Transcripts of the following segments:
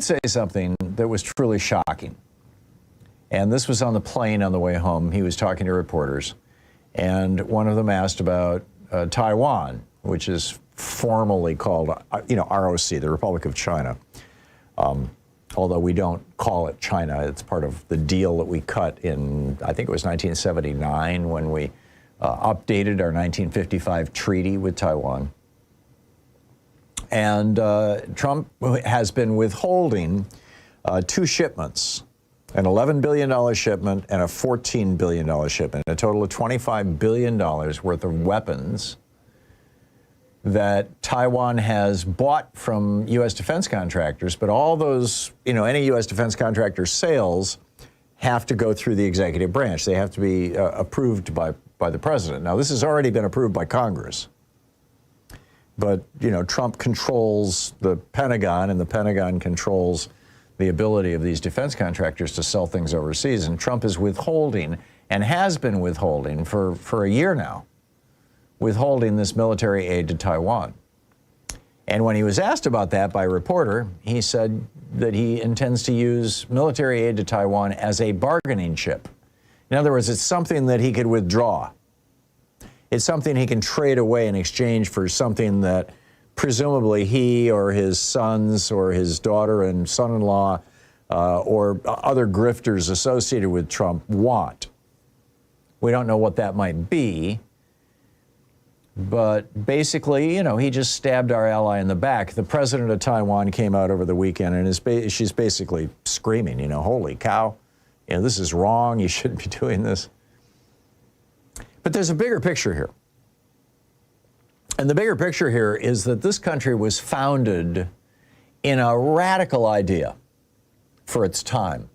say something that was truly shocking. And this was on the plane on the way home. He was talking to reporters, and one of them asked about Taiwan, which is formally called, ROC, the Republic of China. Although we don't call it China. It's part of the deal that we cut in, I think it was 1979, when we updated our 1955 treaty with Taiwan. And Trump has been withholding two shipments, an $11 billion shipment and a $14 billion shipment, a total of $25 billion worth of weapons that Taiwan has bought from U.S. defense contractors. But all those, any U.S. defense contractor sales have to go through the executive branch. They have to be approved by the president. Now, this has already been approved by Congress. But, Trump controls the Pentagon, and the Pentagon controls the ability of these defense contractors to sell things overseas. And Trump is withholding, and has been withholding for a year now, withholding this military aid to Taiwan. And when he was asked about that by a reporter, he said that he intends to use military aid to Taiwan as a bargaining chip. In other words, it's something that he could withdraw. It's something he can trade away in exchange for something that presumably he or his sons or his daughter and son-in-law or other grifters associated with Trump want. We don't know what that might be, but basically, he just stabbed our ally in the back. The president of Taiwan came out over the weekend, and she's basically screaming, holy cow, this is wrong, you shouldn't be doing this. But there's a bigger picture here. And the bigger picture here is that this country was founded in a radical idea for its time.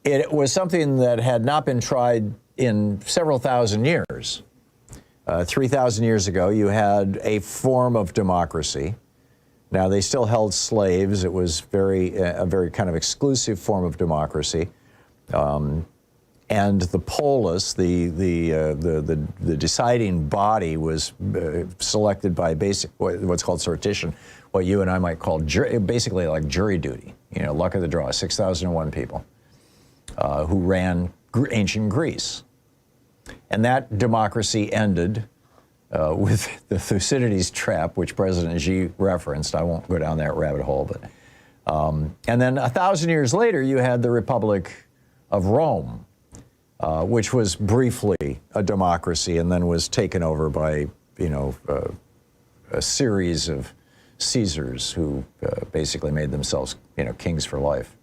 It was something that had not been tried in several thousand years. 3,000 years ago, you had a form of democracy. Now, they still held slaves. It was a very kind of exclusive form of democracy. And the polis, the deciding body, was selected by what's called sortition, what you and I might call basically like jury duty. Luck of the draw. 6,001 people who ran ancient Greece, and that democracy ended with the Thucydides trap, which President Xi referenced. I won't go down that rabbit hole, but and then 1,000 years later, you had the Republic of Rome. Which was briefly a democracy and then was taken over by, a series of Caesars who basically made themselves, kings for life.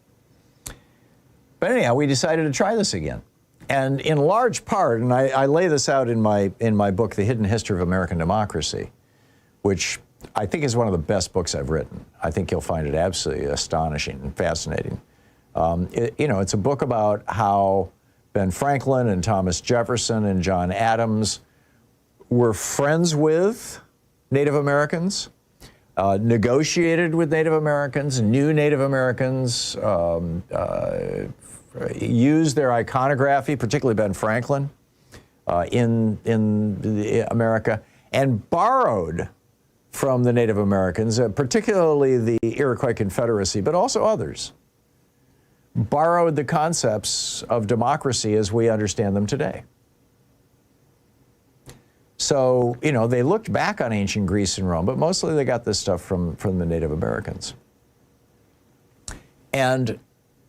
But anyhow, we decided to try this again. And in large part, and I lay this out in my book, The Hidden History of American Democracy, which I think is one of the best books I've written. I think you'll find it absolutely astonishing and fascinating. It's a book about how Ben Franklin and Thomas Jefferson and John Adams were friends with Native Americans, negotiated with Native Americans, knew Native Americans, used their iconography, particularly Ben Franklin, in America, and borrowed from the Native Americans, particularly the Iroquois Confederacy, but also others. Borrowed the concepts of democracy as we understand them today. So, they looked back on ancient Greece and Rome, but mostly they got this stuff from the Native Americans. And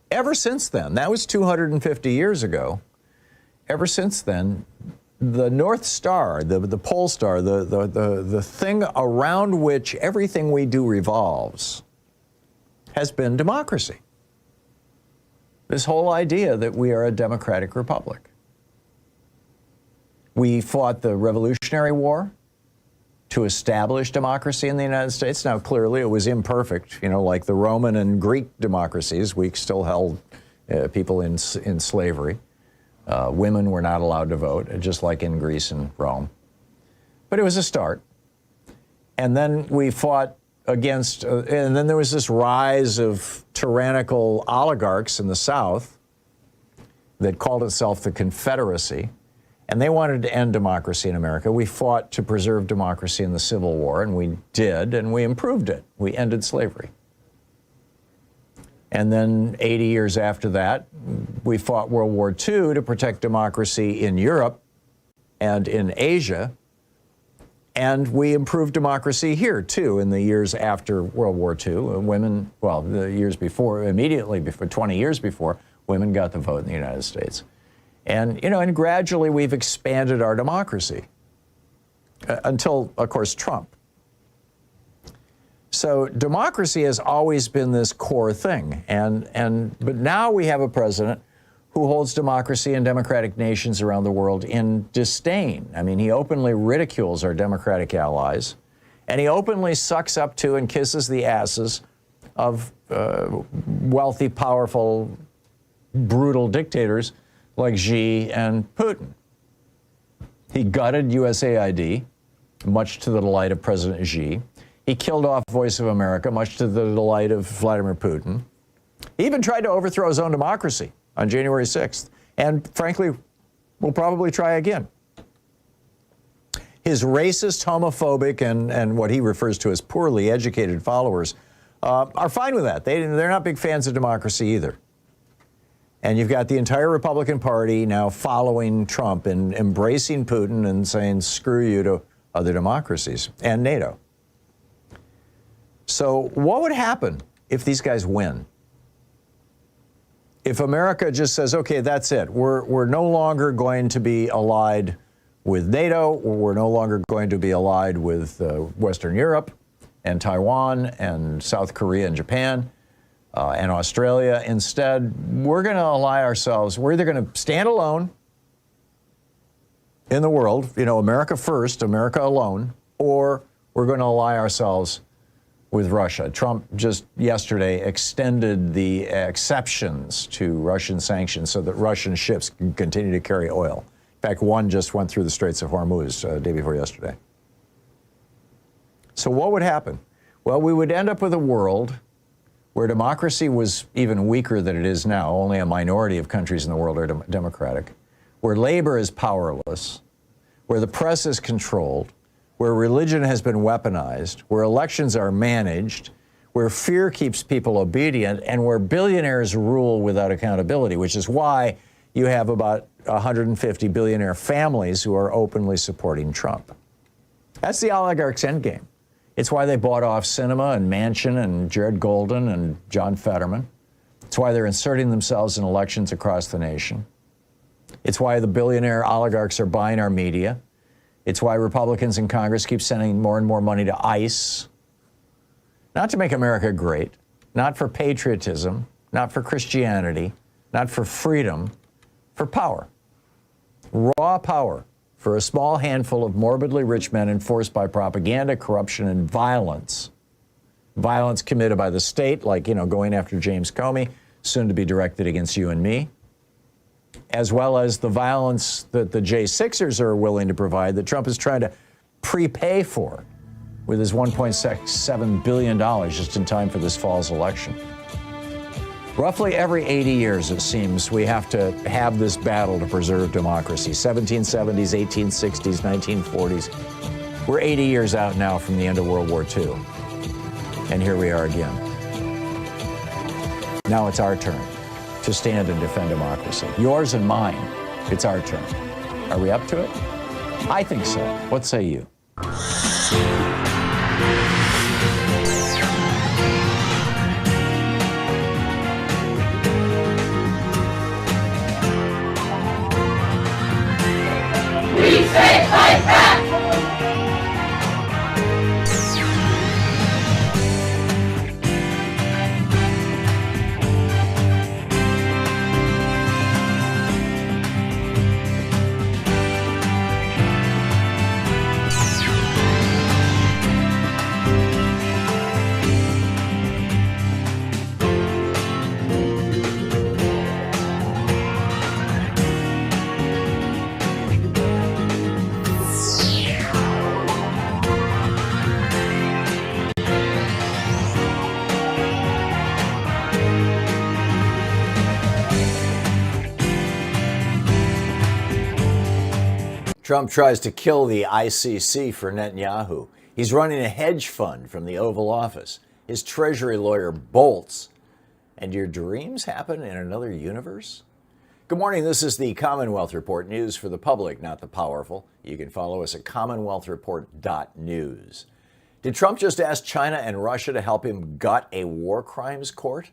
ever since then, that was 250 years ago, ever since then, the North Star, the pole star, the thing around which everything we do revolves, has been democracy. This whole idea that we are a democratic republic. We fought the Revolutionary War to establish democracy in the United States. Now, clearly, it was imperfect. Like the Roman and Greek democracies, we still held people in slavery. Women were not allowed to vote, just like in Greece and Rome. But it was a start. And then we fought against, and then there was this rise of tyrannical oligarchs in the South that called itself the Confederacy, and they wanted to end democracy in America. We fought to preserve democracy in the Civil War, and we did, and we improved it. We ended slavery. And then 80 years after that, we fought World War II to protect democracy in Europe and in Asia. And we improved democracy here, too, in the years after World War II. Women, well, the years before, immediately before, 20 years before, women got the vote in the United States. And, you know, and gradually we've expanded our democracy until, of course, Trump. So democracy has always been this core thing. But now we have a president who holds democracy and democratic nations around the world in disdain. I mean, he openly ridicules our democratic allies, and he openly sucks up to and kisses the asses of wealthy, powerful, brutal dictators like Xi and Putin. He gutted USAID, much to the delight of President Xi. He killed off Voice of America, much to the delight of Vladimir Putin. He even tried to overthrow his own democracy on January 6th, and frankly, will probably try again. His racist, homophobic, and what he refers to as poorly educated followers are fine with that. They're not big fans of democracy either. And you've got the entire Republican Party now following Trump and embracing Putin and saying, screw you to other democracies and NATO. So what would happen if these guys win? If America just says, okay, that's it. We're no longer going to be allied with NATO, or we're no longer going to be allied with Western Europe and Taiwan and South Korea and Japan and Australia. Instead, we're going to ally ourselves. We're either going to stand alone in the world, you know, America first, America alone, or we're going to ally ourselves with Russia. Trump just yesterday extended the exceptions to Russian sanctions so that Russian ships can continue to carry oil. In fact, one just went through the Straits of Hormuz day before yesterday. So what would happen? Well, we would end up with a world where democracy was even weaker than it is now. Only a minority of countries in the world are democratic. Where labor is powerless, where the press is controlled, where religion has been weaponized, where elections are managed, where fear keeps people obedient, and where billionaires rule without accountability, which is why you have about 150 billionaire families who are openly supporting Trump. That's the oligarchs' endgame. It's why they bought off Sinema and Manchin and Jared Golden and John Fetterman. It's why they're inserting themselves in elections across the nation. It's why the billionaire oligarchs are buying our media. It's why Republicans in Congress keep sending more and more money to ICE. Not to make America great, not for patriotism, not for Christianity, not for freedom, for power. Raw power for a small handful of morbidly rich men enforced by propaganda, corruption, and violence. Violence committed by the state, like, you know, going after James Comey, soon to be directed against you and me, as well as the violence that the J6ers are willing to provide that Trump is trying to prepay for with his $1.67 billion just in time for this fall's election. Roughly every 80 years, it seems, we have to have this battle to preserve democracy. 1770s, 1860s, 1940s. We're 80 years out now from the end of World War II. And here we are again. Now it's our turn to stand and defend democracy. Yours and mine. It's our turn. Are we up to it? I think so. What say you? We say fight back! Trump tries to kill the ICC for Netanyahu. He's running a hedge fund from the Oval Office. His Treasury lawyer bolts, And your dreams happen in another universe? Good morning, this is the Commonwealth Report, news for the public, not the powerful. You can follow us at commonwealthreport.news. Did Trump just ask China and Russia to help him gut a war crimes court?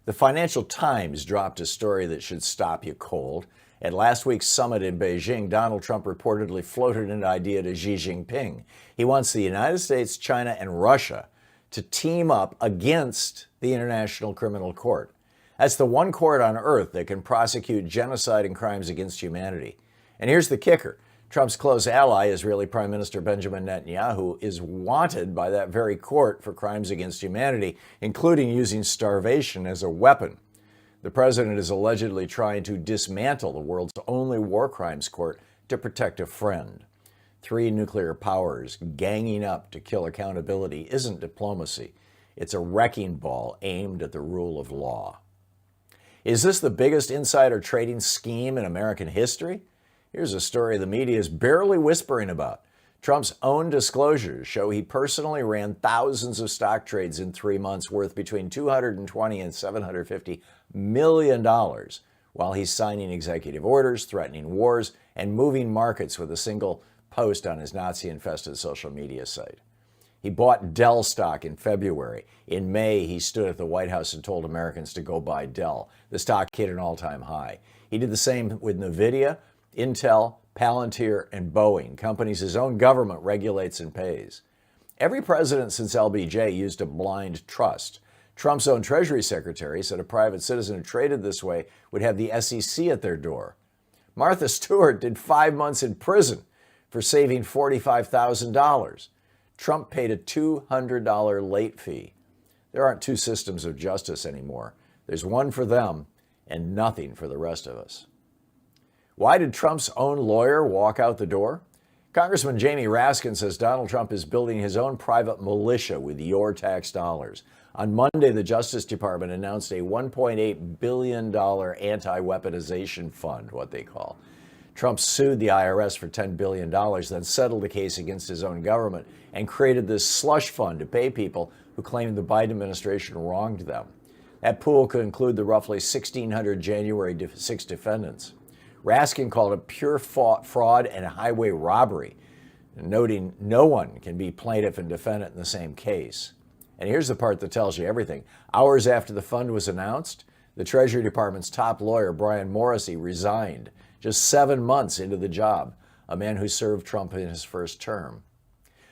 The Financial Times dropped a story that should stop you cold. At last week's summit in Beijing, Donald Trump reportedly floated an idea to Xi Jinping. He wants the United States, China, and Russia to team up against the International Criminal Court. That's the one court on earth that can prosecute genocide and crimes against humanity. And here's the kicker. Trump's close ally, Israeli Prime Minister Benjamin Netanyahu, is wanted by that very court for crimes against humanity, including using starvation as a weapon. The president is allegedly trying to dismantle the world's only war crimes court to protect a friend. 3 nuclear powers ganging up to kill accountability isn't diplomacy. It's a wrecking ball aimed at the rule of law. Is this the biggest insider trading scheme in American history? Here's a story the media is barely whispering about. Trump's own disclosures show he personally ran thousands of stock trades in 3 months worth between $220 and $750 million while he's signing executive orders, threatening wars, and moving markets with a single post on his Nazi-infested social media site. He bought Dell stock in February. In May, he stood at the White House and told Americans to go buy Dell. The stock hit an all-time high. He did the same with NVIDIA, Intel, Palantir, and Boeing, companies his own government regulates and pays. Every president since LBJ used a blind trust. Trump's own Treasury Secretary said a private citizen who traded this way would have the SEC at their door. Martha Stewart did 5 months in prison for saving $45,000. Trump paid a $200 late fee. There aren't 2 systems of justice anymore. There's one for them and nothing for the rest of us. Why did Trump's own lawyer walk out the door? Congressman Jamie Raskin says Donald Trump is building his own private militia with your tax dollars. On Monday, the Justice Department announced a $1.8 billion anti-weaponization fund, what they call. Trump sued the IRS for $10 billion, then settled the case against his own government and created this slush fund to pay people who claimed the Biden administration wronged them. That pool could include the roughly 1,600 January 6 defendants. Raskin called it pure fraud and highway robbery, noting no one can be plaintiff and defendant in the same case. And here's the part that tells you everything. Hours after the fund was announced, the Treasury Department's top lawyer, Brian Morrissey, resigned just 7 months into the job, a man who served Trump in his first term.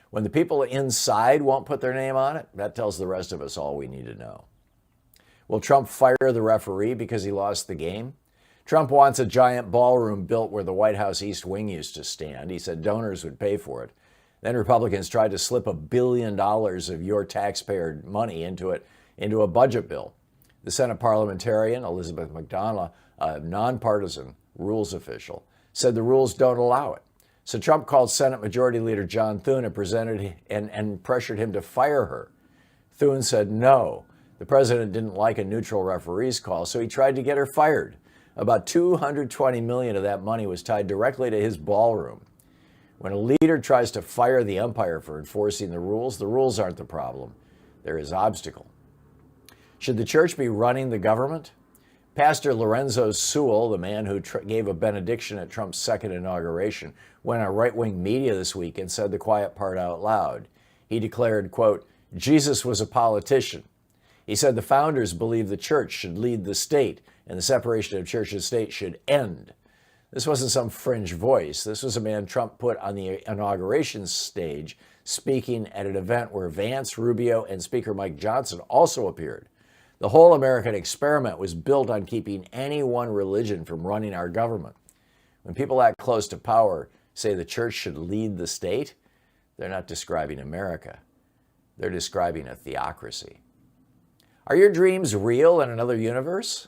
When the people inside won't put their name on it, that tells the rest of us all we need to know. Will Trump fire the referee because he lost the game? Trump wants a giant ballroom built where the White House East Wing used to stand. He said donors would pay for it. Then Republicans tried to slip $1 billion of your taxpayer money into a budget bill. The Senate parliamentarian, Elizabeth McDonough, a nonpartisan rules official, said the rules don't allow it. So Trump called Senate Majority Leader John Thune and pressured him to fire her. Thune said no. The president didn't like a neutral referee's call, so he tried to get her fired. About $220 million of that money was tied directly to his ballroom. When a leader tries to fire the umpire for enforcing the rules aren't the problem. They're his obstacle. Should the church be running the government? Pastor Lorenzo Sewell, the man who gave a benediction at Trump's second inauguration, went on right-wing media this week and said the quiet part out loud. He declared, quote, Jesus was a politician. He said the founders believed the church should lead the state and the separation of church and state should end. This wasn't some fringe voice. This was a man Trump put on the inauguration stage, speaking at an event where Vance, Rubio, and Speaker Mike Johnson also appeared. The whole American experiment was built on keeping any one religion from running our government. When people that close to power say the church should lead the state, they're not describing America. They're describing a theocracy. Are your dreams real in another universe?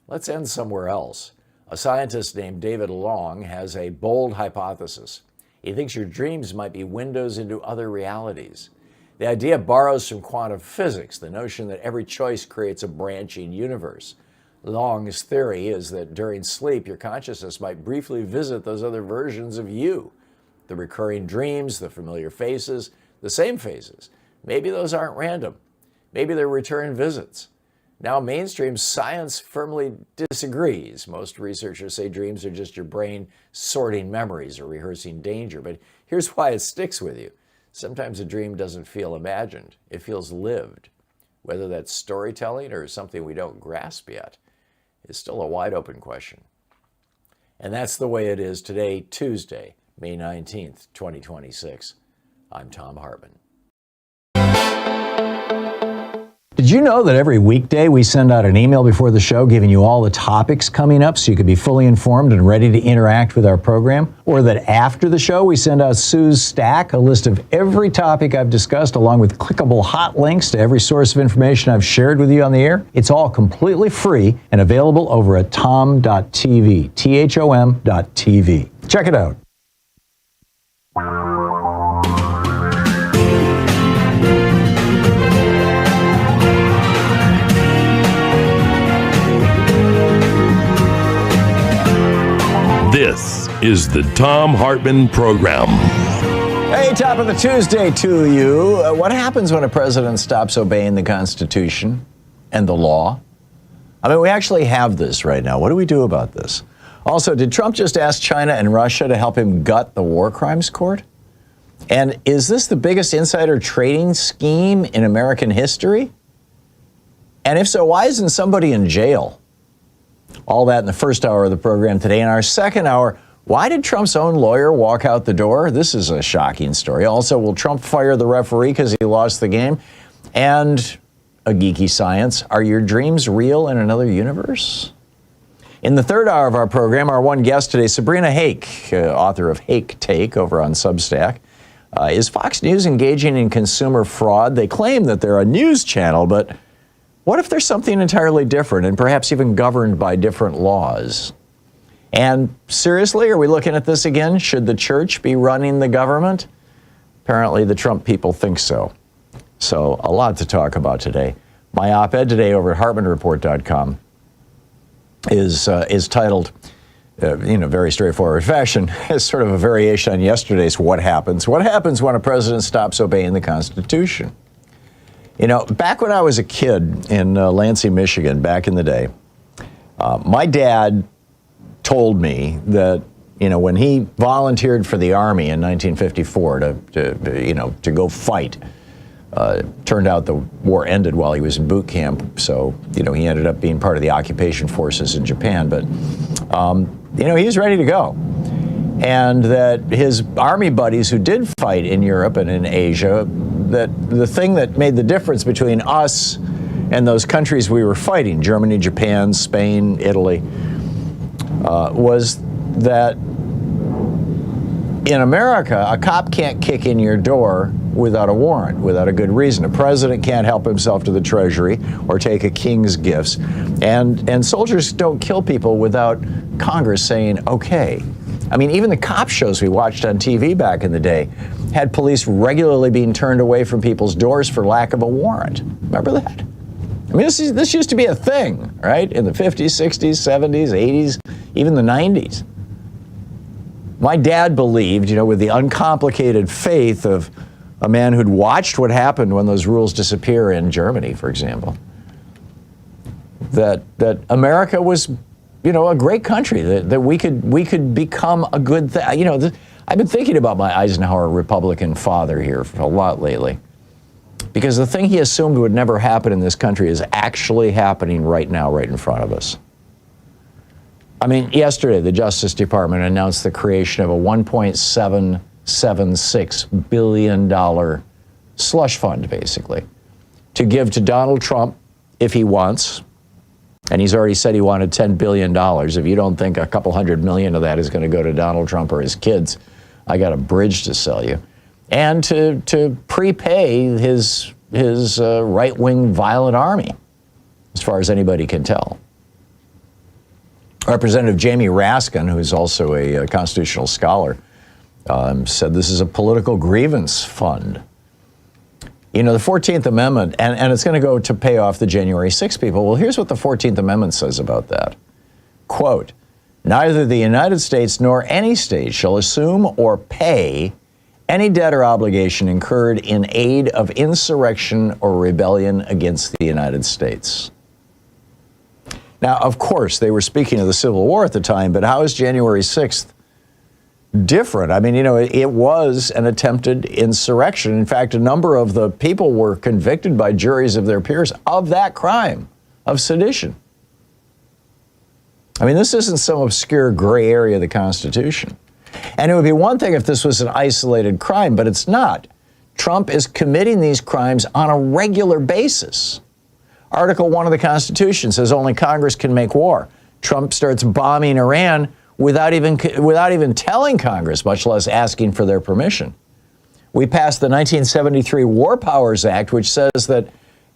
Let's end somewhere else. A scientist named David Long has a bold hypothesis. He thinks your dreams might be windows into other realities. The idea borrows from quantum physics, the notion that every choice creates a branching universe. Long's theory is that during sleep, your consciousness might briefly visit those other versions of you. The recurring dreams, the familiar faces, the same faces. Maybe those aren't random. Maybe they're return visits. Now, mainstream science firmly disagrees. Most researchers say dreams are just your brain sorting memories or rehearsing danger. But here's why it sticks with you. Sometimes a dream doesn't feel imagined. It feels lived. Whether that's storytelling or something we don't grasp yet is still a wide open question. And that's the way it is today, Tuesday, May 19th, 2026. I'm Thom Hartmann. Did you know that every weekday we send out an email before the show giving you all the topics coming up so you can be fully informed and ready to interact with our program? Or that after the show we send out Sue's Stack, a list of every topic I've discussed along with clickable hot links to every source of information I've shared with you on the air? It's all completely free and available over at thom.tv, THOM.tv. Check it out. This is the Thom Hartmann Program. Hey, top of the Tuesday to you. What happens when a president stops obeying the Constitution and the law? I mean, we actually have this right now. What do we do about this? Also, did Trump just ask China and Russia to help him gut the war crimes court? And is this the biggest insider trading scheme in American history? And if so, why isn't somebody in jail? All that in the first hour of the program today. In our second hour, why did Trump's own lawyer walk out the door? This is a shocking story. Also, will Trump fire the referee because he lost the game? And a geeky science, are your dreams real in another universe? In the third hour of our program, our one guest today, Sabrina Haake, author of Haake Take over on Substack. Is Fox News engaging in consumer fraud? They claim that they're a news channel, but what if there's something entirely different and perhaps even governed by different laws? And seriously, are we looking at this again? Should the church be running the government? Apparently, the Trump people think so. So a lot to talk about today. My op-ed today over at HartmannReport.com is titled, very straightforward fashion, as sort of a variation on yesterday's What Happens? What happens when a president stops obeying the Constitution? You know, back when I was a kid in Lansing, Michigan, back in the day, my dad told me that, when he volunteered for the Army in 1954 to go fight, turned out the war ended while he was in boot camp. So, he ended up being part of the occupation forces in Japan. But, he was ready to go. And that his Army buddies who did fight in Europe and in Asia, that the thing that made the difference between us and those countries we were fighting, Germany, Japan, Spain, Italy, was that in America, a cop can't kick in your door without a warrant, without a good reason. A president can't help himself to the Treasury or take a king's gifts. And soldiers don't kill people without Congress saying, okay. I mean, even the cop shows we watched on TV back in the day had police regularly being turned away from people's doors for lack of a warrant. Remember that? I mean, this used to be a thing, right? In the 50s, 60s, 70s, 80s, even the 90s. My dad believed, with the uncomplicated faith of a man who'd watched what happened when those rules disappear in Germany, for example, that America was a great country, that we could become a good thing. I've been thinking about my Eisenhower Republican father here for a lot lately, because the thing he assumed would never happen in this country is actually happening right now, right in front of us. I mean, yesterday, the Justice Department announced the creation of a $1.776 billion slush fund, basically, to give to Donald Trump if he wants. And he's already said he wanted $10 billion. If you don't think a couple $100 million of that is going to go to Donald Trump or his kids, I got a bridge to sell you. And to prepay his right-wing violent army, as far as anybody can tell. Representative Jamie Raskin, who is also a constitutional scholar, said this is a political grievance fund. The 14th Amendment, and it's going to go to pay off the January 6 people. Well, here's what the 14th Amendment says about that. Quote, neither the United States nor any state shall assume or pay any debt or obligation incurred in aid of insurrection or rebellion against the United States. Now, of course, they were speaking of the Civil War at the time, but how is January 6th different? I mean, it was an attempted insurrection. In fact, a number of the people were convicted by juries of their peers of that crime, of sedition. I mean, this isn't some obscure gray area of the Constitution. And it would be one thing if this was an isolated crime, but it's not. Trump is committing these crimes on a regular basis. Article 1 of the Constitution says only Congress can make war. Trump starts bombing Iran without even telling Congress, much less asking for their permission. We passed the 1973 War Powers Act, which says that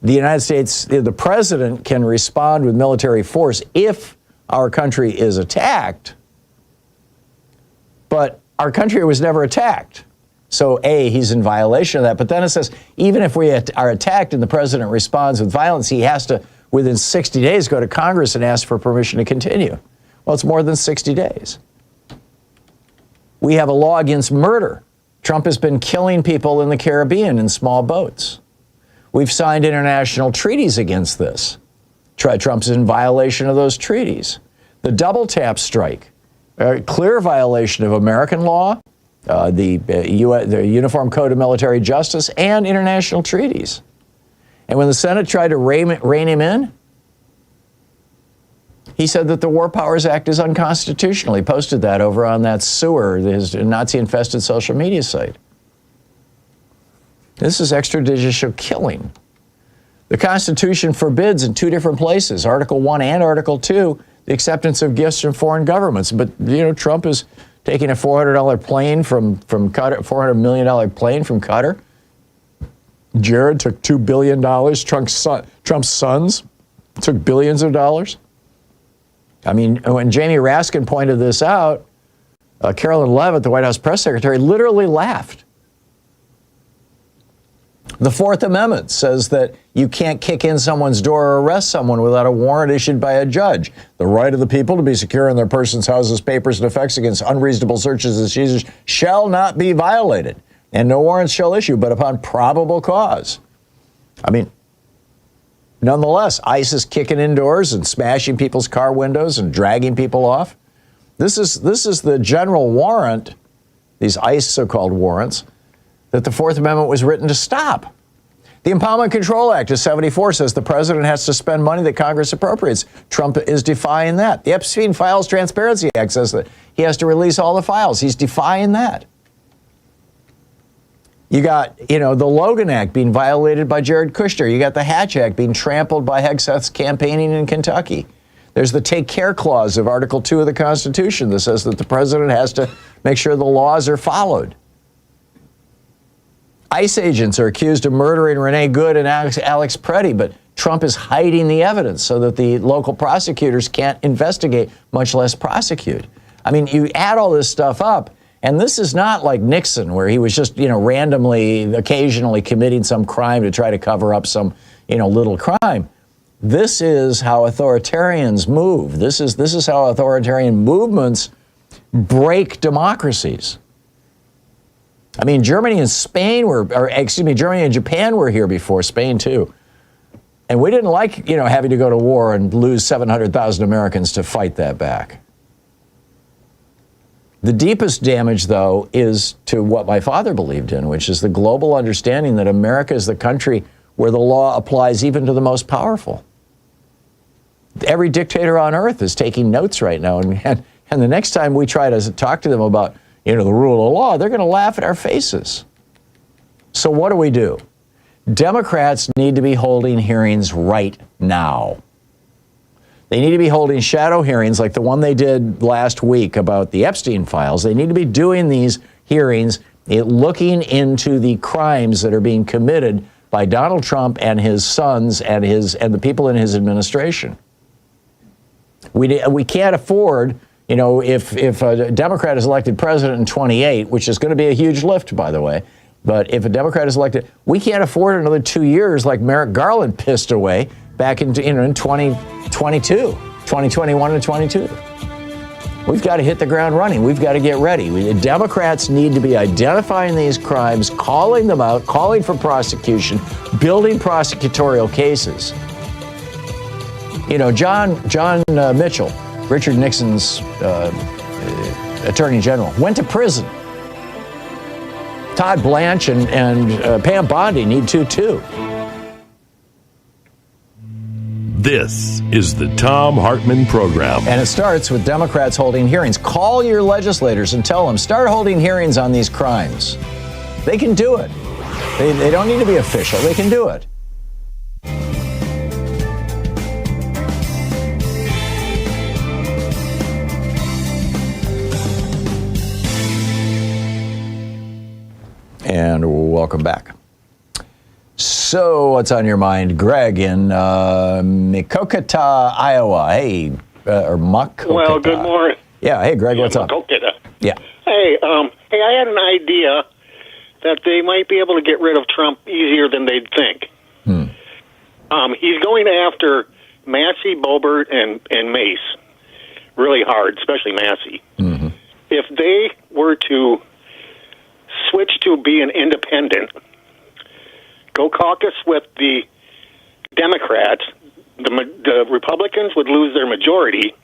the United States, the president can respond with military force if our country is attacked, but our country was never attacked. So, A, he's in violation of that. But then it says, even if we are attacked and the president responds with violence, he has to, within 60 days, go to Congress and ask for permission to continue. Well, it's more than 60 days. We have a law against murder. Trump has been killing people in the Caribbean in small boats. We've signed international treaties against this. Trump's in violation of those treaties. The double tap strike, a clear violation of American law, the Uniform Code of Military Justice, and international treaties. And when the Senate tried to rein him in, he said that the War Powers Act is unconstitutional. He posted that over on that sewer, his Nazi-infested social media site. This is extrajudicial killing. The Constitution forbids in two different places, Article 1 and Article 2, the acceptance of gifts from foreign governments. But, Trump is taking a $400 plane from Qatar, $400 million plane from Qatar. Jared took $2 billion. Trump's sons took billions of dollars. I mean, when Jamie Raskin pointed this out, Carolyn Leavitt, the White House press secretary, literally laughed. The Fourth Amendment says that you can't kick in someone's door or arrest someone without a warrant issued by a judge. The right of the people to be secure in their persons, houses, papers, and effects against unreasonable searches and seizures shall not be violated, and no warrants shall issue but upon probable cause. I mean, nonetheless, ICE is kicking in doors and smashing people's car windows and dragging people off. This is the general warrant, these ICE so-called warrants, that the Fourth Amendment was written to stop. The Impoundment Control Act of 74 says the president has to spend money that Congress appropriates. Trump is defying that. The Epstein Files Transparency Act says that he has to release all the files. He's defying that. You got, the Logan Act being violated by Jared Kushner. You got the Hatch Act being trampled by Hegseth's campaigning in Kentucky. There's the Take Care Clause of Article 2 of the Constitution that says that the president has to make sure the laws are followed. ICE agents are accused of murdering Renee Good and Alex Preddy, but Trump is hiding the evidence so that the local prosecutors can't investigate, much less prosecute. I mean, you add all this stuff up, and this is not like Nixon, where he was just, randomly, occasionally committing some crime to try to cover up some, little crime. This is how authoritarians move. This is how authoritarian movements break democracies. I mean, Germany and Japan were here before, Spain too. And we didn't like, having to go to war and lose 700,000 Americans to fight that back. The deepest damage, though, is to what my father believed in, which is the global understanding that America is the country where the law applies even to the most powerful. Every dictator on earth is taking notes right now. And the next time we try to talk to them about the rule of law, they're going to laugh at our faces. So what do? Democrats need to be holding hearings right now. They need to be holding shadow hearings like the one they did last week about the Epstein files. They need to be doing these hearings, looking into the crimes that are being committed by Donald Trump and his sons and the people in his administration. We can't afford, if a Democrat is elected president in 28, which is going to be a huge lift, by the way, but if a Democrat is elected, we can't afford another 2 years like Merrick Garland pissed away back in 2021 and 22. We've got to hit the ground running. We've got to get ready. The Democrats need to be identifying these crimes, calling them out, calling for prosecution, building prosecutorial cases. John Mitchell, Richard Nixon's Attorney General, went to prison. Todd Blanche and Pam Bondi need to, too. This is the Thom Hartmann Program. And it starts with Democrats holding hearings. Call your legislators and tell them, start holding hearings on these crimes. They can do it. They don't need to be official. They can do it. And welcome back. So, what's on your mind, Greg, in Mekokata, Iowa? Hey, or Makokata. Well, good morning. Yeah, hey, Greg, what's up? Makokata. Yeah. Hey, I had an idea that they might be able to get rid of Trump easier than they'd think. He's going after Massey, Boebert, and Mace really hard, especially Massey. Mm-hmm. If they were to switch to be an independent, go caucus with the Democrats, the Republicans would lose their majority,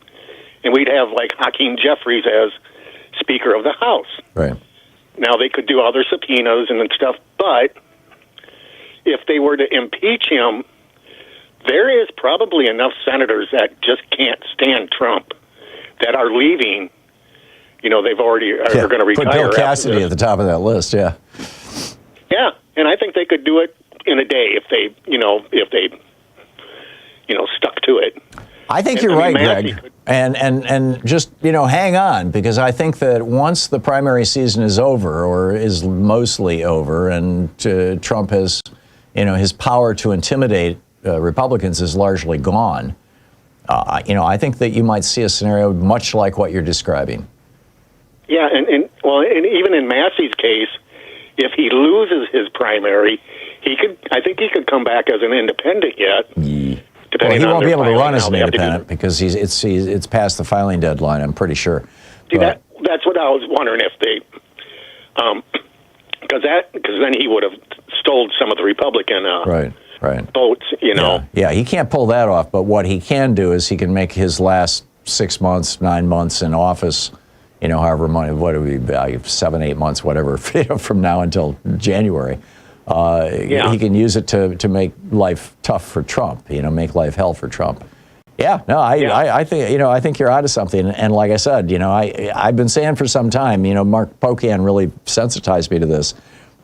and we'd have like Hakeem Jeffries as Speaker of the House. Right. Now, they could do other subpoenas and stuff, but if they were to impeach him, there is probably enough senators that just can't stand Trump that are leaving. They've already are going to retire. Put Bill Cassidy at the top of that list, yeah. Yeah, and I think they could do it in a day if they stuck to it. I think you're right, Greg. And just, hang on, because I think that once the primary season is over, or is mostly over, and Trump has, his power to intimidate Republicans is largely gone, I think that you might see a scenario much like what you're describing. Yeah, and even in Massey's case, if he loses his primary, I think he could come back as an independent yet. Yeah. Well, he won't be able to run as an independent because it's past the filing deadline, I'm pretty sure. See, that's what I was wondering if they, because then he would have stole some of the Republican votes, Yeah, he can't pull that off, but what he can do is he can make his last 6 months, 9 months in office, however money, what do we value, 7, 8 months, whatever, from now until January. He can use it to make life tough for Trump, make life hell for Trump. Yeah, no, I think, I think you're onto something. And like I said, I've been saying for some time, Mark Pocan really sensitized me to this,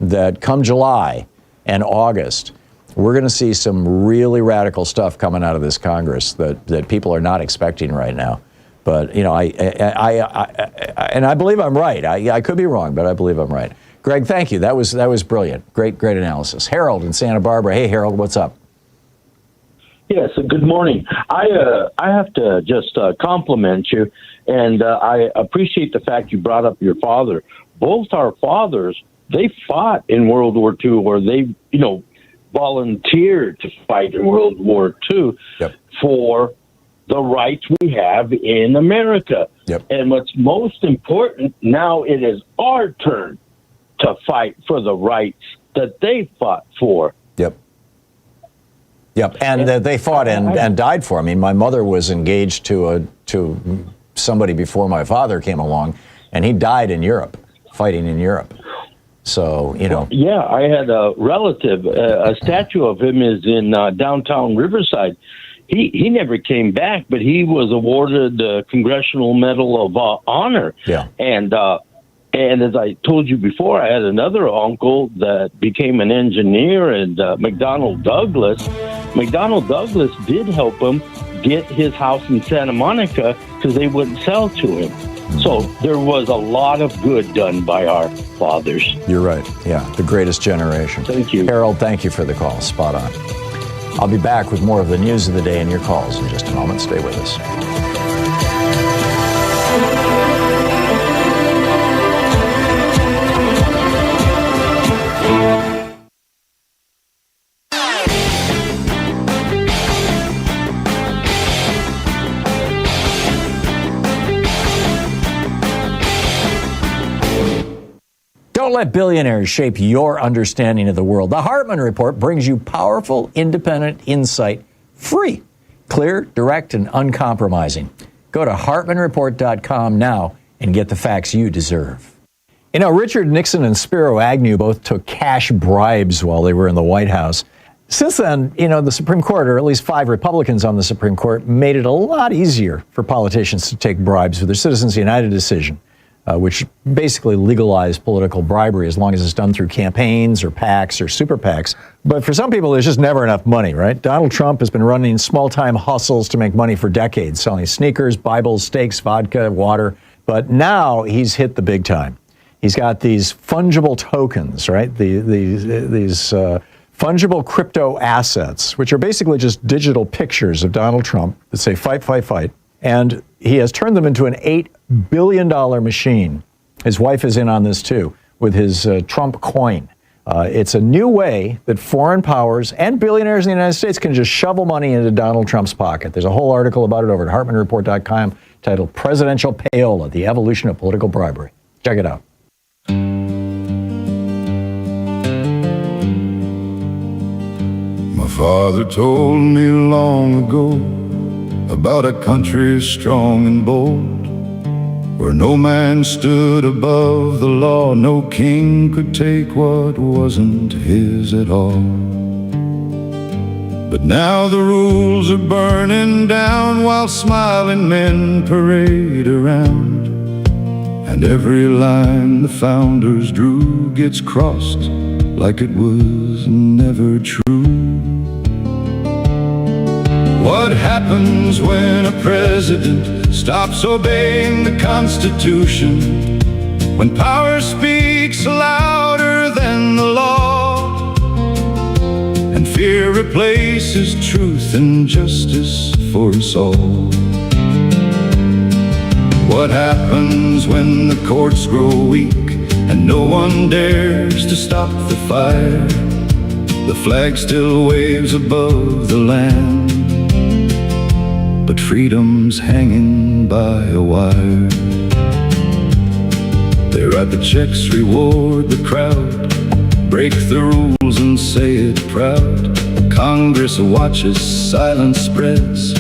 that come July and August, we're going to see some really radical stuff coming out of this Congress that people are not expecting right now. But, I believe I'm right. I could be wrong, but I believe I'm right. Greg, thank you. That was brilliant. Great analysis. Harold in Santa Barbara. Hey, Harold, what's up? Yes, good morning. I have to just compliment you, and I appreciate the fact you brought up your father. Both our fathers, they fought in World War II, or they, volunteered to fight in World War II for the rights we have in America. Yep. And what's most important, now it is our turn to fight for the rights that they fought for. Yep, and they fought and died for. I mean, my mother was engaged to somebody before my father came along, and he died in Europe, fighting in Europe. So, Yeah, I had a relative, a statue of him is in downtown Riverside. He never came back, but he was awarded the Congressional Medal of Honor. Yeah. And as I told you before, I had another uncle that became an engineer, and McDonnell Douglas. McDonnell Douglas did help him get his house in Santa Monica because they wouldn't sell to him. So there was a lot of good done by our fathers. You're right. Yeah, the greatest generation. Thank you. Harold, thank you for the call. Spot on. I'll be back with more of the news of the day and your calls in just a moment. Stay with us. Don't let billionaires shape your understanding of the world. The Hartmann Report brings you powerful, independent insight free. Clear, direct, and uncompromising. Go to HartmannReport.com now and get the facts you deserve. You know, Richard Nixon and Spiro Agnew both took cash bribes while they were in the White House. Since then, you know, the Supreme Court, or at least 5 Republicans on the Supreme Court, made it a lot easier for politicians to take bribes with their Citizens United decision, which basically legalized political bribery as long as it's done through campaigns or PACs or super PACs. But for some people, there's just never enough money, right? Donald Trump has been running small-time hustles to make money for decades, selling sneakers, Bibles, steaks, vodka, water. But now he's hit the big time. He's got these fungible tokens, right? These fungible crypto assets, which are basically just digital pictures of Donald Trump that say fight, fight, fight. And he has turned them into an $8 billion machine. His wife is in on this too, with his Trump coin. It's a new way that foreign powers and billionaires in the United States can just shovel money into Donald Trump's pocket. There's a whole article about it over at HartmannReport.com titled Presidential Payola, the Evolution of Political Bribery. Check it out. My father told me long ago about a country strong and bold, where no man stood above the law, no king could take what wasn't his at all. But now the rules are burning down while smiling men parade around, and every line the founders drew gets crossed like it was never true. What happens when a president stops obeying the Constitution? When power speaks louder than the law, and fear replaces truth and justice for us all? What happens when the courts grow weak and no one dares to stop the fire? The flag still waves above the land, but freedom's hanging by a wire. They write the checks, reward the crowd, break the rules and say it proud. Congress watches, silence spreads,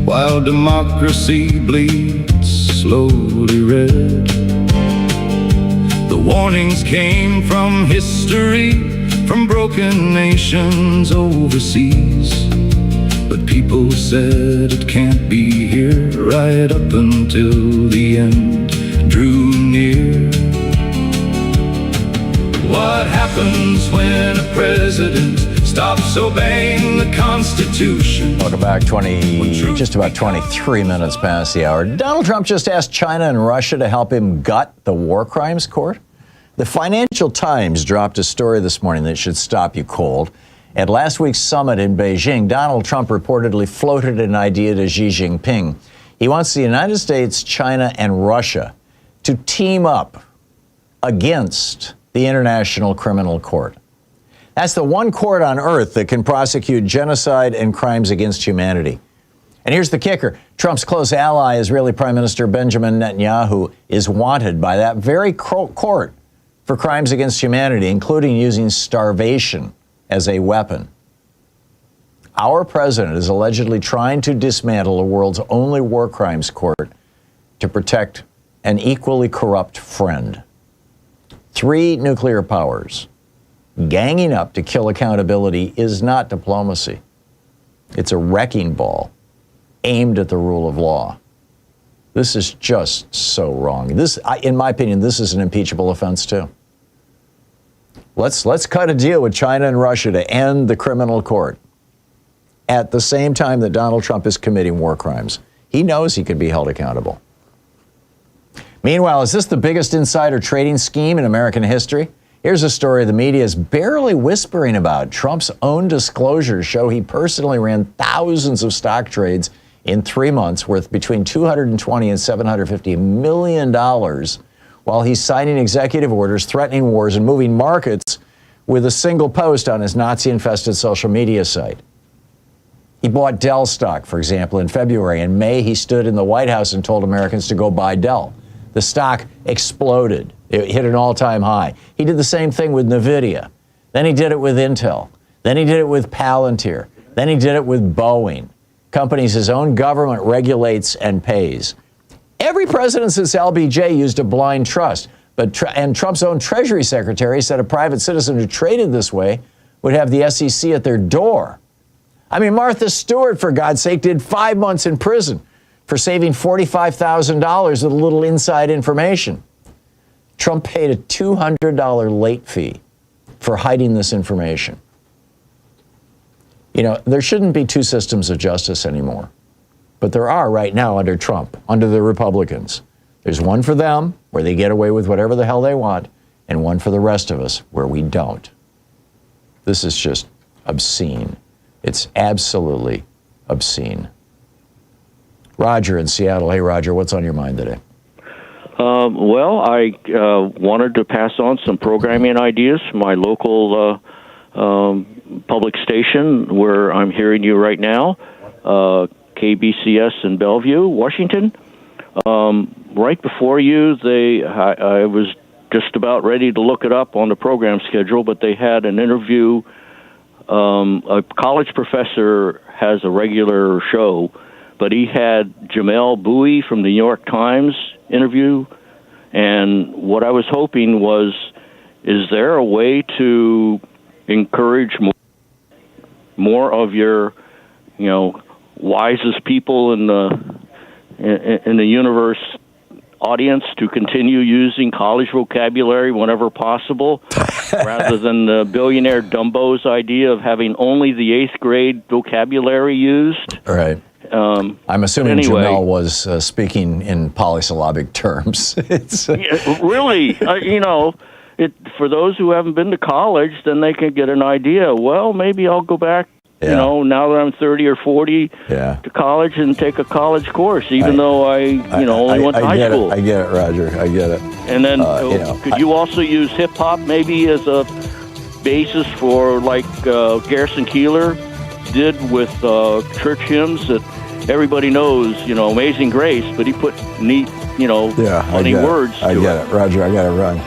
while democracy bleeds slowly red. The warnings came from history, from broken nations overseas, but people said it can't be here, right up until the end drew near. What happens when a president stops obeying the Constitution? Welcome back. Just about 23 minutes past the hour. Donald Trump just asked China and Russia to help him gut the war crimes court. The Financial Times dropped a story this morning that should stop you cold. At last week's summit in Beijing, Donald Trump reportedly floated an idea to Xi Jinping. He wants the United States, China, and Russia to team up against the International Criminal Court. That's the one court on earth that can prosecute genocide and crimes against humanity. And here's the kicker. Trump's close ally, Israeli Prime Minister Benjamin Netanyahu, is wanted by that very court for crimes against humanity, including using starvation as a weapon. Our president is allegedly trying to dismantle the world's only war crimes court to protect an equally corrupt friend. 3 nuclear powers ganging up to kill accountability is not diplomacy. It's a wrecking ball aimed at the rule of law. This is just so wrong. In my opinion, this is an impeachable offense too. Let's cut a deal with China and Russia to end the criminal court at the same time that Donald Trump is committing war crimes. He knows he could be held accountable. Meanwhile, is this the biggest insider trading scheme in American history? Here's a story the media is barely whispering about. Trump's own disclosures show he personally ran thousands of stock trades in 3 months worth between $220 and $750 million while he's signing executive orders, threatening wars, and moving markets with a single post on his Nazi-infested social media site. He bought Dell stock, for example, in February. In May, he stood in the White House and told Americans to go buy Dell. The stock exploded. It hit an all-time high. He did the same thing with NVIDIA. Then he did it with Intel. Then he did it with Palantir. Then he did it with Boeing. companies his own government regulates and pays. Every president since LBJ used a blind trust, and Trump's own Treasury Secretary said a private citizen who traded this way would have the SEC at their door. I mean, Martha Stewart, for God's sake, did 5 months in prison for saving $45,000 with a little inside information. Trump paid a $200 late fee for hiding this information. You know, there shouldn't be two systems of justice anymore. But there are right now under Trump, under the Republicans. There's one for them, where they get away with whatever the hell they want, and one for the rest of us, where we don't. This is just obscene. It's absolutely obscene. Roger in Seattle. Hey, Roger, what's on your mind today? Well, I wanted to pass on some programming ideas from my local public station where I'm hearing you right now, KBCS in Bellevue, Washington. Right before you, I was just about ready to look it up on the program schedule, but they had an interview. A college professor has a regular show, but he had Jamel Bowie from the New York Times interview, and what I was hoping was, is there a way to encourage more of your, wisest people in the universe audience to continue using college vocabulary whenever possible, rather than the billionaire Dumbo's idea of having only the 8th grade vocabulary used? Right. I'm assuming anyway, Jamel was speaking in polysyllabic terms. Really, for those who haven't been to college, then they can get an idea. Well, maybe I'll go back, now that I'm 30 or 40, to college and take a college course, even though I only went to high school. I get it, Roger. I get it. And then could you also use hip-hop maybe as a basis for, like Garrison Keillor did with church hymns that everybody knows, Amazing Grace, but he put neat, funny words to it. I get it, Roger. I got to run.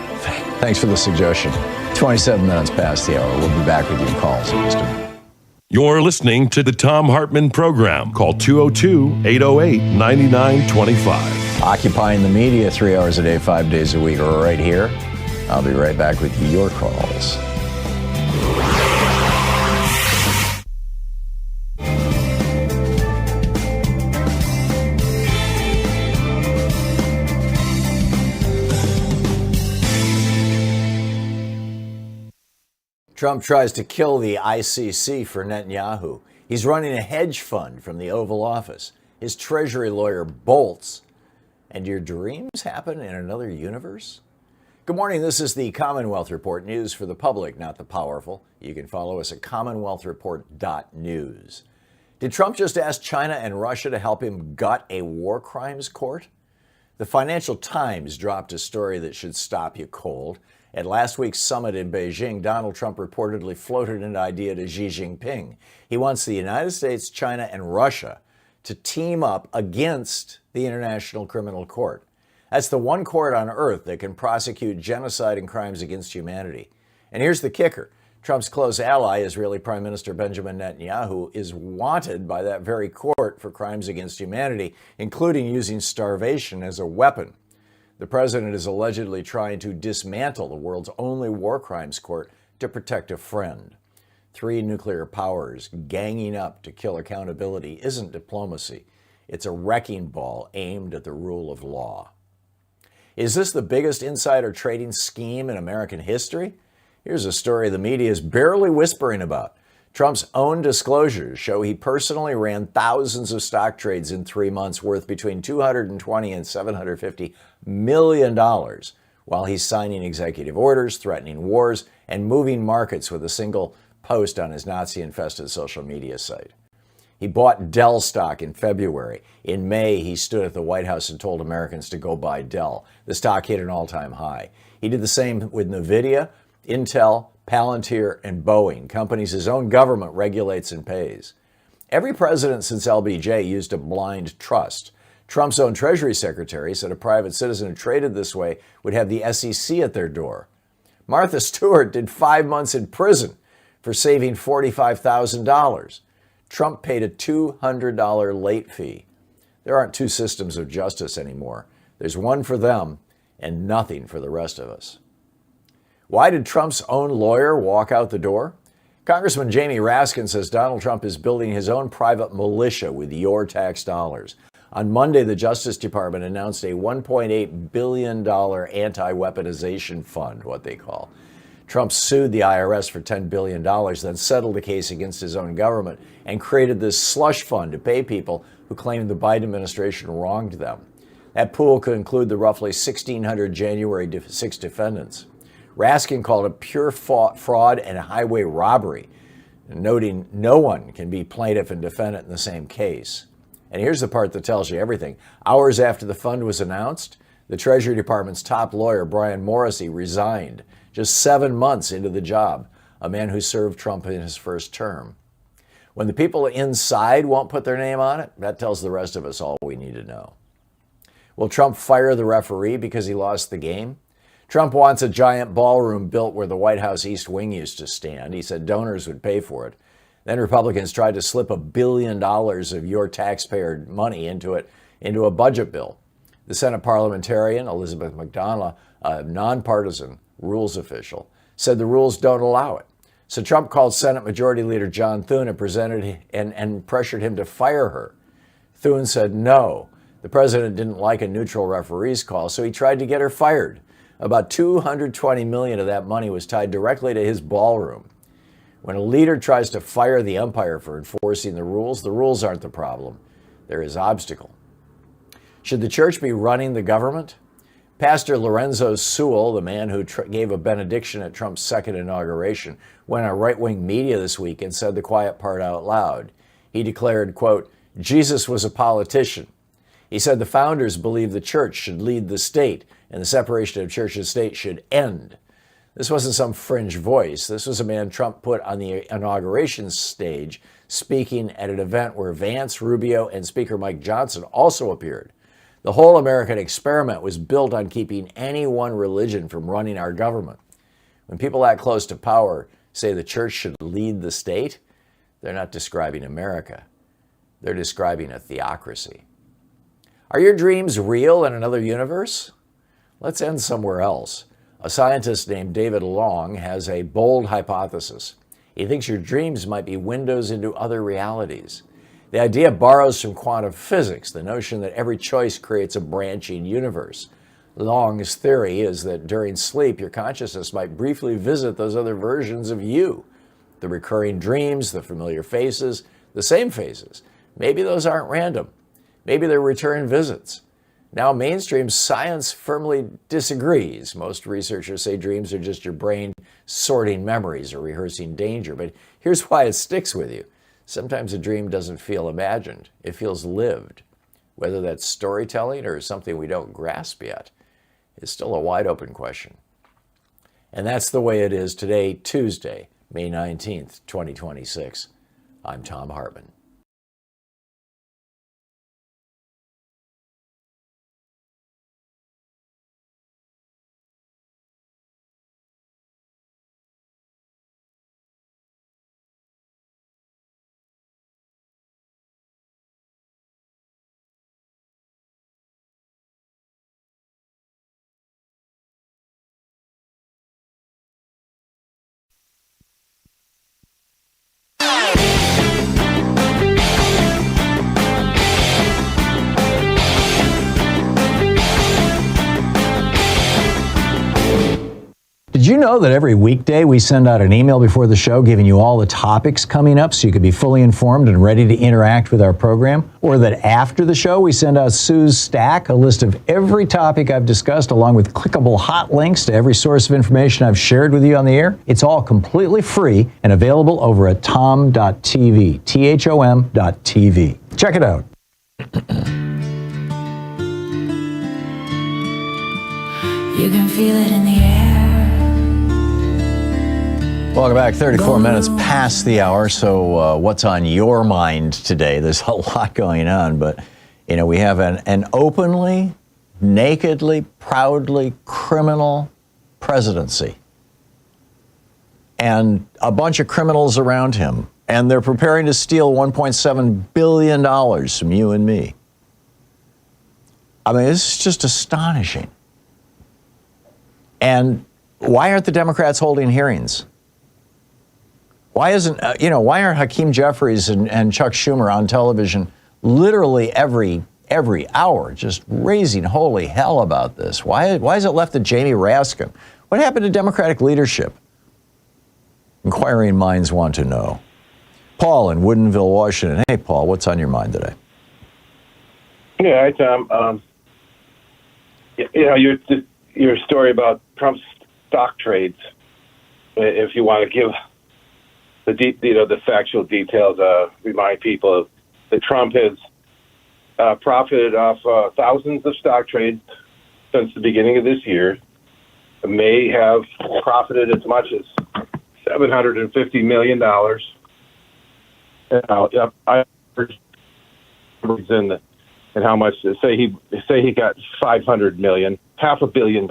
Thanks for the suggestion. 27 minutes past the hour. We'll be back with your calls in just a minute. You're listening to the Thom Hartmann Program. Call 202-808-9925. Occupying the media 3 hours a day, 5 days a week, or right here. I'll be right back with your calls. Trump tries to kill the ICC for Netanyahu. He's running a hedge fund from the Oval Office. His Treasury lawyer bolts. And your dreams happen in another universe? Good morning. This is the Commonwealth Report, news for the public, not the powerful. You can follow us at commonwealthreport.news. Did Trump just ask China and Russia to help him gut a war crimes court? The Financial Times dropped a story that should stop you cold. At last week's summit in Beijing, Donald Trump reportedly floated an idea to Xi Jinping. He wants the United States, China, and Russia to team up against the International Criminal Court. That's the one court on earth that can prosecute genocide and crimes against humanity. And here's the kicker. Trump's close ally, Israeli Prime Minister Benjamin Netanyahu, is wanted by that very court for crimes against humanity, including using starvation as a weapon. The president is allegedly trying to dismantle the world's only war crimes court to protect a friend. 3 nuclear powers ganging up to kill accountability isn't diplomacy. It's a wrecking ball aimed at the rule of law. Is this the biggest insider trading scheme in American history? Here's a story the media is barely whispering about. Trump's own disclosures show he personally ran thousands of stock trades in 3 months worth between $220 and $750 million while he's signing executive orders, threatening wars, and moving markets with a single post on his Nazi-infested social media site. He bought Dell stock in February. In May, he stood at the White House and told Americans to go buy Dell. The stock hit an all-time high. He did the same with NVIDIA, Intel, Palantir, and Boeing, companies his own government regulates and pays. Every president since LBJ used a blind trust. Trump's own Treasury Secretary said a private citizen who traded this way would have the SEC at their door. Martha Stewart did 5 months in prison for saving $45,000. Trump paid a $200 late fee. There aren't two systems of justice anymore. There's one for them and nothing for the rest of us. Why did Trump's own lawyer walk out the door? Congressman Jamie Raskin says Donald Trump is building his own private militia with your tax dollars. On Monday, the Justice Department announced a $1.8 billion anti-weaponization fund, what they call. Trump sued the IRS for $10 billion, then settled the case against his own government and created this slush fund to pay people who claimed the Biden administration wronged them. That pool could include the roughly 1,600 January 6 defendants. Raskin called it pure fraud and highway robbery, noting no one can be plaintiff and defendant in the same case. And here's the part that tells you everything. Hours after the fund was announced, the Treasury Department's top lawyer, Brian Morrissey, resigned just 7 months into the job, a man who served Trump in his first term. When the people inside won't put their name on it, that tells the rest of us all we need to know. Will Trump fire the referee because he lost the game? Trump wants a giant ballroom built where the White House East Wing used to stand. He said donors would pay for it. Then Republicans tried to slip $1 billion of your taxpayer money into a budget bill. The Senate parliamentarian, Elizabeth McDonough, a nonpartisan rules official, said the rules don't allow it. So Trump called Senate Majority Leader John Thune and pressured him to fire her. Thune said no. The president didn't like a neutral referee's call, so he tried to get her fired. About $220 million of that money was tied directly to his ballroom. When a leader tries to fire the umpire for enforcing the rules aren't the problem. They're his obstacle. Should the church be running the government? Pastor Lorenzo Sewell, the man who gave a benediction at Trump's second inauguration, went on right-wing media this week and said the quiet part out loud. He declared, quote, Jesus was a politician. He said the founders believed the church should lead the state and the separation of church and state should end. This wasn't some fringe voice. This was a man Trump put on the inauguration stage speaking at an event where Vance, Rubio, and Speaker Mike Johnson also appeared. The whole American experiment was built on keeping any one religion from running our government. When people that close to power say the church should lead the state, they're not describing America. They're describing a theocracy. Are your dreams real in another universe? Let's end somewhere else. A scientist named David Long has a bold hypothesis. He thinks your dreams might be windows into other realities. The idea borrows from quantum physics, the notion that every choice creates a branching universe. Long's theory is that during sleep, your consciousness might briefly visit those other versions of you. The recurring dreams, the familiar faces, the same faces. Maybe those aren't random. Maybe they're return visits. Now, mainstream science firmly disagrees. Most researchers say dreams are just your brain sorting memories or rehearsing danger. But here's why it sticks with you. Sometimes a dream doesn't feel imagined. It feels lived. Whether that's storytelling or something we don't grasp yet is still a wide open question. And that's the way it is today, Tuesday, May 19th, 2026. I'm Thom Hartmann. Did you know that every weekday we send out an email before the show giving you all the topics coming up so you can be fully informed and ready to interact with our program? Or that after the show we send out Sue's Stack, a list of every topic I've discussed along with clickable hot links to every source of information I've shared with you on the air? It's all completely free and available over at thom.tv, THOM.tv. Check it out. You can feel it in the air. Welcome back. 34 minutes past the hour. So what's on your mind today? There's a lot going on, but we have an openly, nakedly, proudly criminal presidency and a bunch of criminals around him And they're preparing to steal $1.7 billion from you and me. I mean, this is just astonishing. And why aren't the Democrats holding hearings? Why aren't Hakeem Jeffries and Chuck Schumer on television literally every hour just raising holy hell about this? Why is it left to Jamie Raskin? What happened to Democratic leadership? Inquiring minds want to know. Paul in Woodinville, Washington. Hey, Paul, what's on your mind today? Yeah, hi, Tom. Your story about Trump's stock trades. If you want to give the factual details, remind people that Trump has profited off thousands of stock trades since the beginning of this year. May have profited as much as $750 million. I and how much? Say he got $500 million, $500 million.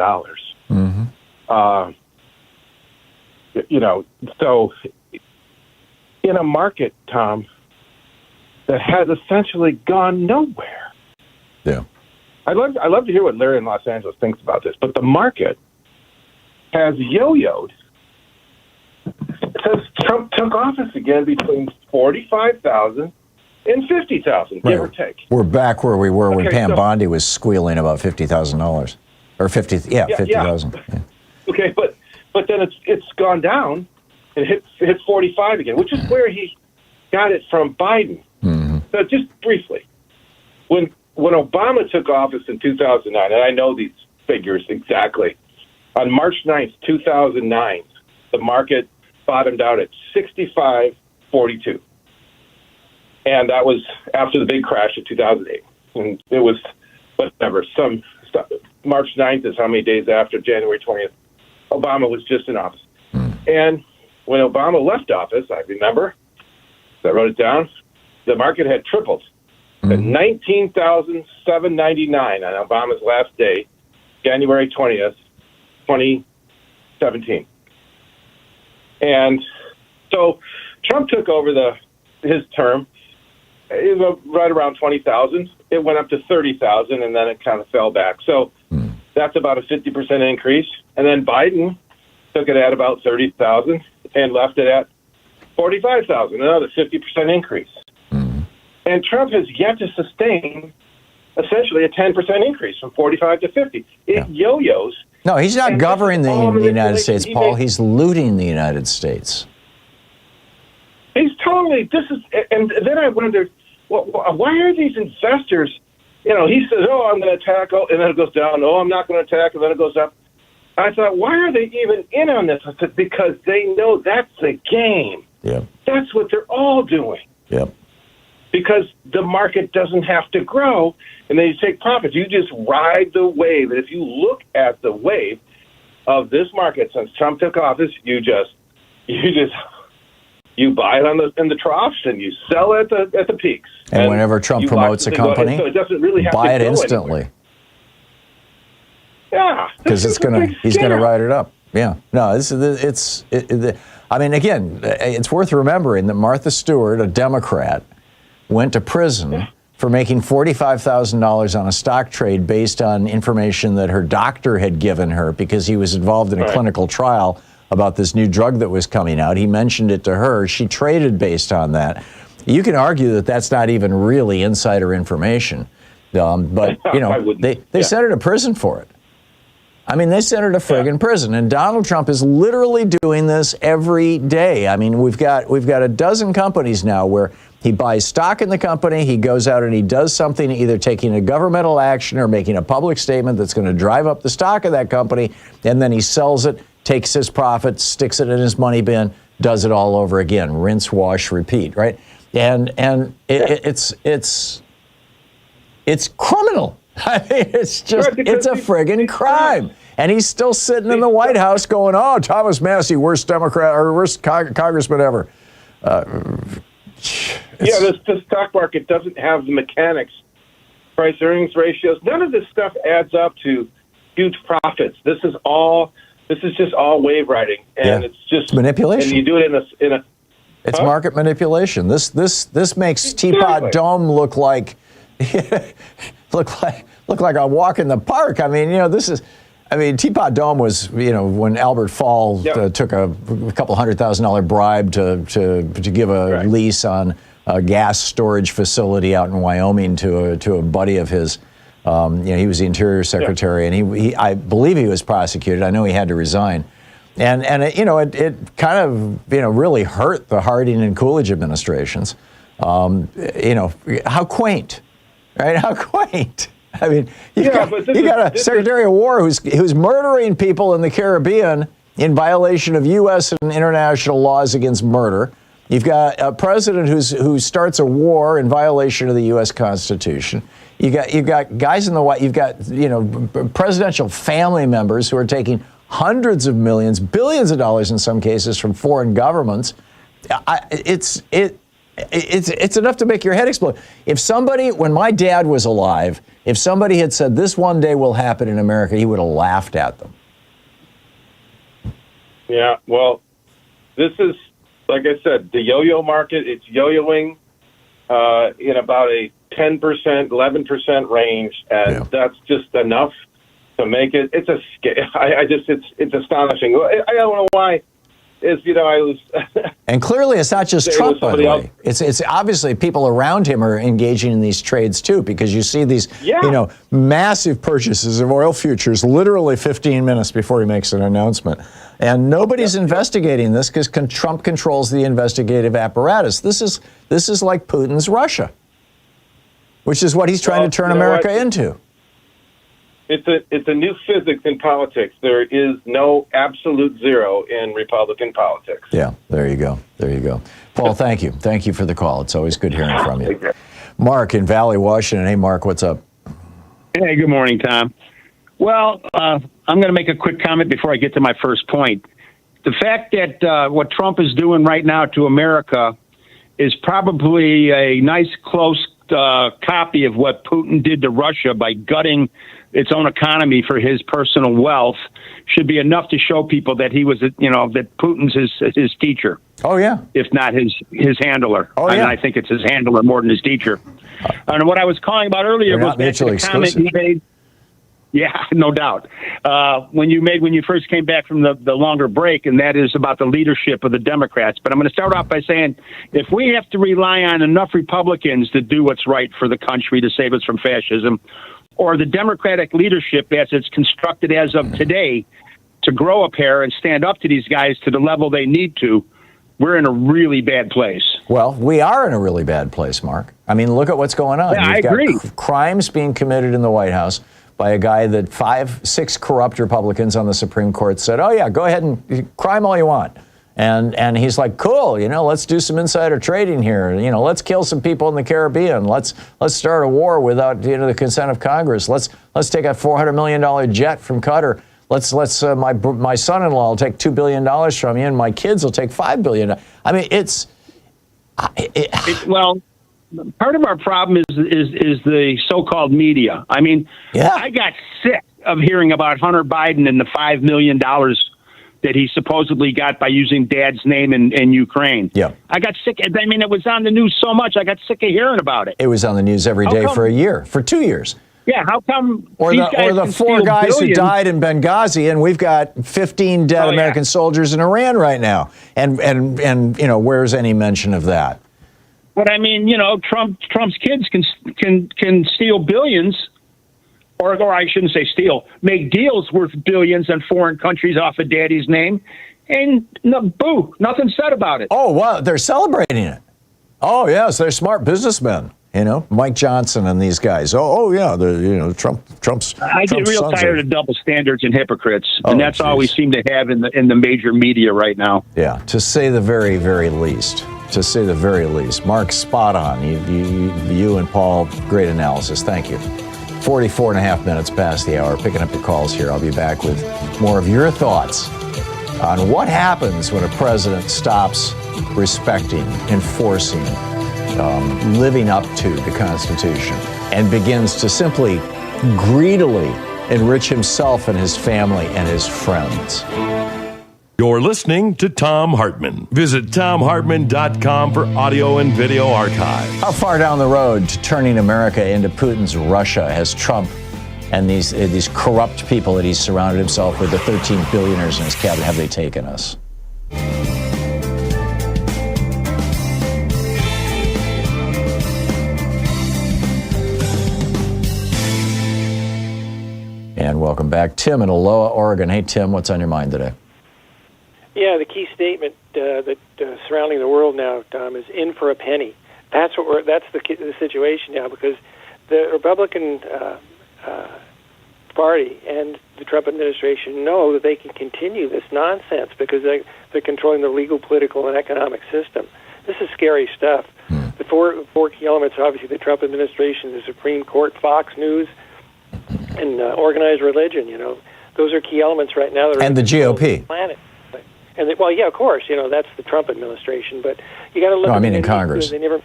Mm-hmm. So in a market, Tom, that has essentially gone nowhere. Yeah. I'd love to hear what Larry in Los Angeles thinks about this, but the market has yo-yoed since Trump took office again between 45,000 and 50,000, give or take. We're back where we were when Pam so- Bondi was squealing about $50,000 or 50,000. Yeah. Okay, but then it's gone down and hit 45 again, which is where he got it from Biden. Mm-hmm. So just briefly, when Obama took office in 2009, and I know these figures exactly, on March 9th, 2009, the market bottomed out at 65.42. And that was after the big crash of 2008. And it was, whatever, March 9th is how many days after January 20th. Obama was just in office. And when Obama left office, I remember, I wrote it down, the market had tripled at 19,799 on Obama's last day, January 20th, 2017. And so Trump took over his term. It was right around 20,000. It went up to 30,000, and then it kind of fell back. So that's about a 50% increase. And then Biden took it at about 30,000 and left it at 45,000, another 50% increase. And Trump has yet to sustain essentially a 10% increase from 45 to 50. It yo-yos. No, he's not governing the United States, Paul. He's looting the United States. He's totally, and then I wondered, why are these investors, he says, I'm going to attack, and then it goes down, I'm not going to attack, and then it goes up. I thought, why are they even in on this? I said, because they know that's the game. Yep. That's what they're all doing. Yep. Because the market doesn't have to grow, and then you take profits. You just ride the wave. And if you look at the wave of this market since Trump took office, you buy it in the troughs and you sell it at the peaks. And whenever Trump promotes a company, so it doesn't really have buy to it go instantly. Anywhere. Yeah, because he's going to ride it up. Yeah, no, I mean, again, it's worth remembering that Martha Stewart, a Democrat, went to prison for making $45,000 on a stock trade based on information that her doctor had given her because he was involved in a clinical trial about this new drug that was coming out. He mentioned it to her. She traded based on that. You can argue that that's not even really insider information, but they sent her to prison for it. I mean, they sent her to friggin' prison, and Donald Trump is literally doing this every day. I mean, we've got a dozen companies now where he buys stock in the company, he goes out and he does something, either taking a governmental action or making a public statement that's going to drive up the stock of that company, and then he sells it, takes his profit, sticks it in his money bin, does it all over again, rinse, wash, repeat, right? And it's criminal. I mean, it's a friggin' crime. And he's still sitting in the White House going, Thomas Massie, worst Democrat or worst congressman ever. The stock market doesn't have the mechanics, price earnings ratios. None of this stuff adds up to huge profits. This is just all wave riding, and it's just manipulation. And you do it It's market manipulation. This makes Teapot Dome look like look like a walk in the park. I mean, Teapot Dome was, when Albert Fall took a couple $100,000 bribe to give a lease on a gas storage facility out in Wyoming to a buddy of his. He was the Interior Secretary, and he I believe he was prosecuted. I know he had to resign. And it kind of, really hurt the Harding and Coolidge administrations. How quaint, right? How quaint. I mean, you got a Secretary of War who's murdering people in the Caribbean in violation of U.S. and international laws against murder. You've got a president who starts a war in violation of the U.S. Constitution. You've got guys in the White. You've got presidential family members who are taking hundreds of millions, billions of dollars in some cases from foreign governments. It's enough to make your head explode. If somebody, when my dad was alive, if somebody had said this one day will happen in America, he would have laughed at them. Yeah, well, this is, like I said, the yo-yo market. It's yo-yoing in about a 10%, 11% range, and that's just enough to make it. It's it's astonishing. I don't know why. I was. And clearly, it's not just Trump, by the way. It's obviously people around him are engaging in these trades too, because you see these, massive purchases of oil futures literally 15 minutes before he makes an announcement. And nobody's investigating this because Trump controls the investigative apparatus. This is like Putin's Russia, which is what he's trying to turn America into. It's a new physics in politics. There is no absolute zero in Republican politics. Yeah, there you go. Paul, thank you. Thank you for the call. It's always good hearing from you. Mark in Valley, Washington. Hey, Mark, what's up? Hey, good morning, Tom. Well, I'm going to make a quick comment before I get to my first point. The fact that what Trump is doing right now to America is probably a nice, close copy of what Putin did to Russia by gutting its own economy for his personal wealth should be enough to show people that he was, that Putin's his teacher. Oh, yeah. If not his handler. Oh, yeah. And I think it's his handler more than his teacher. And what I was calling about earlier was back to the comment you made. Yeah, no doubt. When you first came back from the longer break, and that is about the leadership of the Democrats. But I'm going to start off by saying, if we have to rely on enough Republicans to do what's right for the country to save us from fascism, or the Democratic leadership as it's constructed as of today to grow a pair and stand up to these guys to the level they need to, we're in a really bad place. Well, we are in a really bad place, Mark. I mean, look at what's going on. Yeah, You've I agree. got crimes being committed in the White House by a guy that 5-6 corrupt Republicans on the Supreme Court said, oh, yeah, go ahead and crime all you want. And he's like, cool, let's do some insider trading here. Let's kill some people in the Caribbean. Let's start a war without the consent of Congress. Let's take a $400 million jet from Qatar. My son-in-law will take $2 billion from you, and my kids will take $5 billion. I mean, well, part of our problem is the so-called media. I mean, I got sick of hearing about Hunter Biden and the $5 million that he supposedly got by using Dad's name in Ukraine. Yeah, I got sick. I mean, it was on the news so much, I got sick of hearing about it. It was on the news every day for a year, for 2 years. Yeah, how come? Or the 4 guys who died in Benghazi, and we've got 15 dead American soldiers in Iran right now. And where's any mention of that? But I mean, Trump's kids can steal billions. Or I shouldn't say steal, make deals worth billions in foreign countries off of Daddy's name, and nothing said about it. Oh, wow, they're celebrating it. Oh, yes, they're smart businessmen. Mike Johnson and these guys. Trump's. I get real tired of double standards and hypocrites, and that's all we seem to have in the major media right now. Yeah, to say the very, very least. Mark's spot on. You and Paul, great analysis. Thank you. 44 and a half minutes past the hour, picking up your calls here. I'll be back with more of your thoughts on what happens when a president stops respecting, enforcing, living up to the Constitution and begins to simply greedily enrich himself and his family and his friends. You're listening to Thom Hartmann. Visit ThomHartmann.com for audio and video archive. How far down the road to turning America into Putin's Russia has Trump and these corrupt people that he's surrounded himself with, the 13 billionaires in his cabinet, have they taken us? And welcome back. Tim in Aloha, Oregon. Hey, Tim, what's on your mind today? Yeah, the key statement that surrounding the world now, Tom, is in for a penny. That's the situation now, because the Republican Party and the Trump administration know that they can continue this nonsense because they're controlling the legal, political, and economic system. This is scary stuff. The four key elements are obviously the Trump administration, the Supreme Court, Fox News, and organized religion. You know, those are key elements right now. And the GOP. The planet. And well, yeah, of course, you know, that's the Trump administration. But you got to look. No, I mean in Congress. They never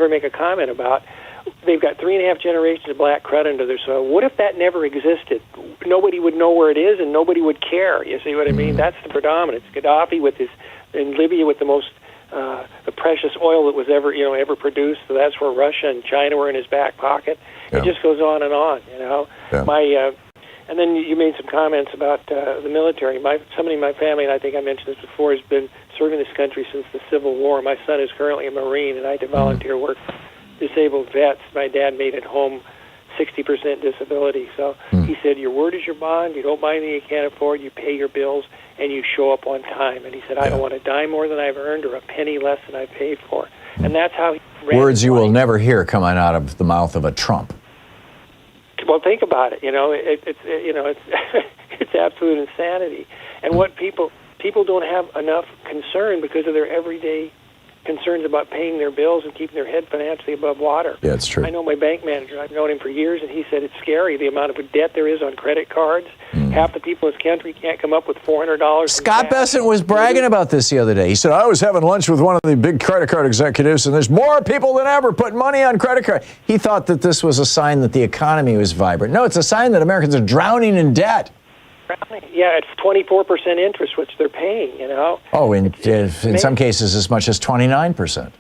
make a comment about. They've got 3.5 generations of black crud under their soil. What if that never existed? Nobody would know where it is, and nobody would care. You see what I mean? That's the predominance. Gaddafi with his, in Libya with the most, the precious oil that was ever produced. So that's where Russia and China were in his back pocket. Yeah. It just goes on and on. You know, yeah. And then you made some comments about the military. Somebody in my family, and I think I mentioned this before, has been serving this country since the Civil War. My son is currently a Marine, and I do volunteer work for disabled vets. My dad made it home 60% disability. So he said, your word is your bond. You don't buy anything you can't afford. You pay your bills, and you show up on time. And he said, I don't want a dime more than I've earned or a penny less than I've paid for. And that's how he ran. Words you will never hear coming out of the mouth of a Trump. Well, think about it. You know, it's it's absolute insanity. And what people don't have enough concern because of their everyday concerns about paying their bills and keeping their head financially above water. Yeah, it's true. I know my bank manager. I've known him for years, and he said it's scary the amount of debt there is on credit cards. Half the people in this country can't come up with $400. Scott Bessent was bragging about this the other day. He said, I was having lunch with one of the big credit card executives, and there's more people than ever putting money on credit card. He thought that this was a sign that the economy was vibrant. No, it's a sign that Americans are drowning in debt. Yeah, it's 24% interest, which they're paying, you know. Oh, in some cases, as much as 29%.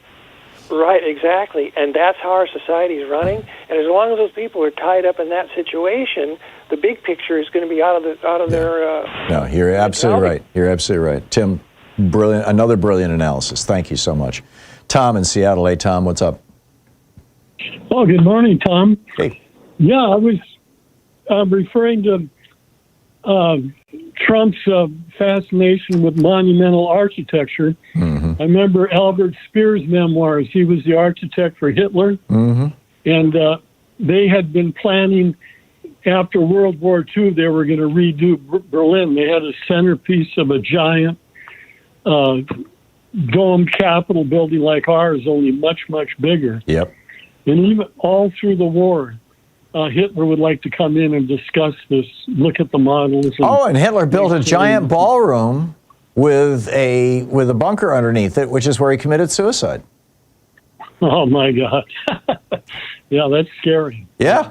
Right, exactly. And that's how our society is running. And as long as those people are tied up in that situation, the big picture is going to be out of their... No, you're absolutely right. You're absolutely right. Tim, brilliant. Another brilliant analysis. Thank you so much. Tom in Seattle. Hey, Tom, what's up? Oh, good morning, Tom. Hey. Yeah, I was referring to Trump's fascination with monumental architecture. I remember Albert Speer's memoirs. He was the architect for Hitler. And they had been planning, after World War II, they were going to redo Berlin. They had a centerpiece of a giant domed Capitol building like ours, only much, much bigger. Yep. And even all through the war, Hitler would like to come in and discuss this, look at the models. And Hitler built a giant ballroom with a bunker underneath it, which is where he committed suicide. Oh my God! Yeah, that's scary. Yeah.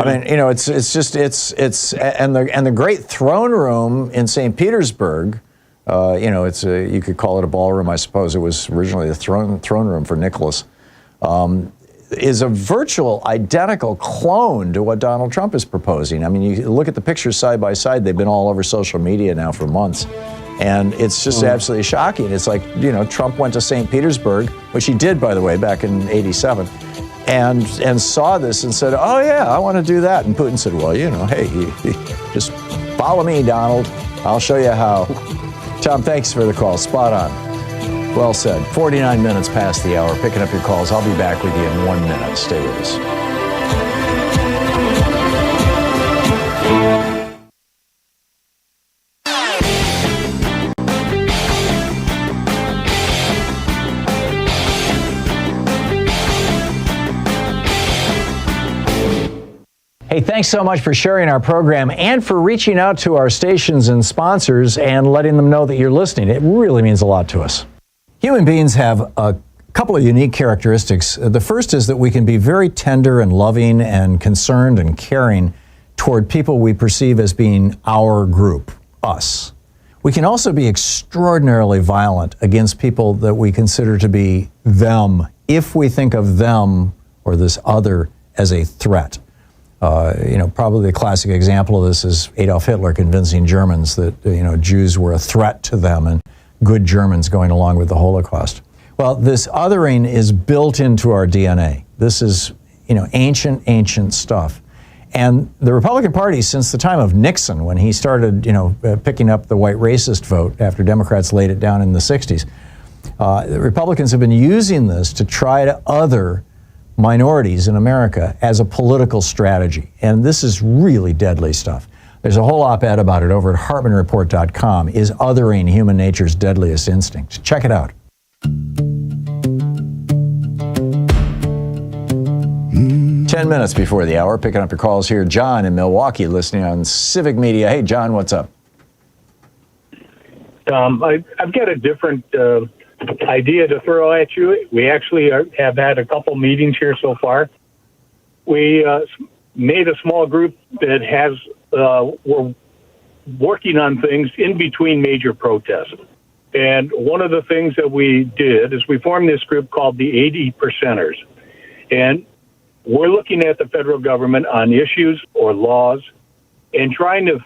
I mean, you know, it's the great throne room in St. Petersburg. You know, you could call it a ballroom, I suppose. It was originally the throne room for Nicholas. Is a virtual identical clone to what Donald Trump is proposing. I mean, you look at the pictures side by side. They've been all over social media now for months. And it's just absolutely shocking. It's like, you know, Trump went to St. Petersburg, which he did, by the way, back in '87, and saw this and said, oh, yeah, I want to do that. And Putin said, well, you know, hey, just follow me, Donald. I'll show you how. Tom, thanks for the call. Spot on. Well said. 49 minutes past the hour. Picking up your calls. I'll be back with you in 1 minute. Stay with us. Hey, thanks so much for sharing our program and for reaching out to our stations and sponsors and letting them know that you're listening. It really means a lot to us. Human beings have a couple of unique characteristics. The first is that we can be very tender and loving and concerned and caring toward people we perceive as being our group, us. We can also be extraordinarily violent against people that we consider to be them, if we think of them or this other as a threat. Probably the classic example of this is Adolf Hitler convincing Germans that, Jews were a threat to them and good Germans going along with the Holocaust. Well, this othering is built into our DNA. This is, ancient stuff. And the Republican Party, since the time of Nixon, when he started, picking up the white racist vote after Democrats laid it down in the 60s, the Republicans have been using this to try to other minorities in America as a political strategy. And this is really deadly stuff. There's a whole op-ed about it over at HartmannReport.com. Is othering human nature's deadliest instinct? Check it out. 10 minutes before the hour, picking up your calls here. John in Milwaukee, listening on Civic Media. Hey, John, what's up? I've got a different idea to throw at you. We actually have had a couple meetings here so far. We made a small group that we're working on things in between major protests. And one of the things that we did is we formed this group called the 80%ers. And we're looking at the federal government on issues or laws and trying to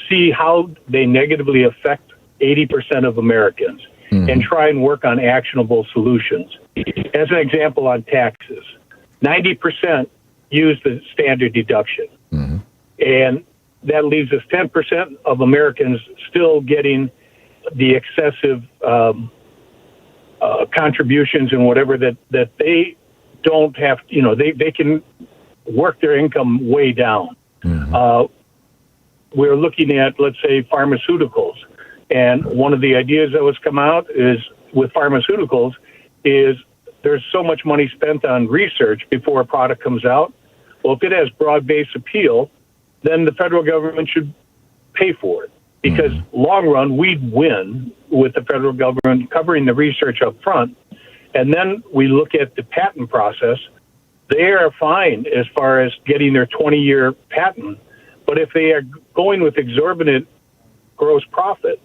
see how they negatively affect 80% of Americans and try and work on actionable solutions. As an example, on taxes, 90% use the standard deduction. And that leaves us 10% of Americans still getting the excessive contributions and whatever that they don't have, they can work their income way down. We're looking at, let's say, pharmaceuticals. And one of the ideas that was come out is with pharmaceuticals is there's so much money spent on research before a product comes out. Well, if it has broad-based appeal, then the federal government should pay for it. Because long run, we'd win with the federal government covering the research up front. And then we look at the patent process. They are fine as far as getting their 20-year patent. But if they are going with exorbitant gross profit,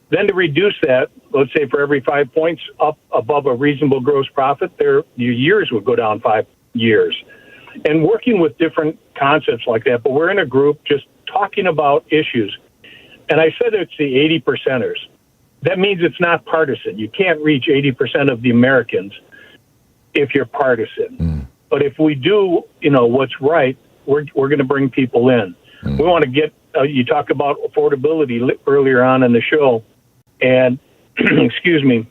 then to reduce that, let's say for every 5 points up above a reasonable gross profit, your years would go down 5 years. And working with different concepts like that. But we're in a group just talking about issues. And I said it's the 80%ers. That means it's not partisan. You can't reach 80% of the Americans if you're partisan. But if we do, what's right, we're going to bring people in. We want to get, you talk about affordability earlier on in the show. And, excuse me,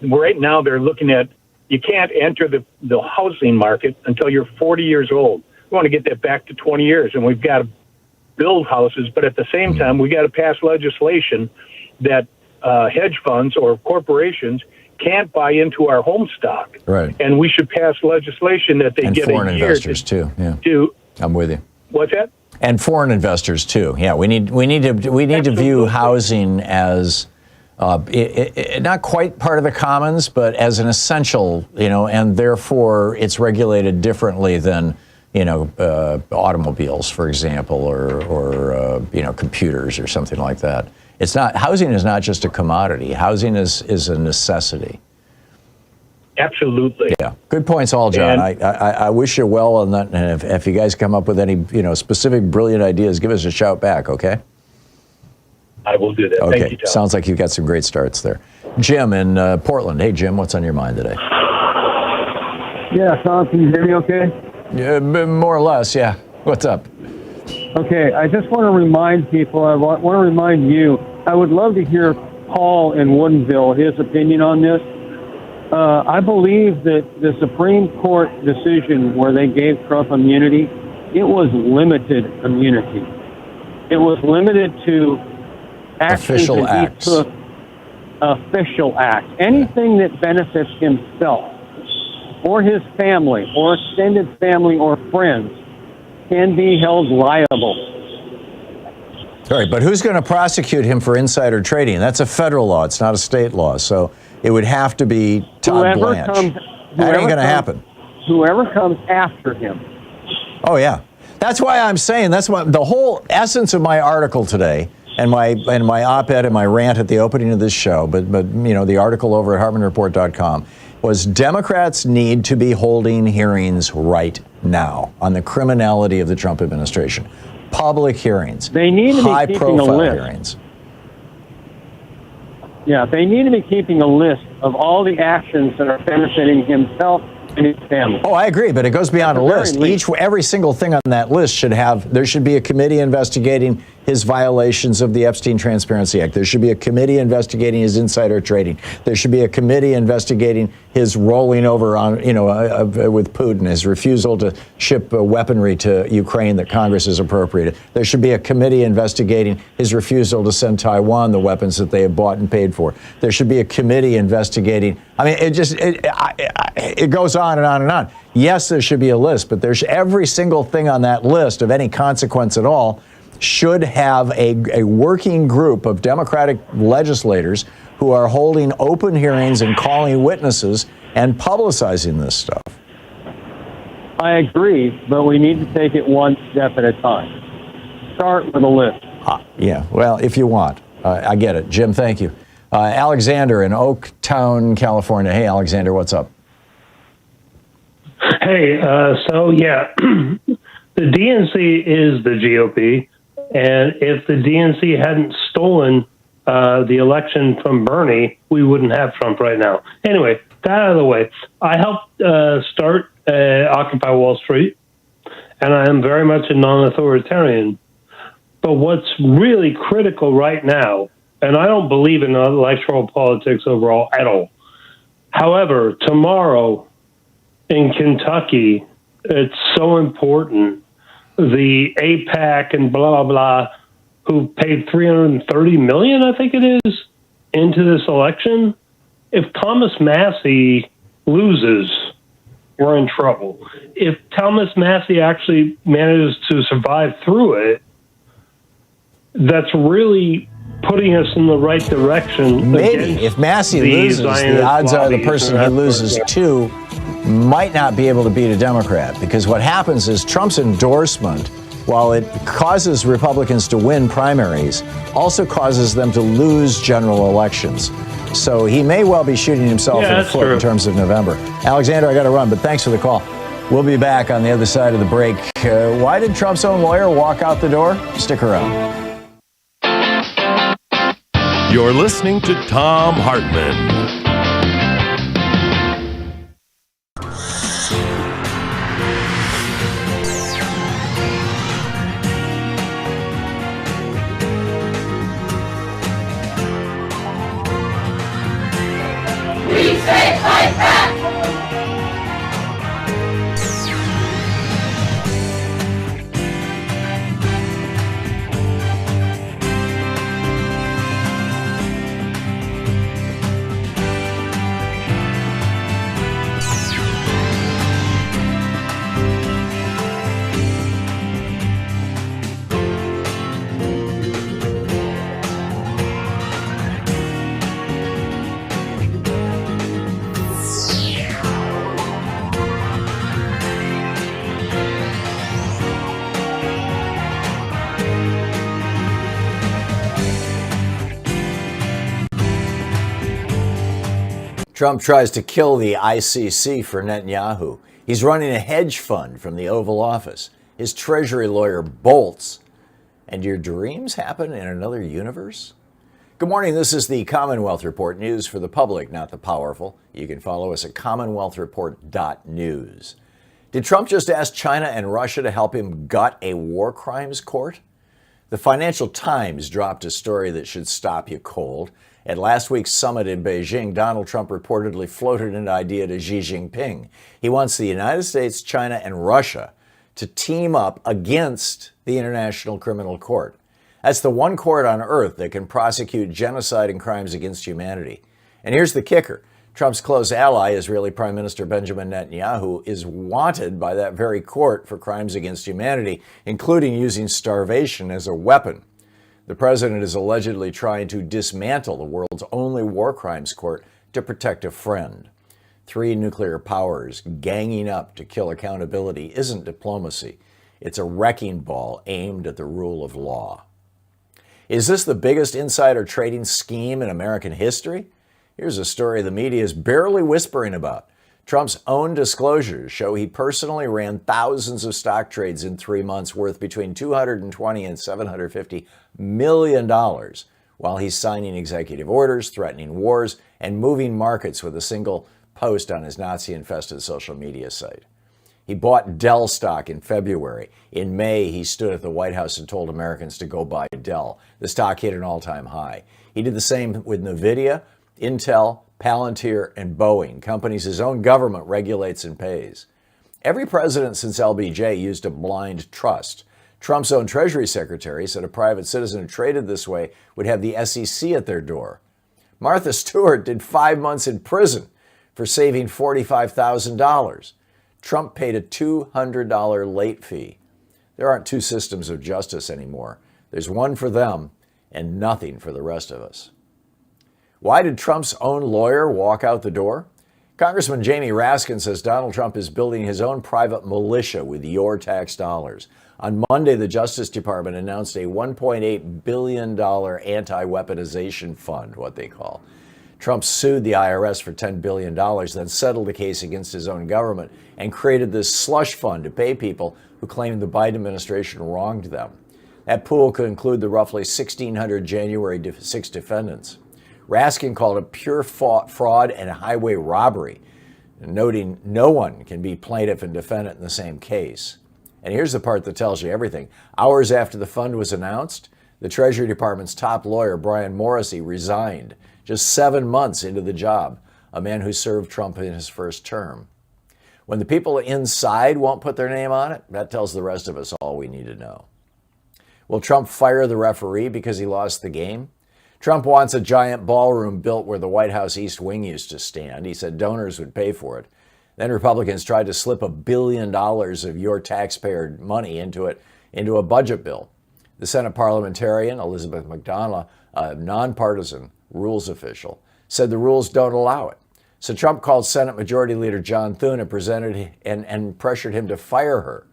right now they're looking at, you can't enter the housing market until you're 40 years old. We want to get that back to 20 years. And we've got to build houses, but at the same time, we got to pass legislation that hedge funds or corporations can't buy into our home stock. Right. And we should pass legislation that they get foreign a year investors too. Yeah. I'm with you. What's that? And foreign investors too. Yeah, we need to view housing as not quite part of the commons, but as an essential, and therefore it's regulated differently than automobiles, for example, or computers or something like that. It's not, housing is not just a commodity. Housing is a necessity. Absolutely. Yeah. Good points all, John. I wish you well on that. And if you guys come up with any, specific brilliant ideas, give us a shout back, okay? I will do that. Okay. Thank you, Tom. Sounds like you've got some great starts there. Jim in Portland. Hey, Jim, what's on your mind today? Yeah, Tom, can you hear me okay? Yeah, more or less, yeah. What's up? Okay, I just want to remind people, I want to remind you, I would love to hear Paul in Woodinville, his opinion on this. I believe that the Supreme Court decision where they gave Trump immunity, it was limited immunity. It was limited to official acts. Official acts. Anything that benefits himself or his family or extended family or friends can be held liable. All right, but who's going to prosecute him for insider trading? That's a federal law. It's not a state law. So it would have to be Todd Blanche. That ain't going to happen. Whoever comes after him. Oh, yeah. That's why I'm saying, that's what the whole essence of my article today and my op-ed and my rant at the opening of this show, but the article over at HartmannReport.com was Democrats need to be holding hearings right now on the criminality of the Trump administration. Public hearings. They need to be keeping a list. Hearings. Yeah, they need to be keeping a list of all the actions that are benefiting himself and his family. Oh, I agree, but it goes beyond a list. Every single thing on that list there should be a committee investigating his violations of the Epstein Transparency Act. There should be a committee investigating his insider trading. There should be a committee investigating his rolling over on, with Putin, his refusal to ship weaponry to Ukraine that Congress has appropriated. There should be a committee investigating his refusal to send Taiwan the weapons that they have bought and paid for. There should be a committee investigating. I mean, it goes on and on and on. Yes, there should be a list, but every single thing on that list of any consequence at all should have a working group of Democratic legislators who are holding open hearings and calling witnesses and publicizing this stuff. I agree, but we need to take it one step at a time. Start with a list. Yeah, well, if you want. I get it. Jim, thank you. Alexander in Oaktown, California. Hey, Alexander, what's up? Hey, the DNC is the GOP. And if the DNC hadn't stolen the election from Bernie, we wouldn't have Trump right now. Anyway, that out of the way. I helped start Occupy Wall Street, and I am very much a non-authoritarian. But what's really critical right now, and I don't believe in electoral politics overall at all. However, tomorrow in Kentucky, it's so important. The AIPAC and blah, blah, blah, who paid $330 million, I think it is, into this election. If Thomas Massie loses, we're in trouble. If Thomas Massie actually manages to survive through it, that's really putting us in the right direction. Maybe. If Massie loses, the odds are the person he loses to might not be able to beat a Democrat, because what happens is Trump's endorsement, while it causes Republicans to win primaries, also causes them to lose general elections. So he may well be shooting himself in the foot in terms of November. Alexander, I got to run, but thanks for the call. We'll be back on the other side of the break. Why did Trump's own lawyer walk out the door? Stick around. You're listening to Thom Hartmann. We say fight back! Trump tries to kill the ICC for Netanyahu. He's running a hedge fund from the Oval Office. His Treasury lawyer bolts. And your dreams happen in another universe? Good morning. This is the Commonwealth Report, news for the public, not the powerful. You can follow us at commonwealthreport.news. Did Trump just ask China and Russia to help him gut a war crimes court? The Financial Times dropped a story that should stop you cold. At last week's summit in Beijing, Donald Trump reportedly floated an idea to Xi Jinping. He wants the United States, China, and Russia to team up against the International Criminal Court. That's the one court on earth that can prosecute genocide and crimes against humanity. And here's the kicker. Trump's close ally, Israeli Prime Minister Benjamin Netanyahu, is wanted by that very court for crimes against humanity, including using starvation as a weapon. The president is allegedly trying to dismantle the world's only war crimes court to protect a friend. 3 nuclear powers ganging up to kill accountability isn't diplomacy. It's a wrecking ball aimed at the rule of law. Is this the biggest insider trading scheme in American history? Here's a story the media is barely whispering about. Trump's own disclosures show he personally ran thousands of stock trades in 3 months worth between $220 and $750 million while he's signing executive orders, threatening wars, and moving markets with a single post on his Nazi-infested social media site. He bought Dell stock in February. In May, he stood at the White House and told Americans to go buy Dell. The stock hit an all-time high. He did the same with NVIDIA, Intel, Palantir, and Boeing, companies his own government regulates and pays. Every president since LBJ used a blind trust. Trump's own Treasury Secretary said a private citizen who traded this way would have the SEC at their door. Martha Stewart did 5 months in prison for saving $45,000. Trump paid a $200 late fee. There aren't two systems of justice anymore. There's one for them and nothing for the rest of us. Why did Trump's own lawyer walk out the door? Congressman Jamie Raskin says Donald Trump is building his own private militia with your tax dollars. On Monday, the Justice Department announced a $1.8 billion anti-weaponization fund, what they call. Trump sued the IRS for $10 billion, then settled the case against his own government and created this slush fund to pay people who claimed the Biden administration wronged them. That pool could include the roughly 1,600 January 6 defendants. Raskin called it pure fraud and highway robbery, noting no one can be plaintiff and defendant in the same case. And here's the part that tells you everything. Hours after the fund was announced, the Treasury Department's top lawyer, Brian Morrissey, resigned just 7 months into the job, a man who served Trump in his first term. When the people inside won't put their name on it, that tells the rest of us all we need to know. Will Trump fire the referee because he lost the game? Trump wants a giant ballroom built where the White House East Wing used to stand. He said donors would pay for it. Then Republicans tried to slip $1 billion of your taxpayer money into a budget bill. The Senate parliamentarian, Elizabeth McDonough, a nonpartisan rules official, said the rules don't allow it. So Trump called Senate Majority Leader John Thune and pressured him to fire her.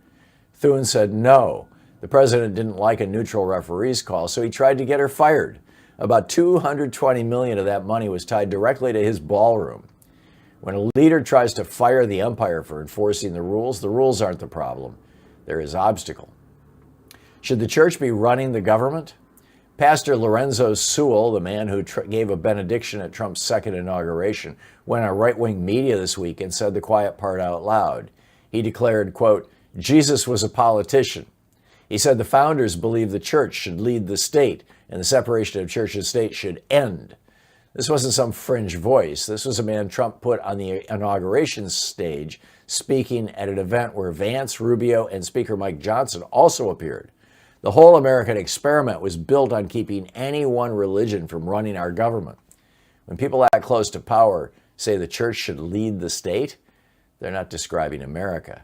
Thune said no. The president didn't like a neutral referee's call, so he tried to get her fired. About $220 million of that money was tied directly to his ballroom. When a leader tries to fire the umpire for enforcing the rules aren't the problem. They're his obstacle. Should the church be running the government? Pastor Lorenzo Sewell, the man who gave a benediction at Trump's second inauguration, went on right-wing media this week and said the quiet part out loud. He declared, quote, Jesus was a politician. He said the founders believed the church should lead the state and the separation of church and state should end. This wasn't some fringe voice. This was a man Trump put on the inauguration stage, speaking at an event where Vance, Rubio, and Speaker Mike Johnson also appeared. The whole American experiment was built on keeping any one religion from running our government. When people that close to power say the church should lead the state, they're not describing America.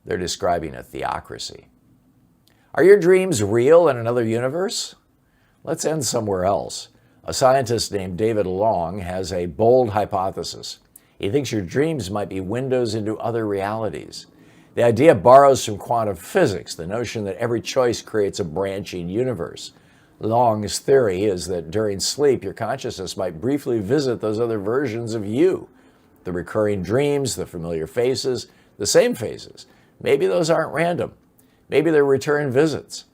They're describing a theocracy. Are your dreams real in another universe? Let's end somewhere else. A scientist named David Long has a bold hypothesis. He thinks your dreams might be windows into other realities. The idea borrows from quantum physics, the notion that every choice creates a branching universe. Long's theory is that during sleep, your consciousness might briefly visit those other versions of you. The recurring dreams, the familiar faces, the same faces. Maybe those aren't random. Maybe they're return visits.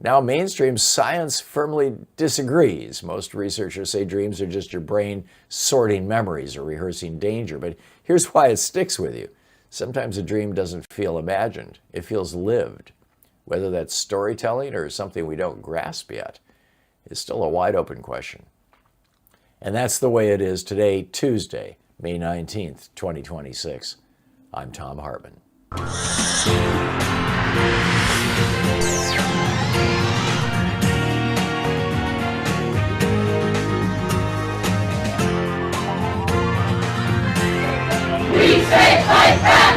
Now, mainstream science firmly disagrees. Most researchers say dreams are just your brain sorting memories or rehearsing danger. But here's why it sticks with you. Sometimes a dream doesn't feel imagined. It feels lived. Whether that's storytelling or something we don't grasp yet is still a wide open question. And that's the way it is today, Tuesday, May 19th, 2026. I'm Thom Hartmann. We say fight back!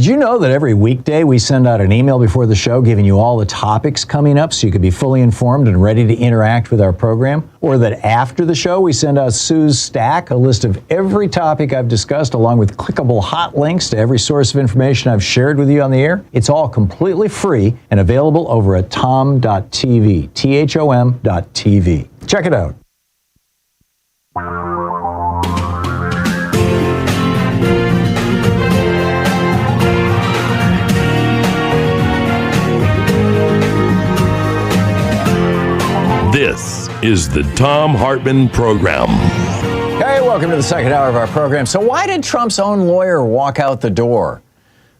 Did you know that every weekday we send out an email before the show giving you all the topics coming up so you could be fully informed and ready to interact with our program? Or that after the show we send out Sue's Stack, a list of every topic I've discussed along with clickable hot links to every source of information I've shared with you on the air? It's all completely free and available over at thom.tv, THOM.tv. Check it out. This is the Thom Hartmann Program. Hey, welcome to the second hour of our program. So why did Trump's own lawyer walk out the door?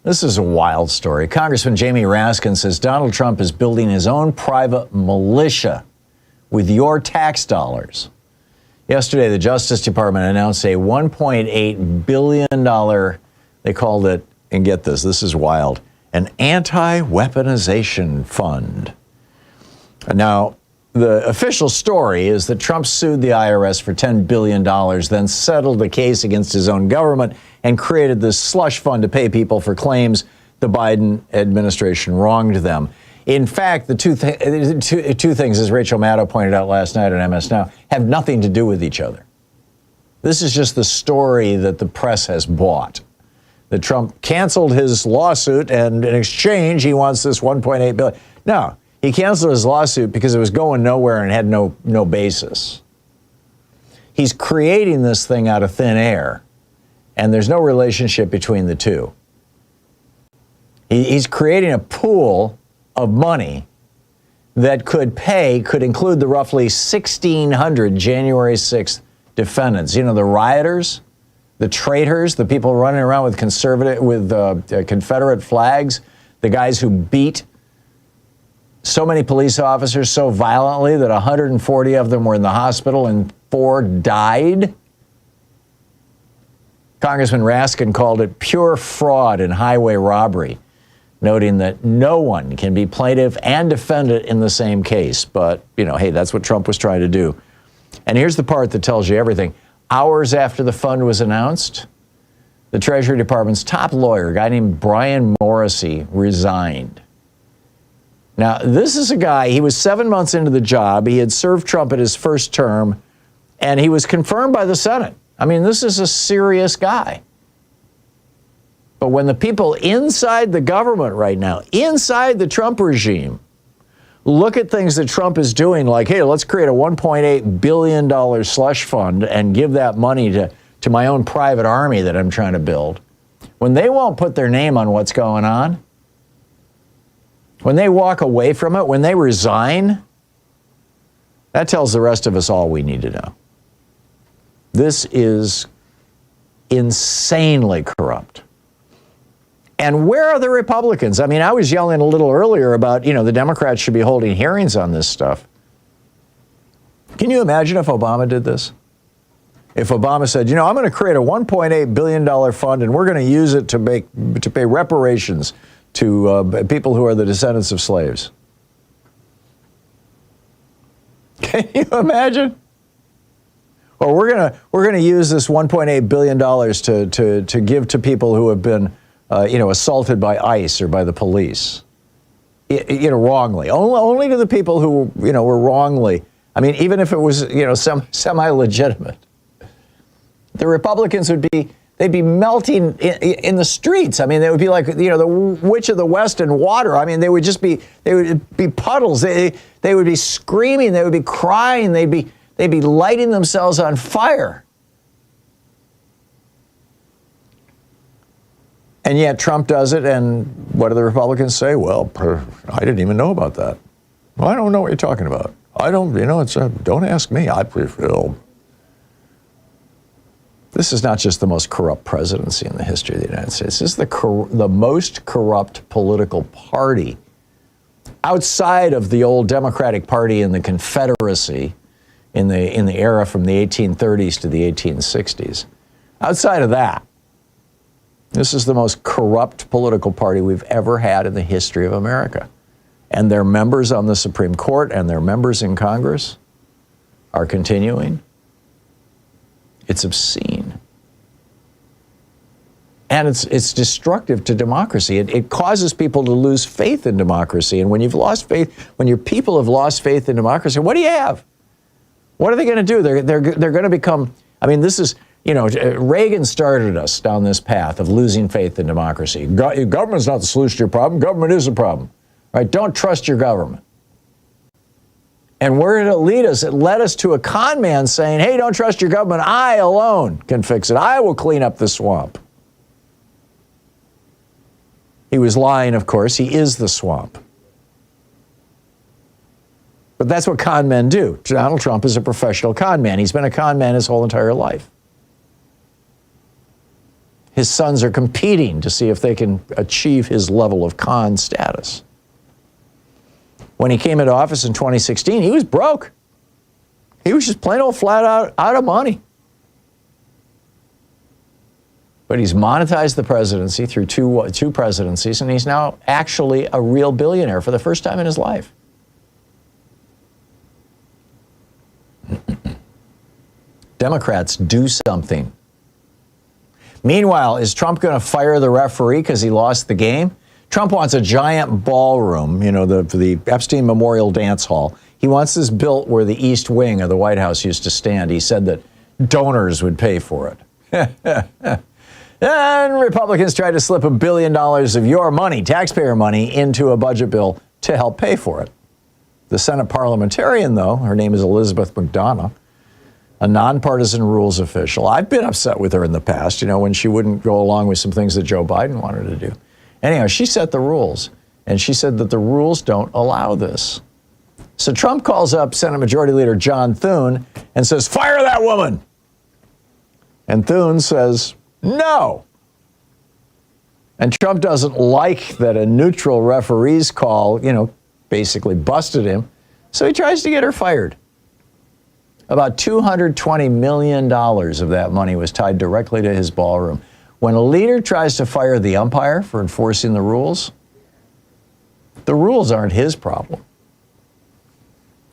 This is a wild story. Congressman Jamie Raskin says Donald Trump is building his own private militia with your tax dollars. Yesterday, the Justice Department announced a $1.8 billion, they called it, and get this, this is wild, an anti-weaponization fund. Now, the official story is that Trump sued the IRS for $10 billion, then settled the case against his own government and created this slush fund to pay people for claims the Biden administration wronged them. In fact, the two things, as Rachel Maddow pointed out last night on MS Now, have nothing to do with each other. This is just the story that the press has bought. That Trump canceled his lawsuit, and in exchange, he wants this $1.8 billion. No. He canceled his lawsuit because it was going nowhere and had no basis. He's creating this thing out of thin air, and there's no relationship between the two. He's creating a pool of money that could include the roughly 1,600 January 6th defendants. You know, the rioters, the traitors, the people running around with Confederate flags, the guys who beat so many police officers so violently that 140 of them were in the hospital and 4 died. Congressman Raskin called it pure fraud and highway robbery, noting that no one can be plaintiff and defendant in the same case. But, you know, hey, that's what Trump was trying to do. And here's the part that tells you everything. Hours after the fund was announced, the Treasury Department's top lawyer, a guy named Brian Morrissey, resigned. Now, this is a guy, he was 7 months into the job. He had served Trump at his first term, and he was confirmed by the Senate. I mean, this is a serious guy. But when the people inside the government right now, inside the Trump regime, look at things that Trump is doing, like, hey, let's create a $1.8 billion slush fund and give that money to my own private army that I'm trying to build. When they won't put their name on what's going on, when they walk away from it, when they resign, that tells the rest of us all we need to know. This is insanely corrupt. And where are the Republicans? I mean, I was yelling a little earlier about, you know, the Democrats should be holding hearings on this stuff. Can you imagine if Obama did this? If Obama said, you know, I'm going to create a $1.8 billion fund and we're going to use it to pay reparations to people who are the descendants of slaves. Can you imagine? Or we're gonna use this $1.8 billion to give to people who have been assaulted by ICE or by the police, wrongly. Only to the people who were wrongly. I mean, even if it was semi-legitimate, the Republicans they'd be melting in the streets. I mean, they would be like, the Witch of the West in water. I mean, they would be puddles. They would be screaming. They would be crying. They'd be lighting themselves on fire. And yet Trump does it, and what do the Republicans say? Well, I didn't even know about that. Well, I don't know what you're talking about. I don't, don't ask me. I prefer. This is not just the most corrupt presidency in the history of the United States. This is the most corrupt political party outside of the old Democratic Party and the Confederacy in the era from the 1830s to the 1860s. Outside of that, this is the most corrupt political party we've ever had in the history of America. And their members on the Supreme Court and their members in Congress are continuing. It's obscene. And it's destructive to democracy. It causes people to lose faith in democracy. And when you've lost faith, when your people have lost faith in democracy, what do you have? What are they going to do? They're going to become, I mean, this is, Reagan started us down this path of losing faith in democracy. Government's not the solution to your problem. Government is a problem. Right? Don't trust your government. And where did it lead us? It led us to a con man saying, hey, don't trust your government. I alone can fix it. I will clean up the swamp. He was lying, of course. He is the swamp. But that's what con men do. Donald Trump is a professional con man. He's been a con man his whole entire life. His sons are competing to see if they can achieve his level of con status. When he came into office in 2016, he was broke. He was just plain old flat out of money. But he's monetized the presidency through two presidencies, and he's now actually a real billionaire for the first time in his life. Democrats, do something. Meanwhile, is Trump going to fire the referee because he lost the game? Trump wants a giant ballroom, the Epstein Memorial Dance Hall. He wants this built where the East Wing of the White House used to stand. He said that donors would pay for it. And Republicans tried to slip $1 billion of your money, taxpayer money, into a budget bill to help pay for it. The Senate parliamentarian, though, her name is Elizabeth McDonough, a nonpartisan rules official. I've been upset with her in the past, when she wouldn't go along with some things that Joe Biden wanted to do. Anyhow, she set the rules, and she said that the rules don't allow this. So Trump calls up Senate Majority Leader John Thune and says, fire that woman. And Thune says, no. And Trump doesn't like that a neutral referee's call, basically busted him. So he tries to get her fired. About $220 million of that money was tied directly to his ballroom. When a leader tries to fire the umpire for enforcing the rules aren't his problem.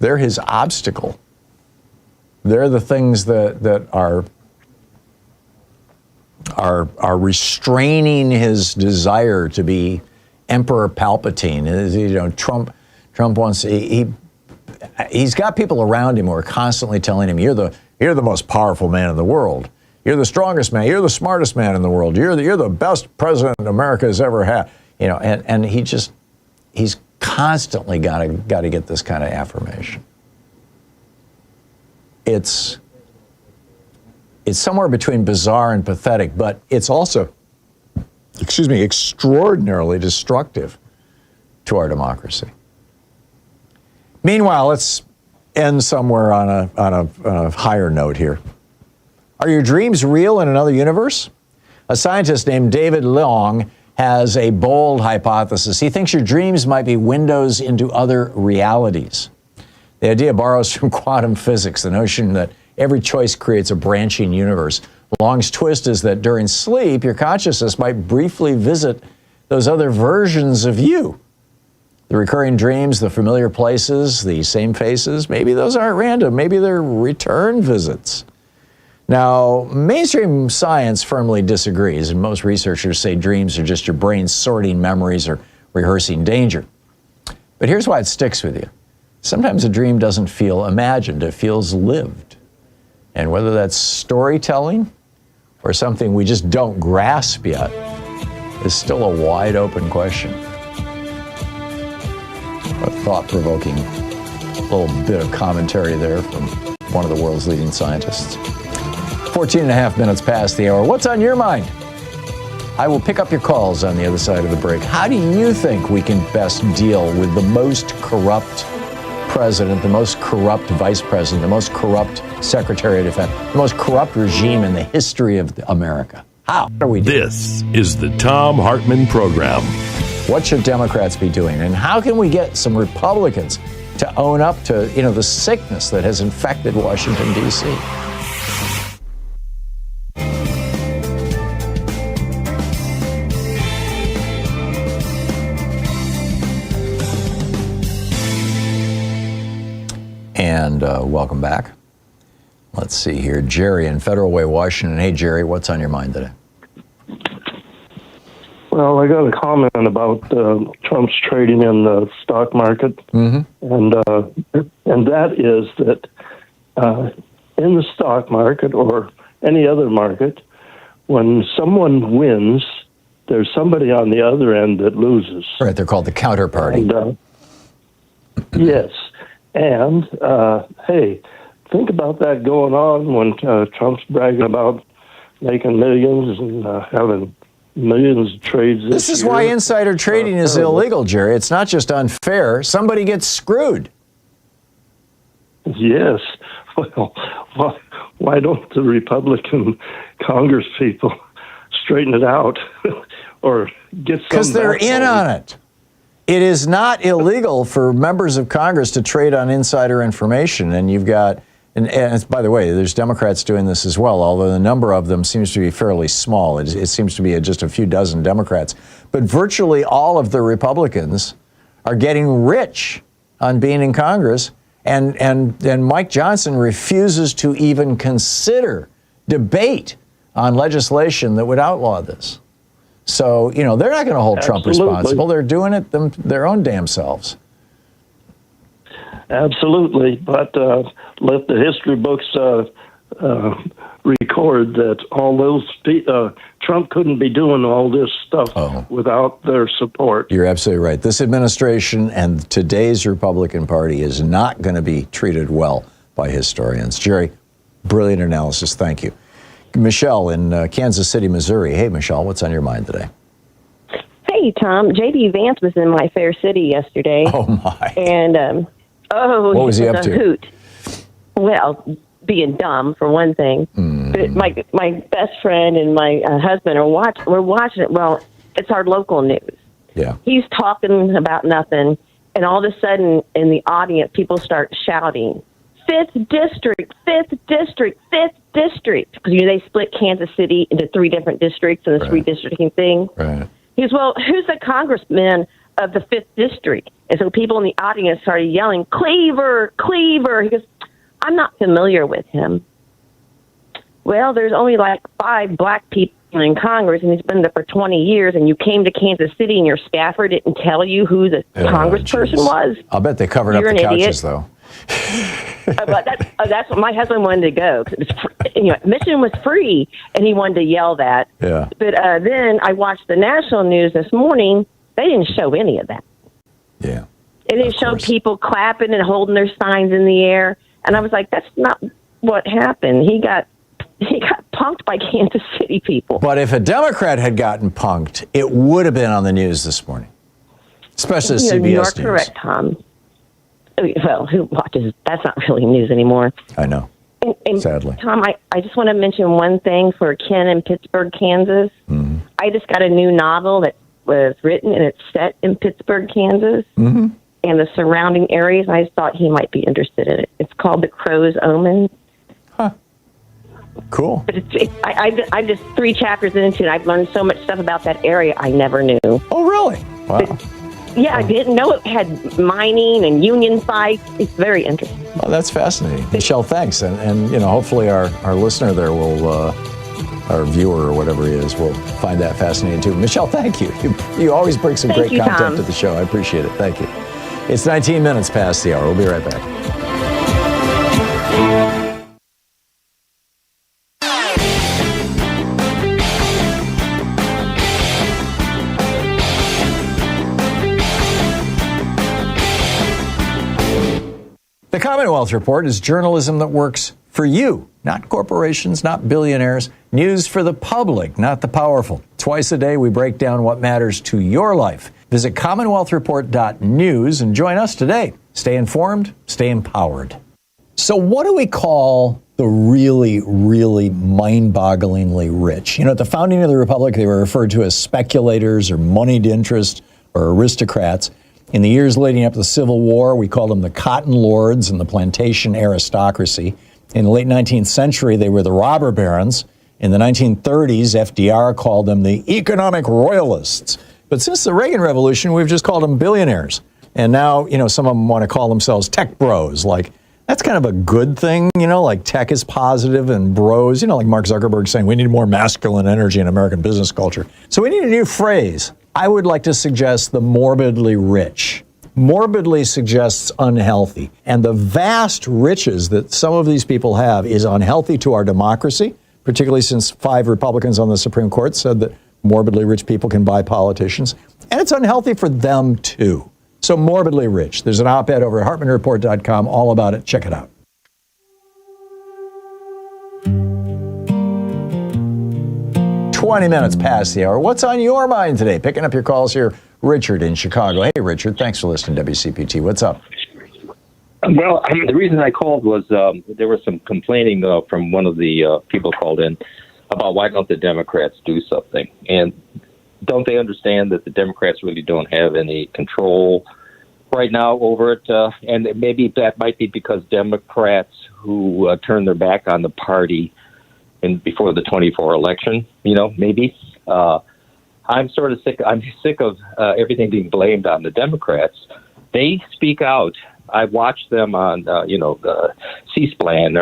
They're his obstacle. They're the things that are restraining his desire to be Emperor Palpatine. Trump wants he's got people around him who are constantly telling him, you're the most powerful man in the world. You're the strongest man. You're the smartest man in the world. You're the best president America has ever had. And he's constantly got to get this kind of affirmation. It's somewhere between bizarre and pathetic, but it's also, extraordinarily destructive to our democracy. Meanwhile, let's end somewhere on a higher note here. Are your dreams real in another universe? A scientist named David Long has a bold hypothesis. He thinks your dreams might be windows into other realities. The idea borrows from quantum physics, the notion that every choice creates a branching universe. Long's twist is that during sleep, your consciousness might briefly visit those other versions of you. The recurring dreams, the familiar places, the same faces, maybe those aren't random. Maybe they're return visits. Now, mainstream science firmly disagrees, and most researchers say dreams are just your brain sorting memories or rehearsing danger. But here's why it sticks with you. Sometimes a dream doesn't feel imagined, it feels lived. And whether that's storytelling or something we just don't grasp yet is still a wide open question. A thought-provoking little bit of commentary there from one of the world's leading scientists. 14 and a half minutes past the hour. What's on your mind? I will pick up your calls on the other side of the break. How do you think we can best deal with the most corrupt president, the most corrupt vice president, the most corrupt secretary of defense, the most corrupt regime in the history of America? How are we doing? This is the Thom Hartmann Program. What should Democrats be doing? And how can we get some Republicans to own up to, the sickness that has infected Washington, D.C.? And welcome back. Let's see here. Jerry in Federal Way, Washington. Hey, Jerry, what's on your mind today? Well, I got a comment about Trump's trading in the stock market, and that is that in the stock market or any other market, when someone wins, there's somebody on the other end that loses. Right, they're called the counterparty. And, yes, and hey, think about that going on when Trump's bragging about making millions and having millions of trades this is year. why insider trading is illegal, Jerry. It's not just unfair. Somebody gets screwed. Yes. Well, why don't the Republican Congress people straighten it out or get some? Because they're in on it. It is not illegal for members of Congress to trade on insider information. And you've got, and by the way, there's Democrats doing this as well, although the number of them seems to be fairly small. It seems to be just a few dozen Democrats. But virtually all of the Republicans are getting rich on being in Congress. And Mike Johnson refuses to even consider debate on legislation that would outlaw this. So, they're not going to hold Trump responsible. They're doing it their own damn selves. Absolutely, but let the history books record that all those Trump couldn't be doing all this stuff without their support. You're absolutely right. This administration and today's Republican Party is not going to be treated well by historians. Jerry, brilliant analysis. Thank you. Michelle in Kansas City, Missouri. Hey, Michelle, what's on your mind today? Hey, Tom. J.D. Vance was in my fair city yesterday. Oh, my. And, what was he up to? Hoot. Well, being dumb, for one thing. But my best friend and my husband we're watching it. Well, it's our local news. Yeah. He's talking about nothing, and all of a sudden, in the audience, people start shouting, 5th District, 5th District, 5th District. Because, they split Kansas City into 3 different districts and this redistricting thing. Right. He goes, well, who's the congressman of the 5th District? And so people in the audience started yelling, Cleaver, Cleaver. He goes, I'm not familiar with him. Well, there's only like 5 black people in Congress, and he's been there for 20 years, and you came to Kansas City, and your staffer didn't tell you who the congressperson was. I'll bet they covered up the couches, though. But that's what my husband wanted to go. Admission was free, and he wanted to yell that. Yeah. But then I watched the national news this morning. They didn't show any of that. Yeah. It didn't show people clapping and holding their signs in the air. And I was like, that's not what happened. He got punked by Kansas City people. But if a Democrat had gotten punked, it would have been on the news this morning, especially CBS You're News. correct, Tom. Well, who watches? That's not really news anymore. I know. And sadly. Tom, I just want to mention one thing for Ken in Pittsburgh, Kansas. Mm-hmm. I just got a new novel that was written, and it's set in Pittsburgh, Kansas. Mm-hmm. And the surrounding areas. I just thought he might be interested in it. It's called The Crow's Omen. Huh. Cool. But I'm just 3 chapters into it. I've learned so much stuff about that area I never knew. Oh, really? Wow. But, yeah, I didn't know it had mining and union sites. It's very interesting. Well, that's fascinating. Michelle, thanks. And hopefully our listener there will, our viewer or whatever he is, will find that fascinating too. Michelle, thank you. You always bring some great content Tom. to the show. I appreciate it. Thank you. It's 19 minutes past the hour. We'll be right back. The Commonwealth Report is journalism that works for you, not corporations, not billionaires. News for the public, not the powerful. Twice a day, we break down what matters to your life. Visit CommonwealthReport.news and join us today. Stay informed, stay empowered. So what do we call the really, really mind-bogglingly rich? At the founding of the Republic, they were referred to as speculators or moneyed interest or aristocrats. In the years leading up to the Civil War, we called them the cotton lords and the plantation aristocracy. In the late 19th century, they were the robber barons. In the 1930s, FDR called them the economic royalists. But since the Reagan Revolution, we've just called them billionaires. And now, some of them want to call themselves tech bros. Like, That's kind of a good thing, like tech is positive and bros, like Mark Zuckerberg saying we need more masculine energy in American business culture. So we need a new phrase. I would like to suggest the morbidly rich. Morbidly suggests unhealthy. And the vast riches that some of these people have is unhealthy to our democracy, particularly since 5 Republicans on the Supreme Court said that morbidly rich people can buy politicians. And it's unhealthy for them, too. So morbidly rich. There's an op-ed over at HartmannReport.com all about it. Check it out. "20 minutes past the hour. What's on your mind today?" Picking up your calls here. Richard in Chicago. Hey, Richard. Thanks for listening to WCPT. What's up? Well, the reason I called was there was some complaining from one of the people called in about why don't the Democrats do something. And don't they understand that the Democrats really don't have any control right now over it? And maybe that might be because Democrats who turned their back on the party before the 24 election, maybe. I'm sort of sick. I'm sick of everything being blamed on the Democrats. They speak out. I watched them on, C-SPAN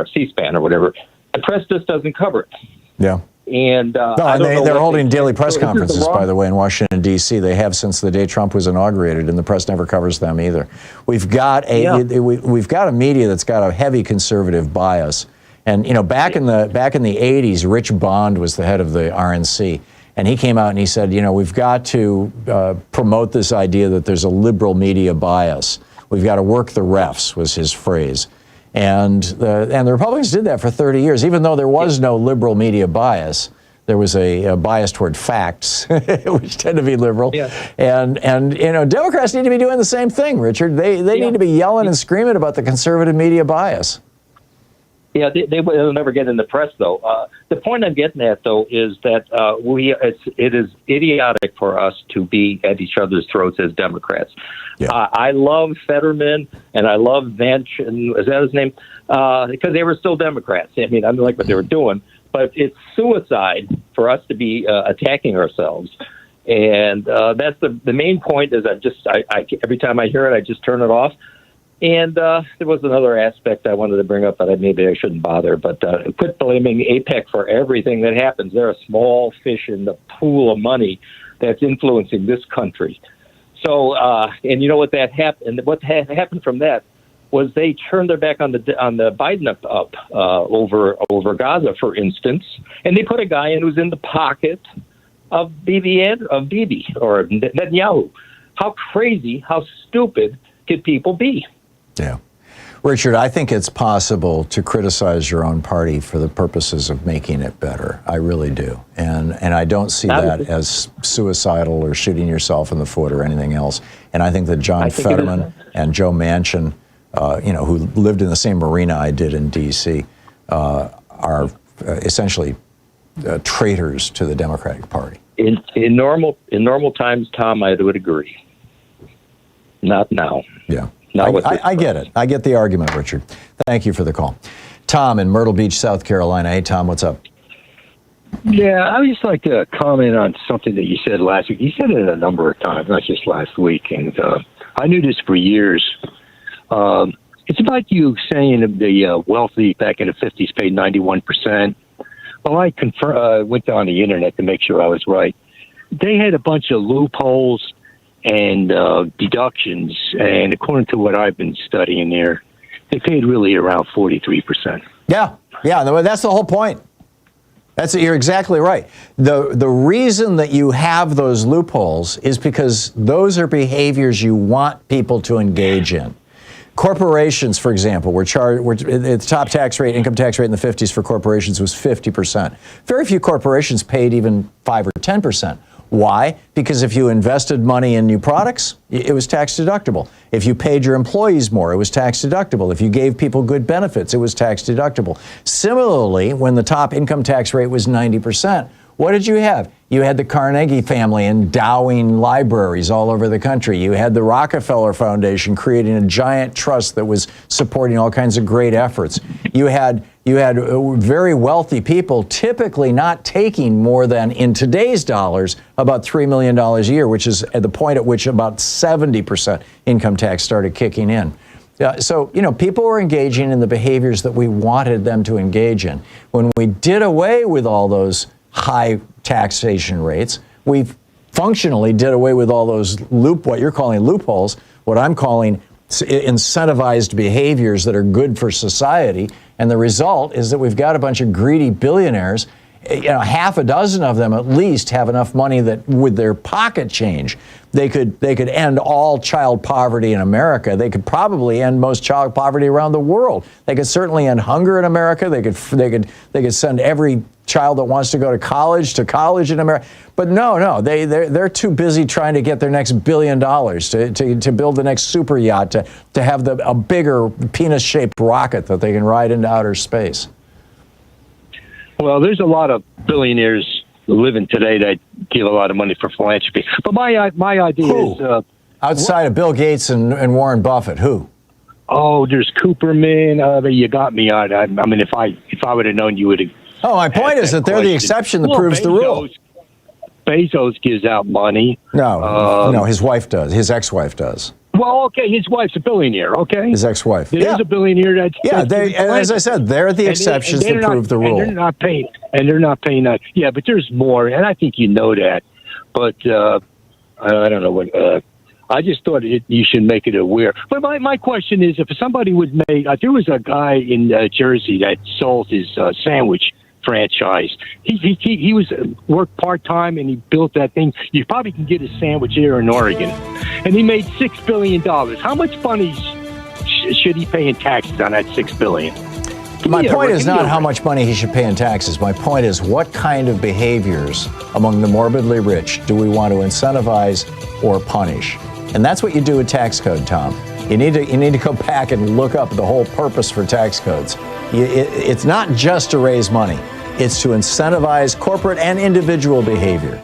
or whatever. The press just doesn't cover it. Yeah. And they're holding daily press conferences, by the way, in Washington, D.C. They have since the day Trump was inaugurated, and the press never covers them either. We've got a media that's got a heavy conservative bias. And, back in the 80s, Rich Bond was the head of the RNC. And he came out and he said, we've got to promote this idea that there's a liberal media bias. We've got to work the refs, was his phrase. And the Republicans did that for 30 years. Even though there was no liberal media bias, there was a bias toward facts, which tend to be liberal. Yeah. And Democrats need to be doing the same thing, Richard. They need to be yelling and screaming about the conservative media bias. Yeah, they'll never get in the press, though. The point I'm getting at, though, is that it is idiotic for us to be at each other's throats as Democrats. Yeah. I love Fetterman and I love Vance, is that his name? Because they were still Democrats. I mean, I don't like what they were doing, but it's suicide for us to be attacking ourselves. And that's the main point. Is I every time I hear it, I just turn it off. And there was another aspect I wanted to bring up, but maybe I shouldn't bother. But quit blaming AIPAC for everything that happens. They're a small fish in the pool of money that's influencing this country. So, and you know what that happened? What happened from that was they turned their back on the Biden up over Gaza, for instance, and they put a guy in who's in the pocket of Bibi or Netanyahu. How crazy, how stupid could people be? Yeah. Richard, I think it's possible to criticize your own party for the purposes of making it better. I really do. And I don't see that as suicidal or shooting yourself in the foot or anything else. And I think that John Fetterman and Joe Manchin, who lived in the same arena I did in D.C., are essentially traitors to the Democratic Party. In normal times, Tom, I would agree. Not now. Yeah. I get it. I get the argument, Richard. Thank you for the call. Tom in Myrtle Beach, South Carolina. Hey, Tom, what's up? Yeah, I would just like to comment on something that you said last week. You said it a number of times, not just last week, and I knew this for years. It's about you saying the wealthy back in the 50s paid 91%. Well, I went on the internet to make sure I was right. They had a bunch of loopholes and deductions, and according to what I've been studying there, they paid really around 43%. Yeah, that's the whole point. You're exactly right. The reason that you have those loopholes is because those are behaviors you want people to engage in. Corporations, for example, the top tax rate, income tax rate in the 50s for corporations was 50%. Very few corporations paid even 5 or 10%. Why? Because if you invested money in new products, it was tax deductible. If you paid your employees more, it was tax deductible. If you gave people good benefits, it was tax deductible. Similarly, when the top income tax rate was 90%, what did you have? You had the Carnegie family endowing libraries all over the country. You had the Rockefeller Foundation creating a giant trust that was supporting all kinds of great efforts. You had very wealthy people typically not taking more than, in today's dollars, about $3 million a year, which is at the point at which about 70% income tax started kicking in. Yeah, so, people were engaging in the behaviors that we wanted them to engage in. When we did away with all those high taxation rates, we functionally did away with all those what you're calling loopholes, what I'm calling incentivized behaviors that are good for society. And the result is that we've got a bunch of greedy billionaires. Half a dozen of them at least have enough money that with their pocket change, they could end all child poverty in America. They could probably end most child poverty around the world. They could certainly end hunger in America. They could send every child that wants to go to college in America. But no, they're too busy trying to get their next $1 billion to build the next super yacht, to have a bigger penis-shaped rocket that they can ride into outer space. Well, there's a lot of billionaires living today that give a lot of money for philanthropy. But my idea is outside of Bill Gates and Warren Buffett, who? Oh, there's Cooperman. You got me on. I mean, if I would have known, you would have. Oh, my point is that they're the exception that proves the rule. Bezos gives out money. No, his wife does. His ex-wife does. Well, okay, his wife's a billionaire, okay? His ex-wife. There's a billionaire that's... Yeah, as I said, they're the exceptions that prove the rule. And they're not paying that. Yeah, but there's more, and I think you know that. But I don't know what... I just thought you should make it aware. But my question is, if somebody would make... there was a guy in Jersey that sold his sandwich franchise. He was worked part-time, and he built that thing. You probably can get a sandwich here in Oregon. And he made $6 billion. How much money should he pay in taxes on that $6 billion? My point is not how much money he should pay in taxes. My point is, what kind of behaviors among the morbidly rich do we want to incentivize or punish? And that's what you do with tax code, Tom. You need to go back and look up the whole purpose for tax codes. It's not just to raise money. It's to incentivize corporate and individual behavior.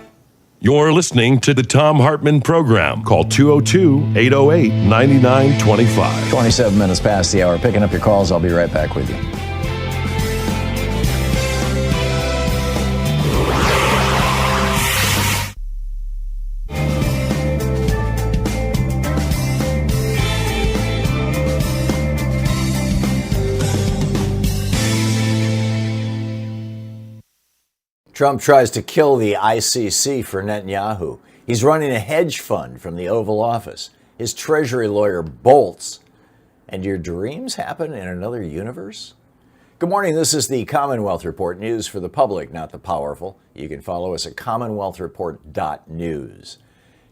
You're listening to the Thom Hartmann Program. Call 202-808-9925. 27 minutes past the hour. Picking up your calls. I'll be right back with you. Trump tries to kill the ICC for Netanyahu. He's running a hedge fund from the Oval Office. His Treasury lawyer bolts. And your dreams happen in another universe? Good morning. This is the Commonwealth Report, news for the public, not the powerful. You can follow us at commonwealthreport.news.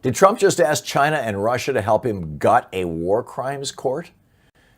Did Trump just ask China and Russia to help him gut a war crimes court?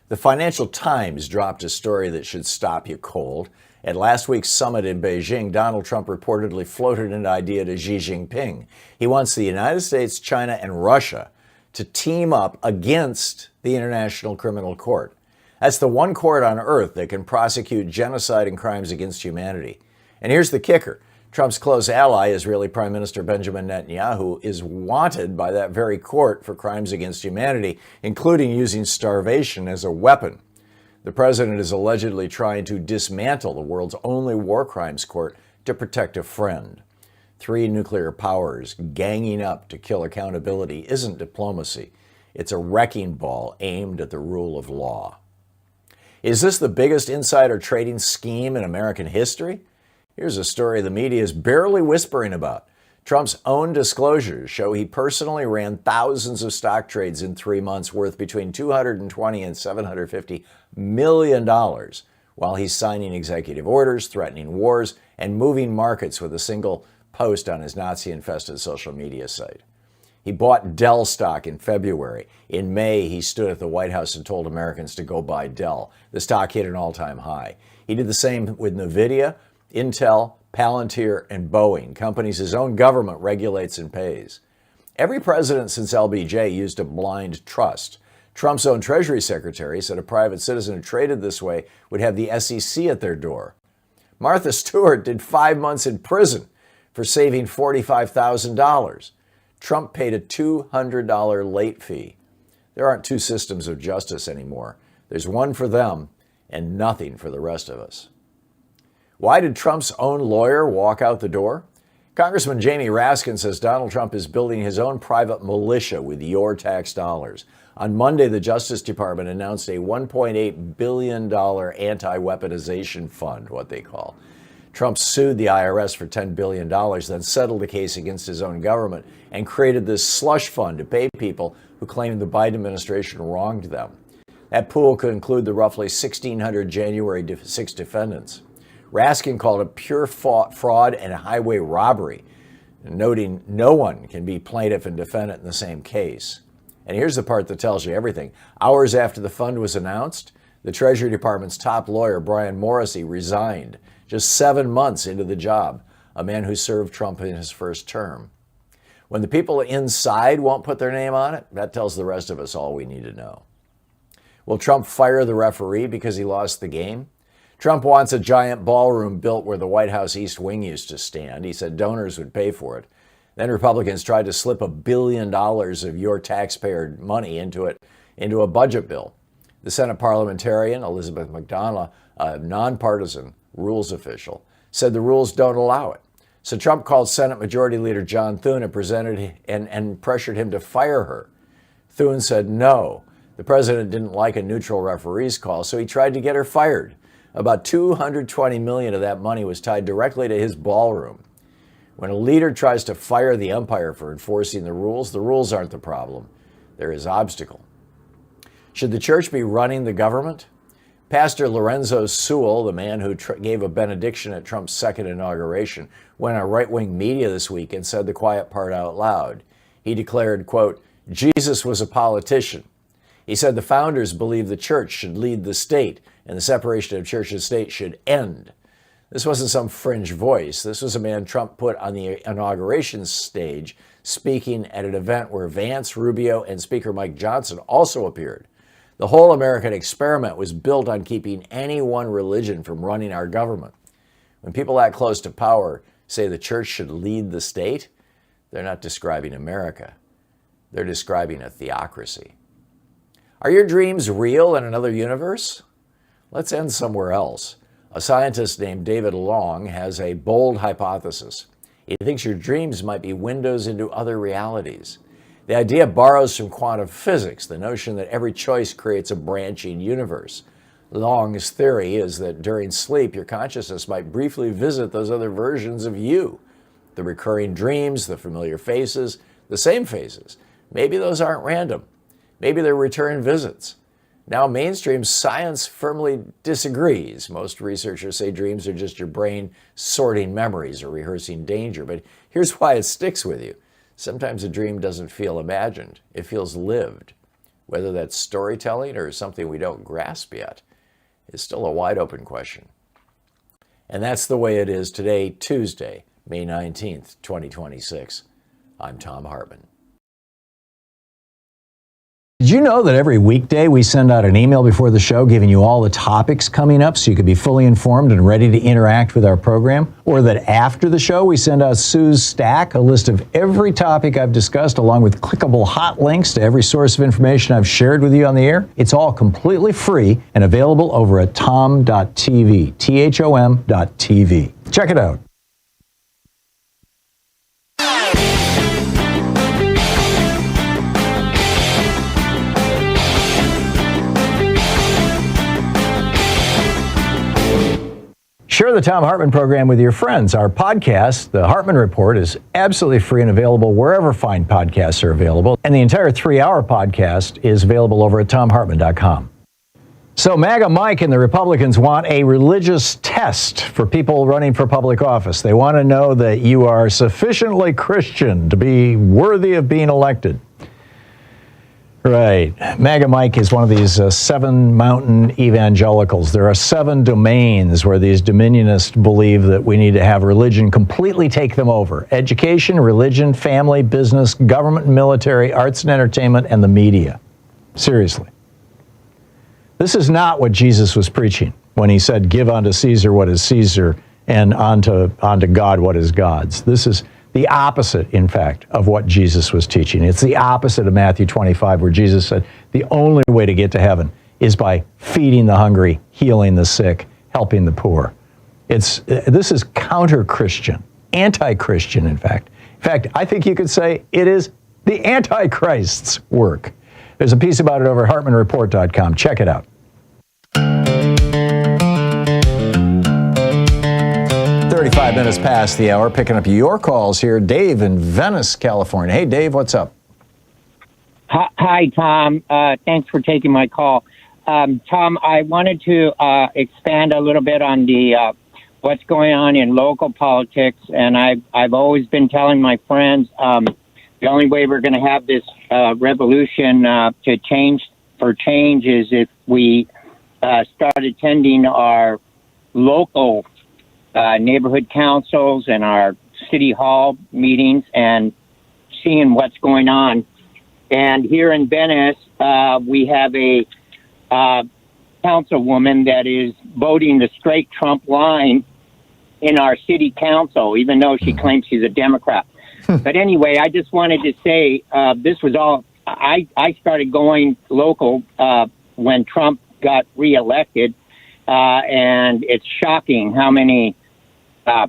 The Financial Times dropped a story that should stop you cold. At last week's summit in Beijing, Donald Trump reportedly floated an idea to Xi Jinping. He wants the United States, China, and Russia to team up against the International Criminal Court. That's the one court on earth that can prosecute genocide and crimes against humanity. And here's the kicker. Trump's close ally, Israeli Prime Minister Benjamin Netanyahu, is wanted by that very court for crimes against humanity, including using starvation as a weapon. The president is allegedly trying to dismantle the world's only war crimes court to protect a friend. 3 nuclear powers ganging up to kill accountability isn't diplomacy. It's a wrecking ball aimed at the rule of law. Is this the biggest insider trading scheme in American history? Here's a story the media is barely whispering about. Trump's own disclosures show he personally ran thousands of stock trades in 3 months worth between $220 and $750 million while he's signing executive orders, threatening wars, and moving markets with a single post on his Nazi-infested social media site. He bought Dell stock in February. In May, he stood at the White House and told Americans to go buy Dell. The stock hit an all-time high. He did the same with NVIDIA, Intel, Palantir, and Boeing, companies his own government regulates and pays. Every president since LBJ used a blind trust. Trump's own Treasury Secretary said a private citizen who traded this way would have the SEC at their door. Martha Stewart did 5 months in prison for saving $45,000. Trump paid a $200 late fee. There aren't 2 systems of justice anymore. There's one for them and nothing for the rest of us. Why did Trump's own lawyer walk out the door? Congressman Jamie Raskin says Donald Trump is building his own private militia with your tax dollars. On Monday, the Justice Department announced a $1.8 billion anti-weaponization fund, what they call. Trump sued the IRS for $10 billion, then settled the case against his own government and created this slush fund to pay people who claimed the Biden administration wronged them. That pool could include the roughly 1,600 January 6 defendants. Raskin called it pure fraud and a highway robbery, noting no one can be plaintiff and defendant in the same case. And here's the part that tells you everything. Hours after the fund was announced, the Treasury Department's top lawyer, Brian Morrissey, resigned just 7 months into the job, a man who served Trump in his first term. When the people inside won't put their name on it, that tells the rest of us all we need to know. Will Trump fire the referee because he lost the game? Trump wants a giant ballroom built where the White House East Wing used to stand. He said donors would pay for it. Then Republicans tried to slip $1 billion of your taxpayer money into a budget bill. The Senate parliamentarian, Elizabeth McDonough, a nonpartisan rules official, said the rules don't allow it. So Trump called Senate Majority Leader John Thune and pressured him to fire her. Thune said no. The president didn't like a neutral referee's call, so he tried to get her fired. About $220 million of that money was tied directly to his ballroom. When a leader tries to fire the umpire for enforcing the rules aren't the problem. They're his obstacle. Should the church be running the government? Pastor Lorenzo Sewell, the man who gave a benediction at Trump's second inauguration, went on right-wing media this week and said the quiet part out loud. He declared, quote, Jesus was a politician. He said the founders believed the church should lead the state and the separation of church and state should end. This wasn't some fringe voice. This was a man Trump put on the inauguration stage, speaking at an event where Vance, Rubio, and Speaker Mike Johnson also appeared. The whole American experiment was built on keeping any one religion from running our government. When people that close to power say the church should lead the state, they're not describing America. They're describing a theocracy. Are your dreams real in another universe? Let's end somewhere else. A scientist named David Long has a bold hypothesis. He thinks your dreams might be windows into other realities. The idea borrows from quantum physics, the notion that every choice creates a branching universe. Long's theory is that during sleep, your consciousness might briefly visit those other versions of you. The recurring dreams, the familiar faces, the same faces. Maybe those aren't random. Maybe they're return visits. Now, mainstream science firmly disagrees. Most researchers say dreams are just your brain sorting memories or rehearsing danger. But here's why it sticks with you. Sometimes a dream doesn't feel imagined. It feels lived. Whether that's storytelling or something we don't grasp yet is still a wide open question. And that's the way it is today, Tuesday, May 19th, 2026. I'm Thom Hartmann. Did you know that every weekday we send out an email before the show giving you all the topics coming up so you can be fully informed and ready to interact with our program? Or that after the show we send out Sue's Stack, a list of every topic I've discussed along with clickable hot links to every source of information I've shared with you on the air? It's all completely free and available over at thom.tv, THOM.tv. Check it out. Share the Thom Hartmann program with your friends. Our podcast, The Hartmann Report, is absolutely free and available wherever fine podcasts are available. And the entire 3-hour podcast is available over at thomhartmann.com. So MAGA Mike and the Republicans want a religious test for people running for public office. They want to know that you are sufficiently Christian to be worthy of being elected. Right. MAGA Mike is one of these 7 mountain evangelicals. There are 7 domains where these dominionists believe that we need to have religion completely take them over. Education, religion, family, business, government, military, arts and entertainment, and the media. Seriously. This is not what Jesus was preaching when he said, give unto Caesar what is Caesar and unto God what is God's. This is the opposite, in fact, of what Jesus was teaching. It's the opposite of Matthew 25, where Jesus said the only way to get to heaven is by feeding the hungry, healing the sick, helping the poor. This is counter-Christian, anti-Christian, in fact. In fact, I think you could say it is the Antichrist's work. There's a piece about it over at HartmannReport.com. Check it out. 35 minutes past the hour, picking up your calls here. Dave in Venice, California. Hey, Dave, what's up? Hi, Tom. Thanks for taking my call. Tom, I wanted to expand a little bit on the what's going on in local politics, and I've always been telling my friends the only way we're going to have this revolution to change is if we start attending our local neighborhood councils and our city hall meetings and seeing what's going on. And here in Venice, we have a councilwoman that is voting the straight Trump line in our city council, even though she claims she's a Democrat. But anyway, I just wanted to say this was all, I started going local when Trump got reelected, and it's shocking how many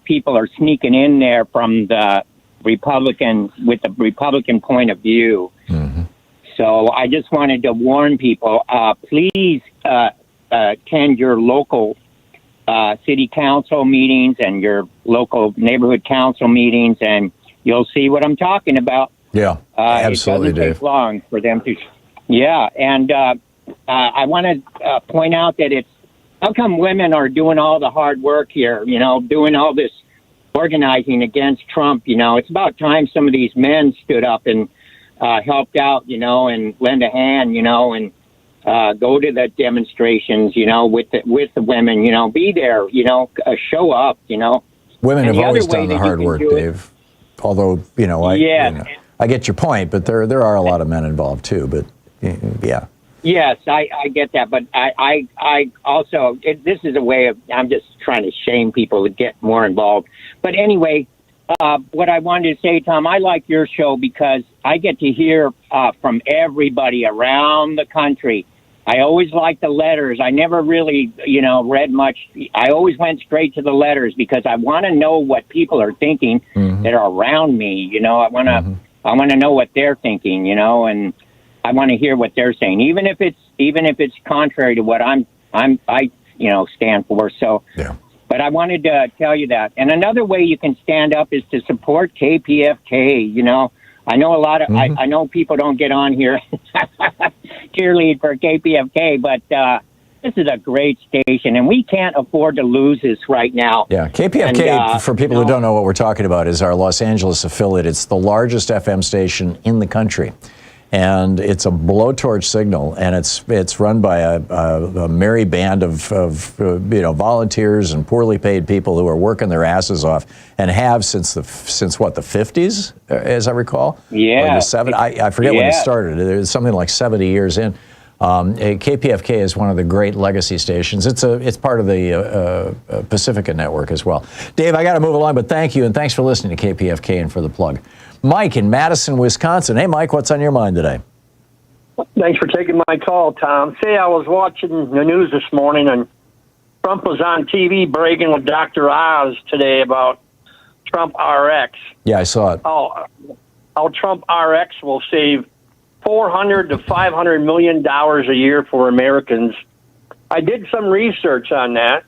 people are sneaking in there from the Republican, with the Republican point of view. So I just wanted to warn people, please attend your local city council meetings and your local neighborhood council meetings, and you'll see what I'm talking about. Yeah, absolutely, it doesn't take long for them to. Yeah, and I want to point out that it's, how come women are doing all the hard work here, doing all this organizing against Trump? It's about time some of these men stood up and helped out, and lend a hand, and go to the demonstrations, with the women, be there, show up, Women and have always done the hard work, Dave. Although, I get your point, but there are a lot of men involved too. But yeah. Yes, I get that, but I also, this is a way of, I'm just trying to shame people to get more involved. But anyway, what I wanted to say, Tom, I like your show because I get to hear from everybody around the country. I always liked the letters. I never really, read much. I always went straight to the letters because I want to know what people are thinking that are around me. I want to know what they're thinking, and I want to hear what they're saying, even if it's contrary to what I stand for. So, yeah. But I wanted to tell you that. And another way you can stand up is to support KPFK. I know a lot of I know people don't get on here cheerlead for KPFK, but this is a great station, and we can't afford to lose this right now. Yeah, KPFK, and, for people who don't know what we're talking about, is our Los Angeles affiliate. It's the largest FM station in the country. And it's a blowtorch signal, and it's run by a merry band of volunteers and poorly paid people who are working their asses off, and have since the 50s, as I recall. Yeah. Or the 70s. I forget when it started. It's something like 70 years in. KPFK is one of the great legacy stations. It's part of the Pacifica network as well. Dave, I got to move along, but thank you, and thanks for listening to KPFK and for the plug. Mike in Madison, Wisconsin. Hey, Mike, what's on your mind today? Thanks for taking my call, Tom. Say, I was watching the news this morning, and Trump was on TV bragging with Dr. Oz today about Trump RX. Yeah, I saw it. How Trump RX will save $400 to $500 million a year for Americans. I did some research on that.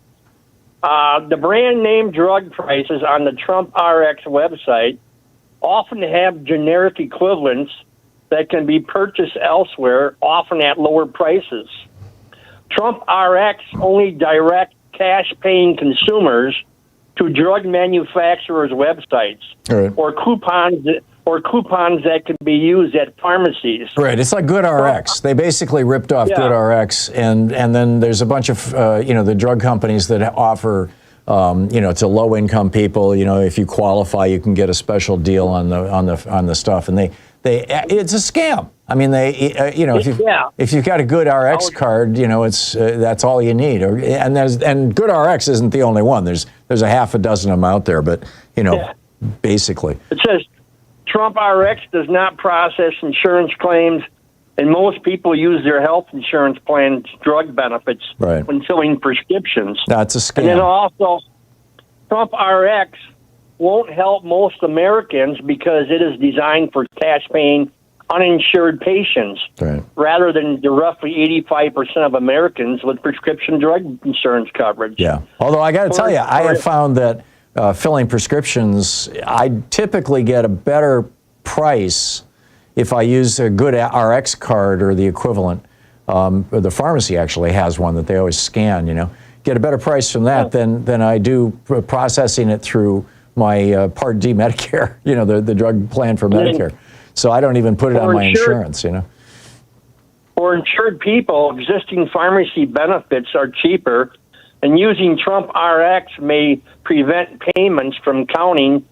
The brand name drug prices on the Trump RX website often have generic equivalents that can be purchased elsewhere, often at lower prices. Trump RX only direct cash-paying consumers to drug manufacturers' websites, right, or coupons that can be used at pharmacies. Right, it's like GoodRx. They basically ripped off GoodRx, and then there's a bunch of the drug companies that offer to low-income people. If you qualify, you can get a special deal on the stuff, and they it's a scam. I mean, if you've got a GoodRx card, that's all you need. And GoodRx isn't the only one. There's a half a dozen of them out there, but basically, it says Trump RX does not process insurance claims, and most people use their health insurance plan's drug benefits when filling prescriptions. That's a scam. And then also, Trump RX won't help most Americans because it is designed for cash-paying, uninsured patients, rather than the roughly 85% of Americans with prescription drug insurance coverage. Yeah. Although I got to tell you, I have found that filling prescriptions, I typically get a better price if I use a good RX card or the equivalent. The pharmacy actually has one that they always scan, get a better price from that than I do processing it through my Part D Medicare, the drug plan for Medicare. So I don't even put it on my insurance, For insured people, existing pharmacy benefits are cheaper, and using Trump RX may prevent payments from counting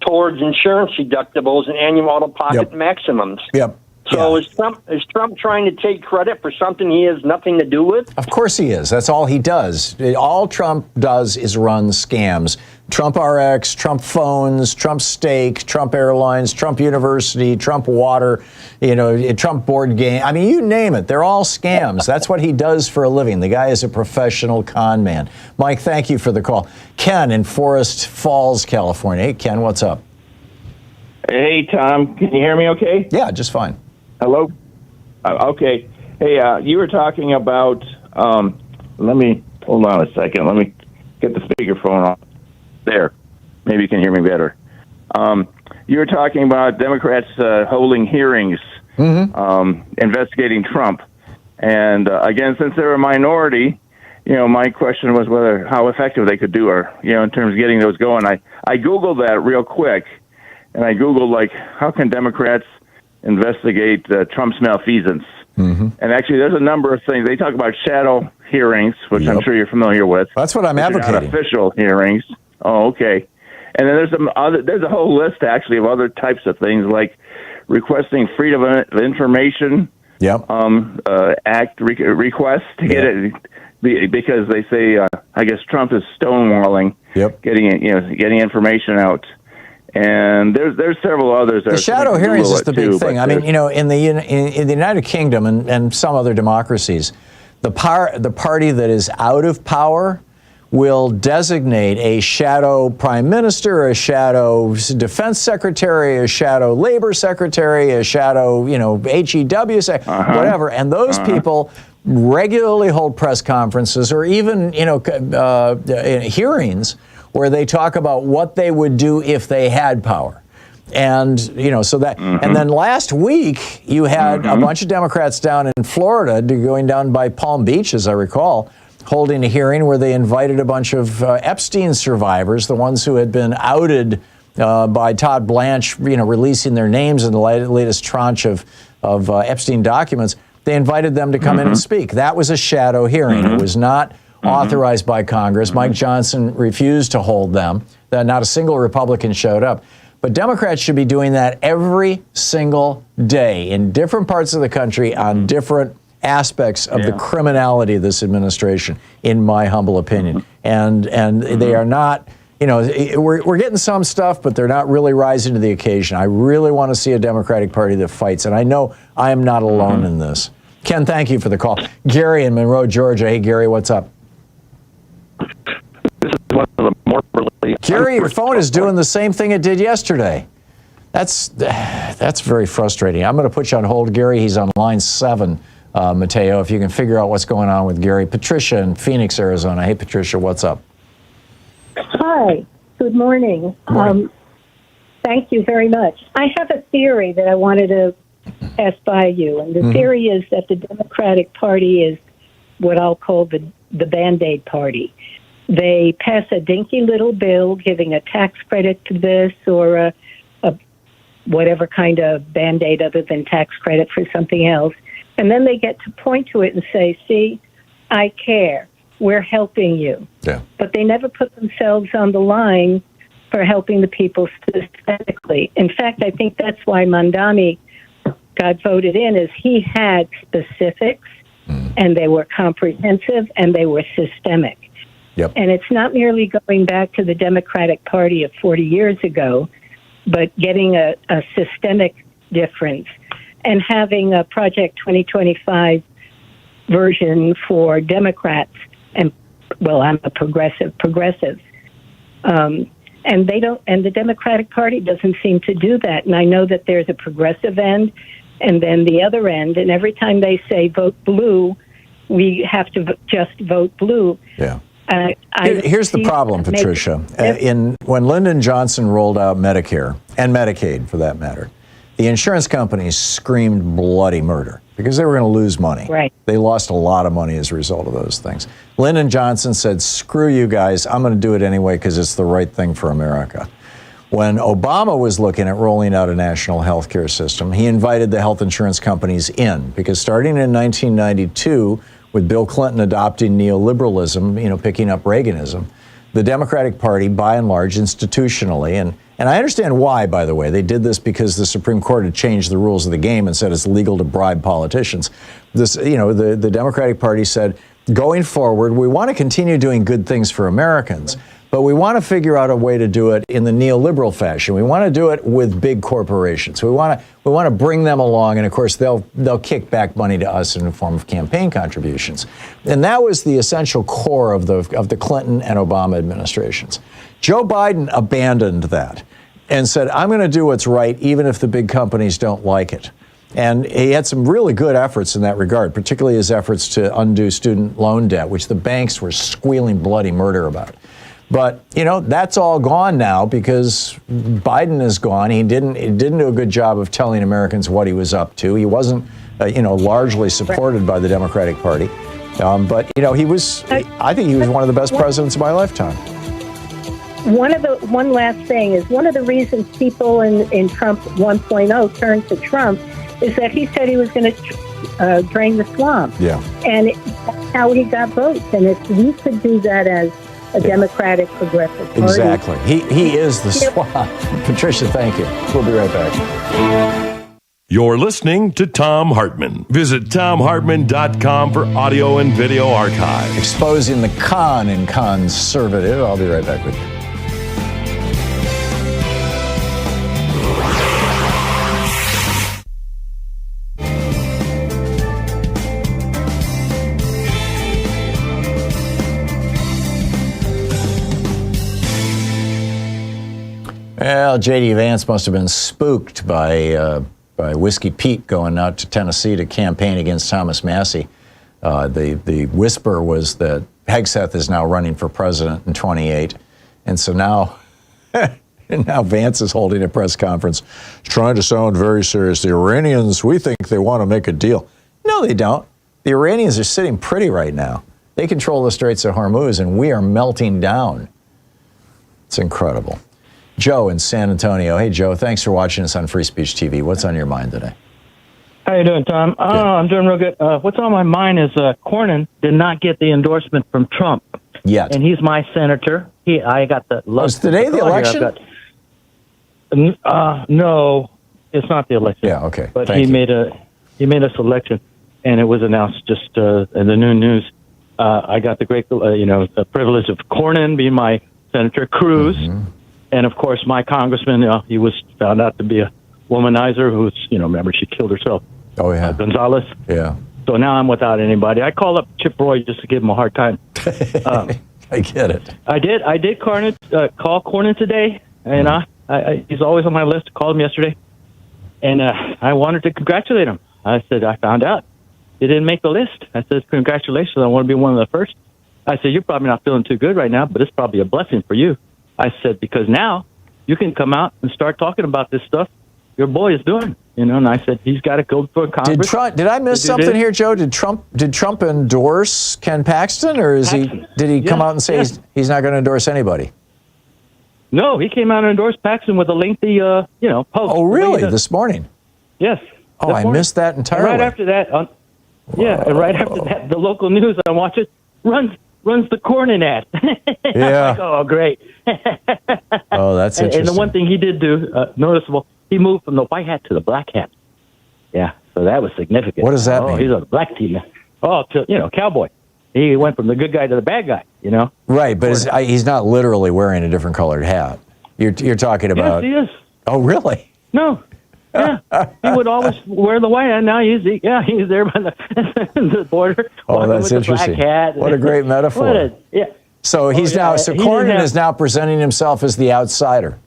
towards insurance deductibles and annual out-of-pocket maximums. Yep. So is Trump trying to take credit for something he has nothing to do with? Of course he is. That's all he does. All Trump does is run scams. Trump RX, Trump phones, Trump steak, Trump Airlines, Trump University, Trump water, Trump board game. I mean, you name it. They're all scams. That's what he does for a living. The guy is a professional con man. Mike, thank you for the call. Ken in Forest Falls, California. Hey, Ken, what's up? Hey, Tom. Can you hear me okay? Yeah, just fine. Hello? Okay. Hey, you were talking about, let me, hold on a second. Let me get the speakerphone on. There. Maybe you can hear me better. You were talking about Democrats holding hearings, investigating Trump. And again, since they're a minority, my question was how effective they could do, or, in terms of getting those going. I Googled that real quick, and I Googled, how can Democrats investigate Trump's malfeasance? And actually, there's a number of things. They talk about shadow hearings, which I'm sure you're familiar with. That's what I'm advocating. Official hearings. Oh, okay. And then there's a whole list, actually, of other types of things, like requesting freedom of information act request to get it, because they say, I guess Trump is stonewalling, getting information out. And there's several others. The shadow hearings is the big thing. I mean, in the United Kingdom and some other democracies, the party that is out of power will designate a shadow prime minister, a shadow defense secretary, a shadow labor secretary, a shadow, HEW secretary, whatever. And those people regularly hold press conferences or even, hearings where they talk about what they would do if they had power. And, so that, and then last week you had a bunch of Democrats down in Florida, going down by Palm Beach, as I recall, holding a hearing where they invited a bunch of Epstein survivors, the ones who had been outed by Todd Blanche, releasing their names in the latest tranche of Epstein documents. They invited them to come in and speak. That was a shadow hearing. It was not authorized by Congress. Mike Johnson refused to hold them. Not a single Republican showed up. But Democrats should be doing that every single day in different parts of the country on different aspects of the criminality of this administration, in my humble opinion. And they are not, we're getting some stuff, but they're not really rising to the occasion. I really want to see a Democratic Party that fights, and I know I am not alone in this. Ken, thank you for the call. Gary in Monroe, Georgia. Hey, Gary, what's up? This is one of the more really... Gary, your phone is doing the same thing it did yesterday. That's very frustrating. I'm going to put you on hold, Gary. He's on line 7. Mateo, if you can figure out what's going on with Gary. Patricia in Phoenix, Arizona. Hey, Patricia, what's up? Hi, good morning. Thank you very much. I have a theory that I wanted to pass by you, and the theory is that the Democratic Party is what I'll call the Band-Aid Party. They pass a dinky little bill giving a tax credit to this or a whatever kind of Band-Aid other than tax credit for something else. And then they get to point to it and say, see, I care. We're helping you. Yeah. But they never put themselves on the line for helping the people systemically. In fact, I think that's why Mandami got voted in, is he had specifics, and they were comprehensive, and they were systemic. Yep. And it's not merely going back to the Democratic Party of 40 years ago, but getting a systemic difference and having a Project 2025 version for Democrats. And, well, I'm a progressive. And And they don't, and the Democratic Party doesn't seem to do that. And I know that there's a progressive end and then the other end. And every time they say vote blue, we have to just vote blue. Yeah. Here's the problem, Patricia. When Lyndon Johnson rolled out Medicare and Medicaid, for that matter, the insurance companies screamed bloody murder because they were going to lose money. Right. They lost a lot of money as a result of those things. Lyndon Johnson said, "Screw you guys. I'm going to do it anyway because it's the right thing for America." When Obama was looking at rolling out a national health care system, he invited the health insurance companies in because starting in 1992, with Bill Clinton adopting neoliberalism, picking up Reaganism, the Democratic Party, by and large, institutionally, and I understand why, by the way. They did this because the Supreme Court had changed the rules of the game and said it's legal to bribe politicians. The Democratic Party said, going forward, we want to continue doing good things for Americans, but we want to figure out a way to do it in the neoliberal fashion. We want to do it with big corporations. We want to bring them along, and of course they'll kick back money to us in the form of campaign contributions. And that was the essential core of the Clinton and Obama administrations. Joe Biden abandoned that and said, I'm going to do what's right even if the big companies don't like it. And he had some really good efforts in that regard, particularly his efforts to undo student loan debt, which the banks were squealing bloody murder about. But, that's all gone now because Biden is gone. He didn't do a good job of telling Americans what he was up to. He wasn't, largely supported by the Democratic Party. But, I think he was one of the best presidents of my lifetime. One last thing is one of the reasons people in Trump 1.0 turned to Trump is that he said he was going to drain the swamp. Yeah. And that's how he got votes. And if we could do that as a Democratic progressive party. Exactly. He is the swamp. Patricia, thank you. We'll be right back. You're listening to Thom Hartmann. Visit thomhartmann.com for audio and video archive. Exposing the con in conservative. I'll be right back with you. Well, J.D. Vance must have been spooked by Whiskey Pete going out to Tennessee to campaign against Thomas Massie. The whisper was that Hegseth is now running for president in 28. And so now Vance is holding a press conference trying to sound very serious. The Iranians, we think they want to make a deal. No, they don't. The Iranians are sitting pretty right now. They control the Straits of Hormuz, and we are melting down. It's incredible. Joe in San Antonio. Hey, Joe, thanks for watching us on Free Speech TV. What's on your mind today? How you doing, Tom? I'm doing real good. What's on my mind is Cornyn did not get the endorsement from Trump yet, and he's my senator. I got the. Was today the election? No, it's not the election. Yeah, okay. But he made a selection, and it was announced just in the noon news. I got the great, the privilege of Cornyn being my senator, Cruz. Mm-hmm. And, of course, my congressman, he was found out to be a womanizer who's, remember, she killed herself. Oh, yeah. Gonzalez. Yeah. So now I'm without anybody. I call up Chip Roy just to give him a hard time. I get it. I did call Cornyn today, and he's always on my list. I called him yesterday, and I wanted to congratulate him. I said, I found out he didn't make the list. I said, congratulations. I want to be one of the first. I said, you're probably not feeling too good right now, but it's probably a blessing for you. I said, because now you can come out and start talking about this stuff your boy is doing, and I said, he's got to go for Congress. Did I miss something here, Joe? Did Trump endorse Ken Paxton, or did he come out and say he's not going to endorse anybody? No, he came out and endorsed Paxton with a lengthy, post. Oh, really? This morning? Yes. Oh, I missed that entirely. And right after that, and right after that, the local news I watch it runs the Cornyn ad. Yeah. Like, oh, great. Oh, that's interesting. And the one thing he did do, noticeable, he moved from the white hat to the black hat. Yeah, so that was significant. What does that mean? He's a black team now. Oh, cowboy. He went from the good guy to the bad guy, Right, but he's not literally wearing a different colored hat. You're talking about... Yes, he is. Oh, really? No. Yeah, he would always wear the white hat. Now he's there by the border. Oh, that's with interesting. The black hat. What a great metaphor. So Cornyn is now presenting himself as the outsider.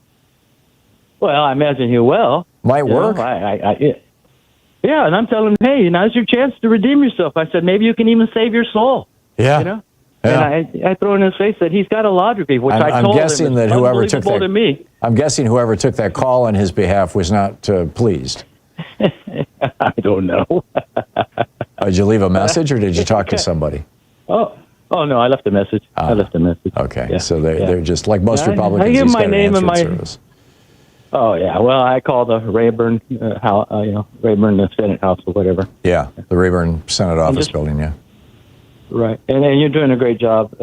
Well, I imagine he will. Might work. Yeah, and I'm telling him, hey, now's your chance to redeem yourself. I said, maybe you can even save your soul. Yeah. You know? Yeah. And I throw in his face that he's got a law degree, which I told him is unbelievable to me. I'm guessing whoever took that call on his behalf was not pleased. I don't know. Did you leave a message or did you talk to somebody? Oh no, I left a message. I left a message. Okay, yeah. so they're just like most Republicans. I give he's my got name an and answering my. service. Oh yeah, well I called the Rayburn, Rayburn the Senate House or whatever. Yeah, the Rayburn Senate office building. Yeah. Right, and you're doing a great job,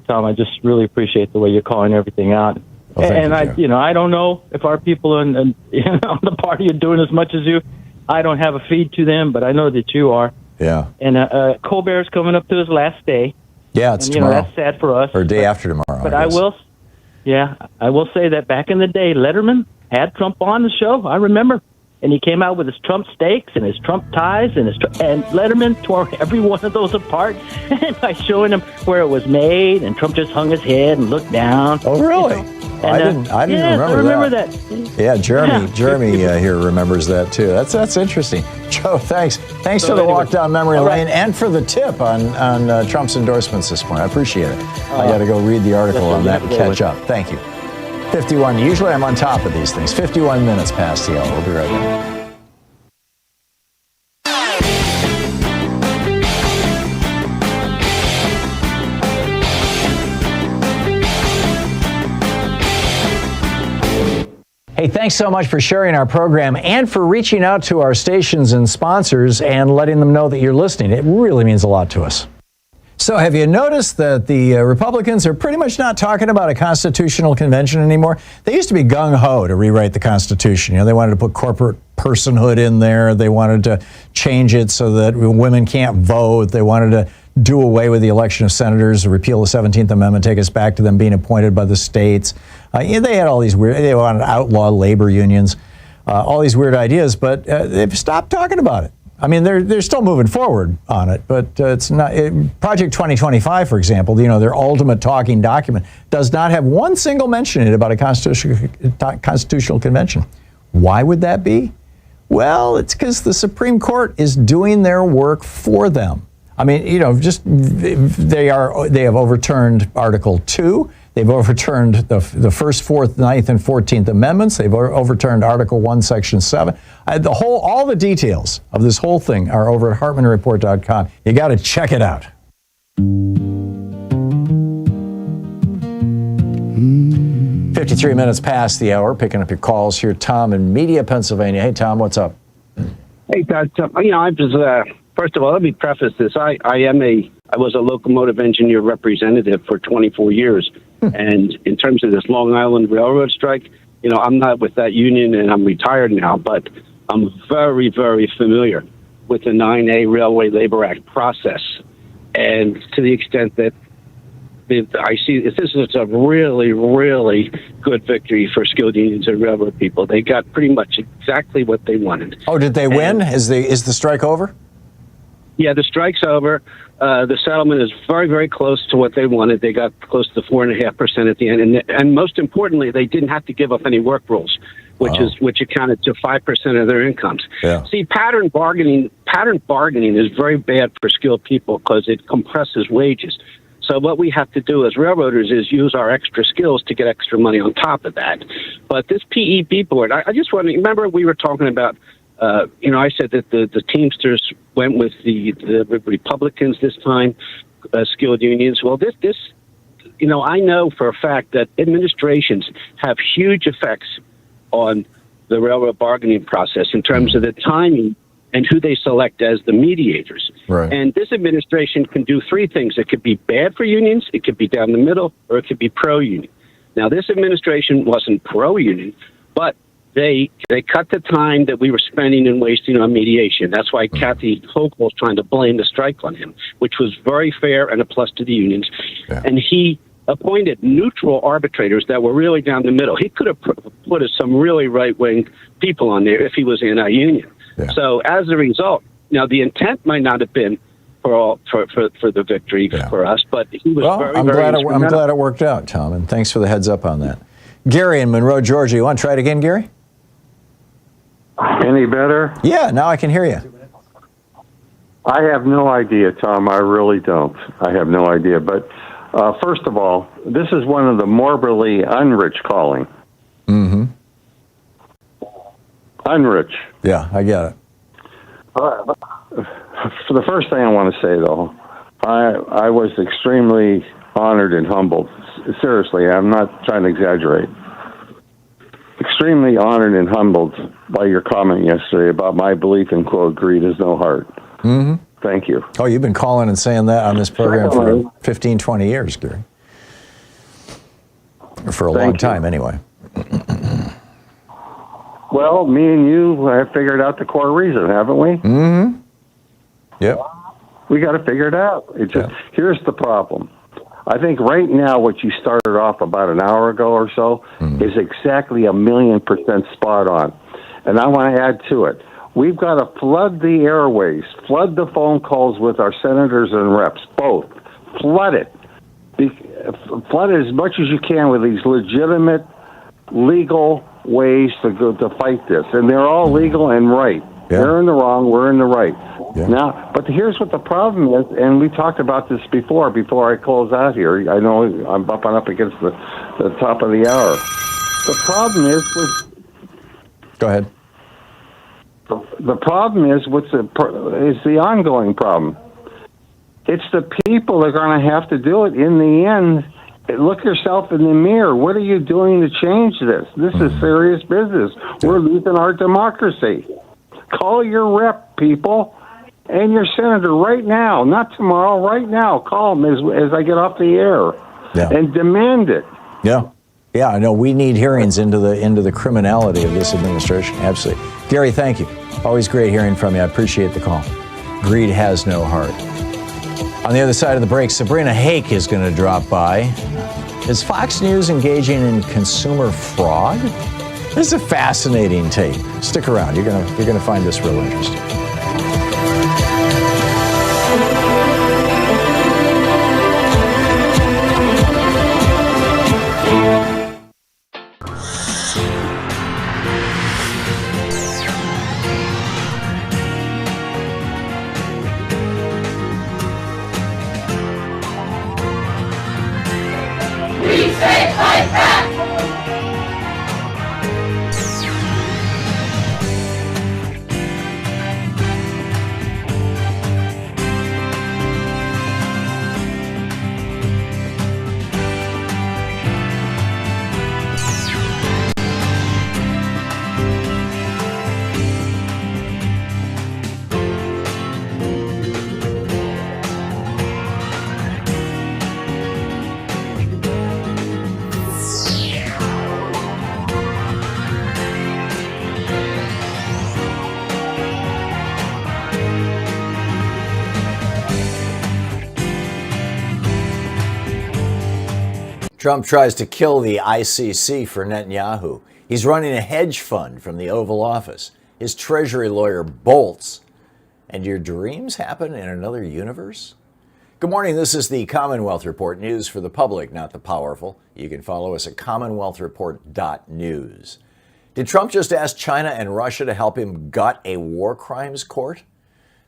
Tom. I just really appreciate the way you're calling everything out. Well, thank you, I don't know if our people in the party are doing as much as you. I don't have a feed to them, but I know that you are. Yeah. And Colbert's coming up to his last day. Yeah, it's and, tomorrow. That's sad for us. Or day after tomorrow. But I will say that back in the day, Letterman had Trump on the show. I remember. And he came out with his Trump steaks and his Trump ties and and Letterman tore every one of those apart by showing him where it was made. And Trump just hung his head and looked down. Oh, really? And, I didn't remember that. Yeah, Jeremy here remembers that too. That's interesting. Joe, thanks for the walk down memory lane and for the tip on Trump's endorsements this morning. I appreciate it. I got to go read the article on that and catch up. Thank you. 51. Usually I'm on top of these things. 51 minutes past the hour. We'll be right back. Hey, thanks so much for sharing our program and for reaching out to our stations and sponsors and letting them know that you're listening. It really means a lot to us. So have you noticed that the Republicans are pretty much not talking about a constitutional convention anymore? They used to be gung-ho to rewrite the Constitution. They wanted to put corporate personhood in there. They wanted to change it so that women can't vote. They wanted to do away with the election of senators, repeal the 17th Amendment, take us back to them being appointed by the states. They had all these they wanted to outlaw labor unions, all these weird ideas, but they've stopped talking about it. I mean, they're still moving forward on it, but it's not. Project 2025, for example, their ultimate talking document, does not have one single mention in it about a constitutional convention. Why would that be? Well, it's because the Supreme Court is doing their work for them. I mean, they have overturned Article 2. They've overturned the First, Fourth, Ninth, and 14th Amendments. They've overturned Article 1, Section 7. All the details of this whole thing are over at HartmannReport.com. You got to check it out. 53 minutes past the hour. Picking up your calls here. Tom in Media, Pennsylvania. Hey, Tom, what's up? Hey, Todd. I was first of all, let me preface this. I was a locomotive engineer representative for 24 years. And in terms of this Long Island Railroad strike, I'm not with that union and I'm retired now, but I'm very, very familiar with the 9A Railway Labor Act process. And to the extent that I see this is a really, really good victory for skilled unions and railroad people. They got pretty much exactly what they wanted. Oh, did they win? Is the strike over? Yeah, the strike's over. The settlement is very, very close to what they wanted. They got close to 4.5% at the end, and most importantly, they didn't have to give up any work rules, which accounted to 5% of their incomes. Yeah. See, pattern bargaining is very bad for skilled people because it compresses wages. So what we have to do as railroaders is use our extra skills to get extra money on top of that. But this PEB board, I just want to remember we were talking about. I said that the Teamsters went with the Republicans this time, skilled unions. Well, I know for a fact that administrations have huge effects on the railroad bargaining process in terms of the timing and who they select as the mediators. Right. And this administration can do three things. It could be bad for unions, it could be down the middle, or it could be pro-union. Now, this administration wasn't pro-union, but they cut the time that we were spending and wasting on mediation. That's why Kathy Hochul is trying to blame the strike on him, which was very fair and a plus to the unions. Yeah. And he appointed neutral arbitrators that were really down the middle. He could have put some really right-wing people on there if he was anti-union. Yeah. So as a result, now the intent might not have been for the victory for us. But he was very, I'm very I'm glad it worked out, Tom, and thanks for the heads up on that. Gary in Monroe, Georgia. You want to try it again, Gary? Any better? Yeah, now I can hear you. I have no idea, Tom. I really don't. I have no idea. But first of all, this is one of the morbidly unrich calling. Mm-hmm. Unrich. Yeah, I get it. For the first thing I want to say, though, I was extremely honored and humbled. Seriously, I'm not trying to exaggerate. Extremely honored and humbled by your comment yesterday about my belief in, quote, greed has no heart. Mm-hmm. Thank you. Oh, you've been calling and saying that on this program for 15, 20 years, Gary. For a long time, anyway. Well, me and you have figured out the core reason, haven't we? Mm-hmm. Yep. We got to figure it out. Here's the problem. I think right now what you started off about an hour ago or so is exactly 1,000,000% spot on. And I want to add to it. We've got to flood the airways, flood the phone calls with our senators and reps, both. Flood it. Flood it as much as you can with these legitimate, legal ways to fight this. And they're all legal and right. Yeah. They're in the wrong, we're in the right. Yeah. Now, but here's what the problem is, and we talked about this before I close out here. I know I'm bumping up against the top of the hour. The problem is Go ahead. The problem is the ongoing problem. It's the people that are going to have to do it in the end. Look yourself in the mirror. What are you doing to change this? This is serious business. We're losing our democracy. Call your rep, people, and your senator right now, not tomorrow, right now. Call them as I get off the air and demand it. Yeah. Yeah, I know. We need hearings into the criminality of this administration. Absolutely. Gary, thank you. Always great hearing from you. I appreciate the call. Greed has no heart. On the other side of the break, Sabrina Haake is going to drop by. Is Fox News engaging in consumer fraud? This is a fascinating tape. Stick around. You're gonna find this real interesting. We say fight back! Trump tries to kill the ICC for Netanyahu. He's running a hedge fund from the Oval Office. His Treasury lawyer bolts. And your dreams happen in another universe? Good morning. This is the Commonwealth Report, news for the public, not the powerful. You can follow us at commonwealthreport.news. Did Trump just ask China and Russia to help him gut a war crimes court?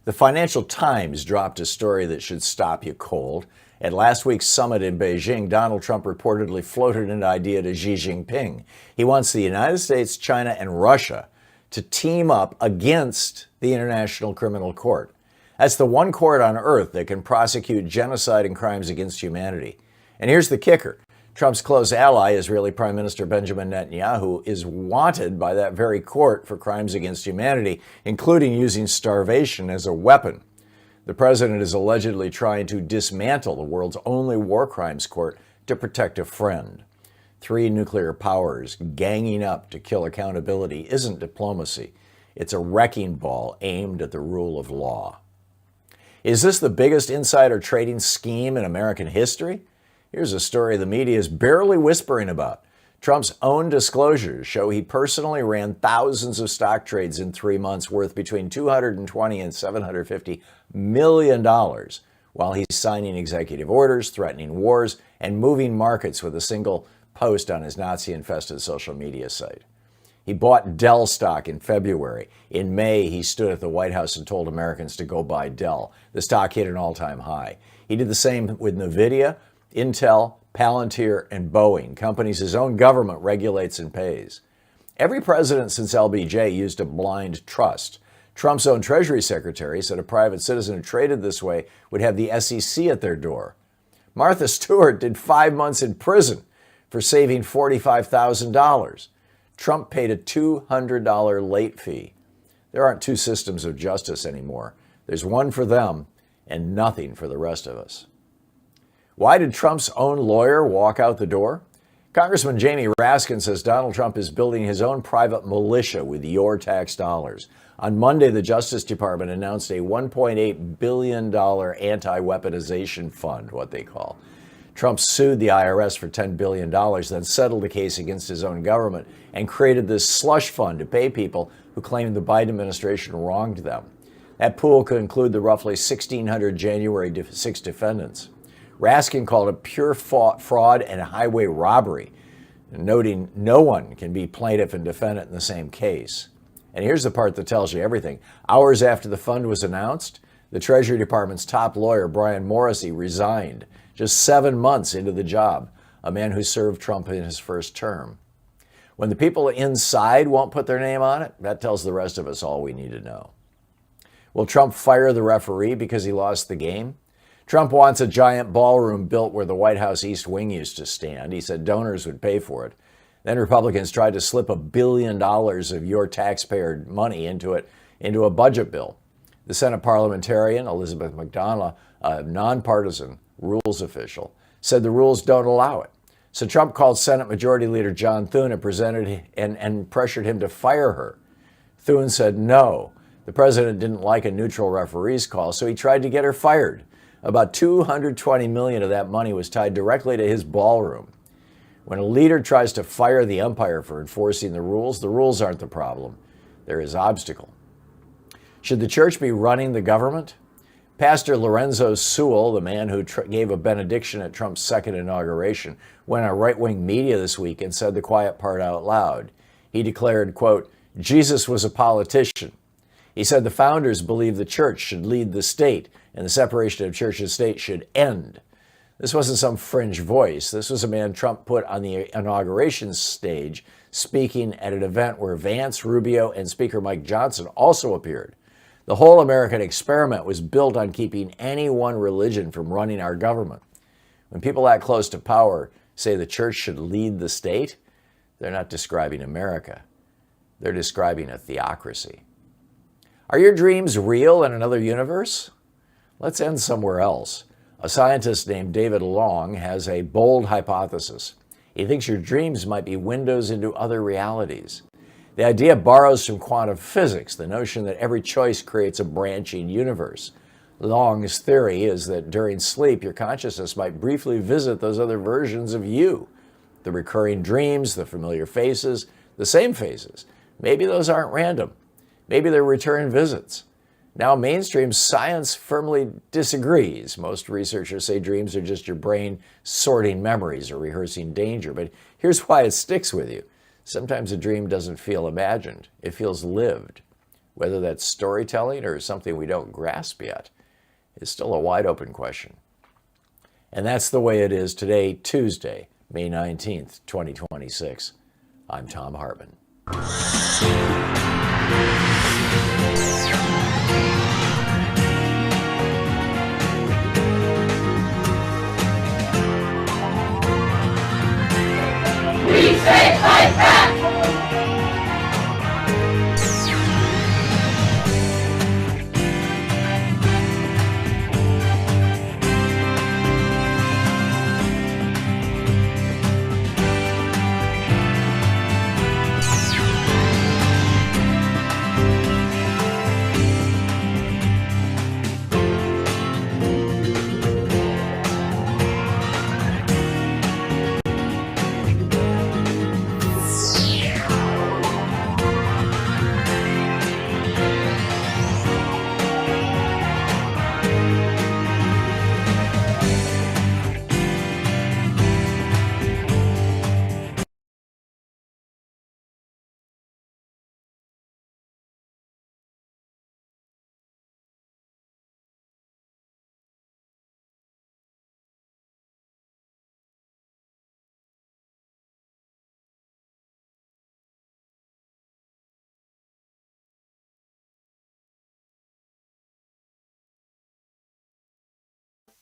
The Financial Times dropped a story that should stop you cold. At last week's summit in Beijing, Donald Trump reportedly floated an idea to Xi Jinping. He wants the United States, China, and Russia to team up against the International Criminal Court. That's the one court on earth that can prosecute genocide and crimes against humanity. And here's the kicker. Trump's close ally, Israeli Prime Minister Benjamin Netanyahu, is wanted by that very court for crimes against humanity, including using starvation as a weapon. The president is allegedly trying to dismantle the world's only war crimes court to protect a friend. 3 nuclear powers ganging up to kill accountability isn't diplomacy. It's a wrecking ball aimed at the rule of law. Is this the biggest insider trading scheme in American history? Here's a story the media is barely whispering about. Trump's own disclosures show he personally ran thousands of stock trades in 3 months worth between $220 and $750 million while he's signing executive orders, threatening wars, and moving markets with a single post on his Nazi-infested social media site. He bought Dell stock in February. In May, he stood at the White House and told Americans to go buy Dell. The stock hit an all-time high. He did the same with NVIDIA, Intel, Palantir, and Boeing, companies his own government regulates and pays. Every president since LBJ used a blind trust. Trump's own Treasury Secretary said a private citizen who traded this way would have the SEC at their door. Martha Stewart did 5 months in prison for saving $45,000. Trump paid a $200 late fee. There aren't two systems of justice anymore. There's one for them and nothing for the rest of us. Why did Trump's own lawyer walk out the door? Congressman Jamie Raskin says Donald Trump is building his own private militia with your tax dollars. On Monday, the Justice Department announced a $1.8 billion anti-weaponization fund, what they call. Trump sued the IRS for $10 billion, then settled the case against his own government and created this slush fund to pay people who claimed the Biden administration wronged them. That pool could include the roughly 1,600 January 6 defendants. Raskin called it pure fraud and highway robbery, noting no one can be plaintiff and defendant in the same case. And here's the part that tells you everything. Hours after the fund was announced, the Treasury Department's top lawyer, Brian Morrissey, resigned just 7 months into the job, a man who served Trump in his first term. When the people inside won't put their name on it, that tells the rest of us all we need to know. Will Trump fire the referee because he lost the game? Trump wants a giant ballroom built where the White House East Wing used to stand. He said donors would pay for it. Then Republicans tried to slip $1 billion of your taxpayer money into a budget bill. The Senate parliamentarian, Elizabeth McDonough, a nonpartisan rules official, said the rules don't allow it. So Trump called Senate Majority Leader John Thune and pressured him to fire her. Thune said no. The president didn't like a neutral referee's call, so he tried to get her fired. About $220 million of that money was tied directly to his ballroom. When a leader tries to fire the umpire for enforcing the rules aren't the problem. They're his obstacle. Should the church be running the government? Pastor Lorenzo Sewell, the man who gave a benediction at Trump's second inauguration, went on right-wing media this week and said the quiet part out loud. He declared, quote, Jesus was a politician. He said the founders believed the church should lead the state and the separation of church and state should end. This wasn't some fringe voice. This was a man Trump put on the inauguration stage, speaking at an event where Vance, Rubio, and Speaker Mike Johnson also appeared. The whole American experiment was built on keeping any one religion from running our government. When people that close to power say the church should lead the state, they're not describing America. They're describing a theocracy. Are your dreams real in another universe? Let's end somewhere else. A scientist named David Long has a bold hypothesis. He thinks your dreams might be windows into other realities. The idea borrows from quantum physics, the notion that every choice creates a branching universe. Long's theory is that during sleep, your consciousness might briefly visit those other versions of you. The recurring dreams, the familiar faces, the same faces. Maybe those aren't random. Maybe they're return visits. Now, mainstream science firmly disagrees. Most researchers say dreams are just your brain sorting memories or rehearsing danger. But here's why it sticks with you. Sometimes a dream doesn't feel imagined. It feels lived. Whether that's storytelling or something we don't grasp yet is still a wide open question. And that's the way it is today, Tuesday, May 19th, 2026. I'm Thom Hartmann. We say fight back!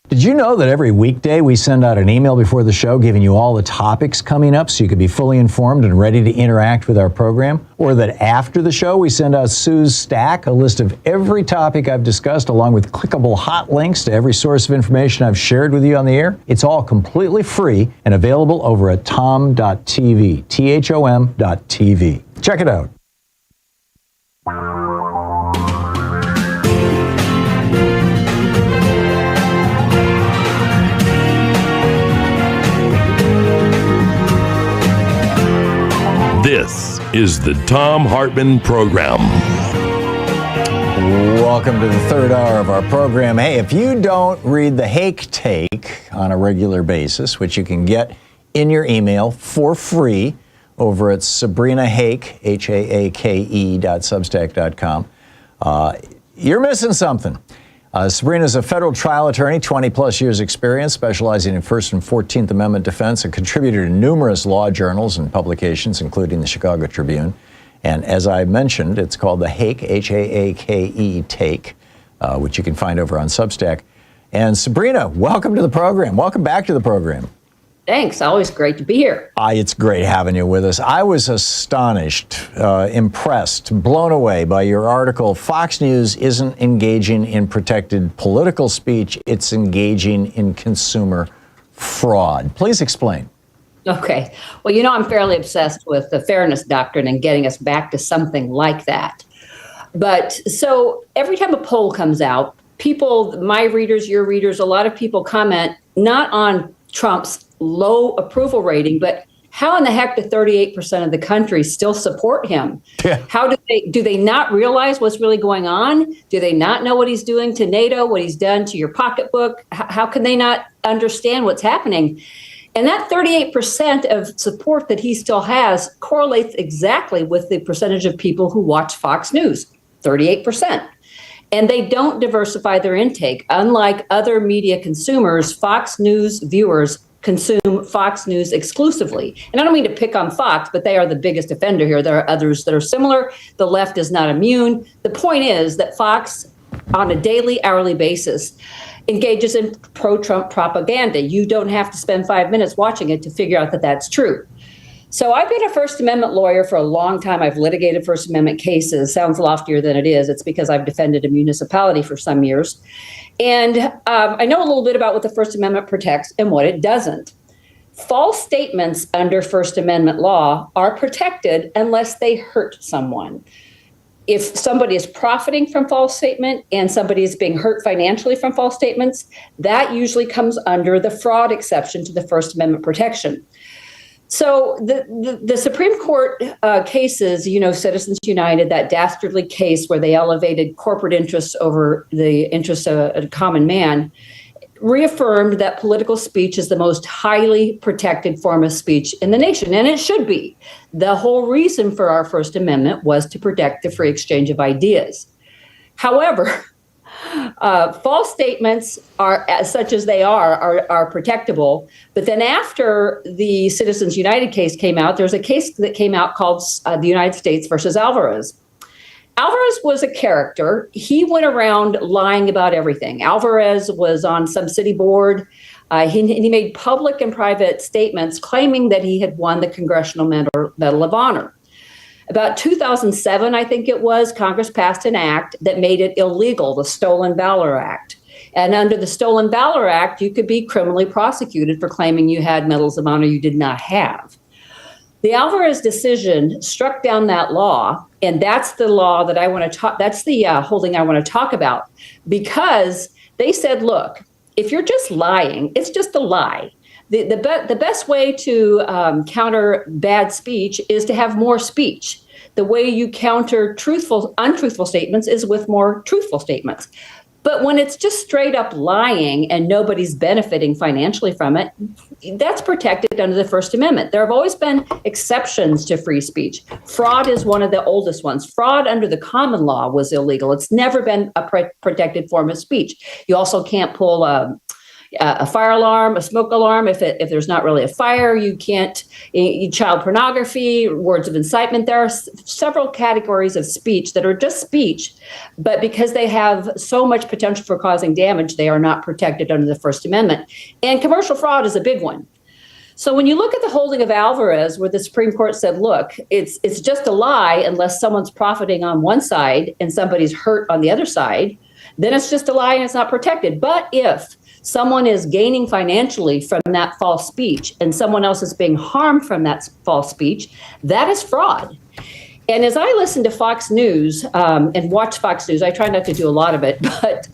Did you know that every weekday we send out an email before the show giving you all the topics coming up so you can be fully informed and ready to interact with our program? Or that after the show we send out Sue's Stack, a list of every topic I've discussed along with clickable hot links to every source of information I've shared with you on the air? It's all completely free and available over at thom.tv, THOM.tv. Check it out. This is the Thom Hartmann Program. Welcome to the third hour of our program. Hey, if you don't read the Haake Take on a regular basis, which you can get in your email for free over at Sabrina Haake, HAAKE.substack.com, you're missing something. Sabrina is a federal trial attorney, 20-plus years experience, specializing in First and 14th Amendment defense, a contributor to numerous law journals and publications, including the Chicago Tribune. And as I mentioned, it's called the Haake, Haake Take, which you can find over on Substack. And Sabrina, welcome to the program. Welcome back to the program. Thanks. Always great to be here. It's great having you with us. I was astonished, impressed, blown away by your article. Fox News isn't engaging in protected political speech. It's engaging in consumer fraud. Please explain. Okay. Well, you know, I'm fairly obsessed with the fairness doctrine and getting us back to something like that. But so every time a poll comes out, people, my readers, your readers, a lot of people comment not on Trump's low approval rating, but how in the heck do 38% of the country still support him? Yeah. How do they not realize what's really going on? Do they not know what he's doing to NATO, what he's done to your pocketbook? How can they not understand what's happening? And that 38% of support that he still has correlates exactly with the percentage of people who watch Fox News, 38%. And they don't diversify their intake. Unlike other media consumers, Fox News viewers consume Fox News exclusively. And I don't mean to pick on Fox, but they are the biggest offender here. There are others that are similar. The left is not immune. The point is that Fox, on a daily, hourly basis, engages in pro-Trump propaganda. You don't have to spend 5 minutes watching it to figure out that that's true. So I've been a First Amendment lawyer for a long time. I've litigated First Amendment cases. Sounds loftier than it is. It's because I've defended a municipality for some years. And I know a little bit about what the First Amendment protects and what it doesn't. False statements under First Amendment law are protected unless they hurt someone. If somebody is profiting from false statement and somebody is being hurt financially from false statements, that usually comes under the fraud exception to the First Amendment protection. So the Supreme Court cases, you know, Citizens United, that dastardly case where they elevated corporate interests over the interests of a common man, reaffirmed that political speech is the most highly protected form of speech in the nation, and it should be. The whole reason for our First Amendment was to protect the free exchange of ideas. However, false statements are, such as they are protectable. But then after the Citizens United case came out, there's a case that came out called the United States versus Alvarez. Alvarez was a character. He went around lying about everything. Alvarez was on some city board. He made public and private statements claiming that he had won the Congressional Medal of Honor. About 2007, I think it was, Congress passed an act that made it illegal, the Stolen Valor Act. And under the Stolen Valor Act, you could be criminally prosecuted for claiming you had medals of honor you did not have. The Alvarez decision struck down that law, and that's the law that I want to talk. That's the holding I want to talk about, because they said, look, if you're just lying, it's just a lie. The best way to counter bad speech is to have more speech. The way you counter untruthful statements is with more truthful statements. But when it's just straight up lying and nobody's benefiting financially from it, that's protected under the First Amendment. There have always been exceptions to free speech. Fraud is one of the oldest ones. Fraud under the common law was illegal. It's never been a protected form of speech. You also can't pull a fire alarm, a smoke alarm. If there's not really a fire, you can't. Child pornography, words of incitement. There are several categories of speech that are just speech, but because they have so much potential for causing damage, they are not protected under the First Amendment. And commercial fraud is a big one. So when you look at the holding of Alvarez, where the Supreme Court said, look, it's just a lie unless someone's profiting on one side and somebody's hurt on the other side, then it's just a lie and it's not protected. But if someone is gaining financially from that false speech and someone else is being harmed from that false speech, that is fraud. And as I listen to Fox News and watch Fox News, I try not to do a lot of it, but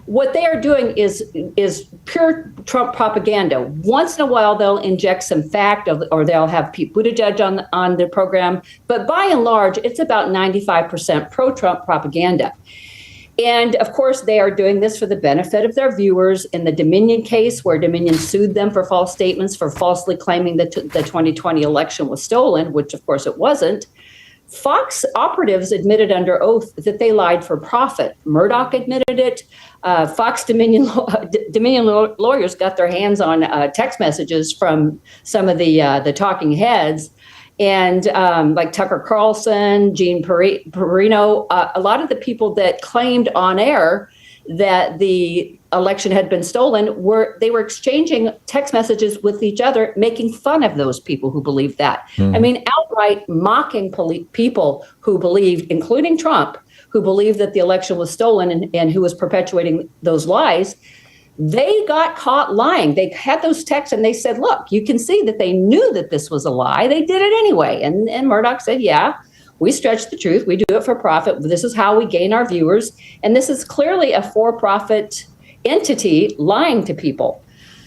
what they are doing is pure Trump propaganda. Once in a while, they'll inject some fact, or they'll have Pete Buttigieg on the program. But by and large, it's about 95% pro-Trump propaganda. And of course, they are doing this for the benefit of their viewers. In the Dominion case, where Dominion sued them for false statements, for falsely claiming that the 2020 election was stolen, which of course it wasn't, Fox operatives admitted under oath that they lied for profit. Murdoch admitted it. Fox Dominion lawyers got their hands on text messages from some of the talking heads, and like Tucker Carlson, Gene Perino, a lot of the people that claimed on air that the election had been stolen were exchanging text messages with each other, making fun of those people who believed that. I mean, outright mocking people who believed, including Trump, who believed that the election was stolen and who was perpetuating those lies. They got caught lying. They had those texts and they said, look, you can see that they knew that this was a lie. They did it anyway. And Murdoch said, yeah, we stretch the truth. We do it for profit. This is how we gain our viewers. And this is clearly a for-profit entity lying to people.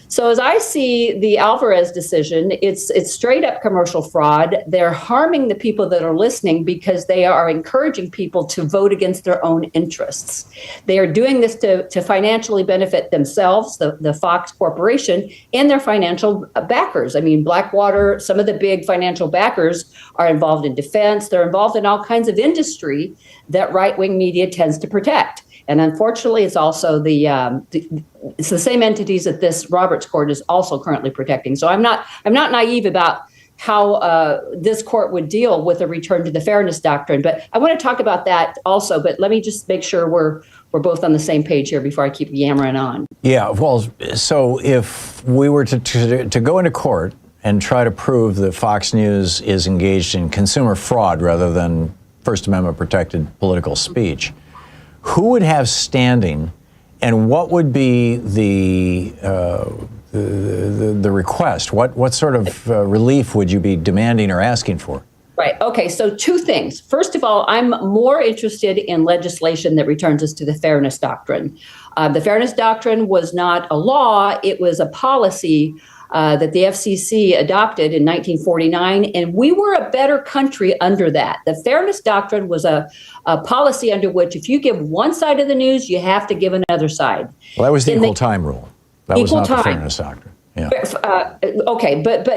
So as I see the Alvarez decision, it's straight up commercial fraud. They're harming the people that are listening because they are encouraging people to vote against their own interests. They are doing this to financially benefit themselves, the Fox Corporation, and their financial backers. I mean, Blackwater, some of the big financial backers are involved in defense. They're involved in all kinds of industry that right-wing media tends to protect. And unfortunately, it's also it's the same entities that this Roberts Court is also currently protecting. So I'm not naive about how this court would deal with a return to the fairness doctrine. But I want to talk about that also. But let me just make sure we're both on the same page here before I keep yammering on. Yeah. Well, so if we were to go into court and try to prove that Fox News is engaged in consumer fraud rather than First Amendment protected political speech, who would have standing, and what would be the request? What sort of relief would you be demanding or asking for? Right. Okay. So two things. First of all, I'm more interested in legislation that returns us to the fairness doctrine. The fairness doctrine was not a law. It was a policy that the FCC adopted in 1949, and we were a better country under that. The fairness doctrine was a policy under which if you give one side of the news, you have to give another side. Well, that was the equal time rule. That was not the fairness doctrine. Yeah. Okay, but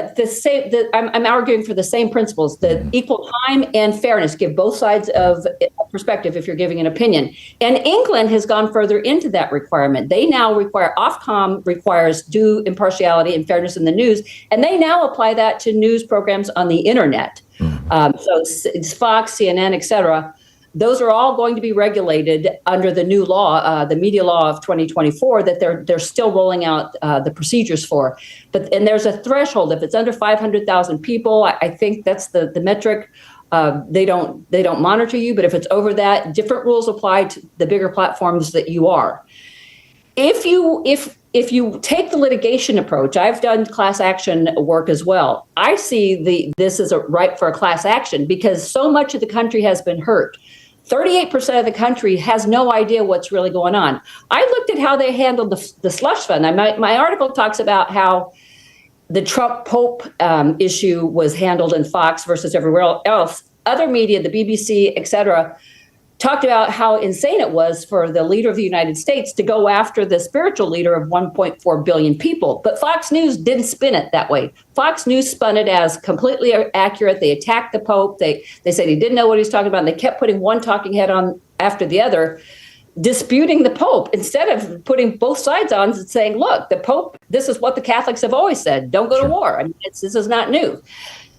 I'm arguing for the same principles, the equal time and fairness. Give both sides of perspective if you're giving an opinion. And England has gone further into that requirement. They now require, Ofcom requires due impartiality and fairness in the news, and they now apply that to news programs on the internet. So it's Fox, CNN, et cetera. Those are all going to be regulated under the new law, the media law of 2024, that they're still rolling out the procedures for. And there's a threshold. If it's under 500,000 people, I think that's the metric. They don't monitor you, but if it's over that, different rules apply to the bigger platforms that you are. If you take the litigation approach, I've done class action work as well. I see this as a right for a class action because so much of the country has been hurt. 38% of the country has no idea what's really going on. I looked at how they handled the slush fund. My article talks about how the Trump Pope issue was handled in Fox versus everywhere else. Other media, the BBC, et cetera, talked about how insane it was for the leader of the United States to go after the spiritual leader of 1.4 billion people. But Fox News didn't spin it that way. Fox News spun it as completely accurate. They attacked the Pope. They said he didn't know what he was talking about. And they kept putting one talking head on after the other. disputing the Pope instead of putting both sides on and saying, look, the Pope, this is what the Catholics have always said. Don't go to war. I mean, this is not new.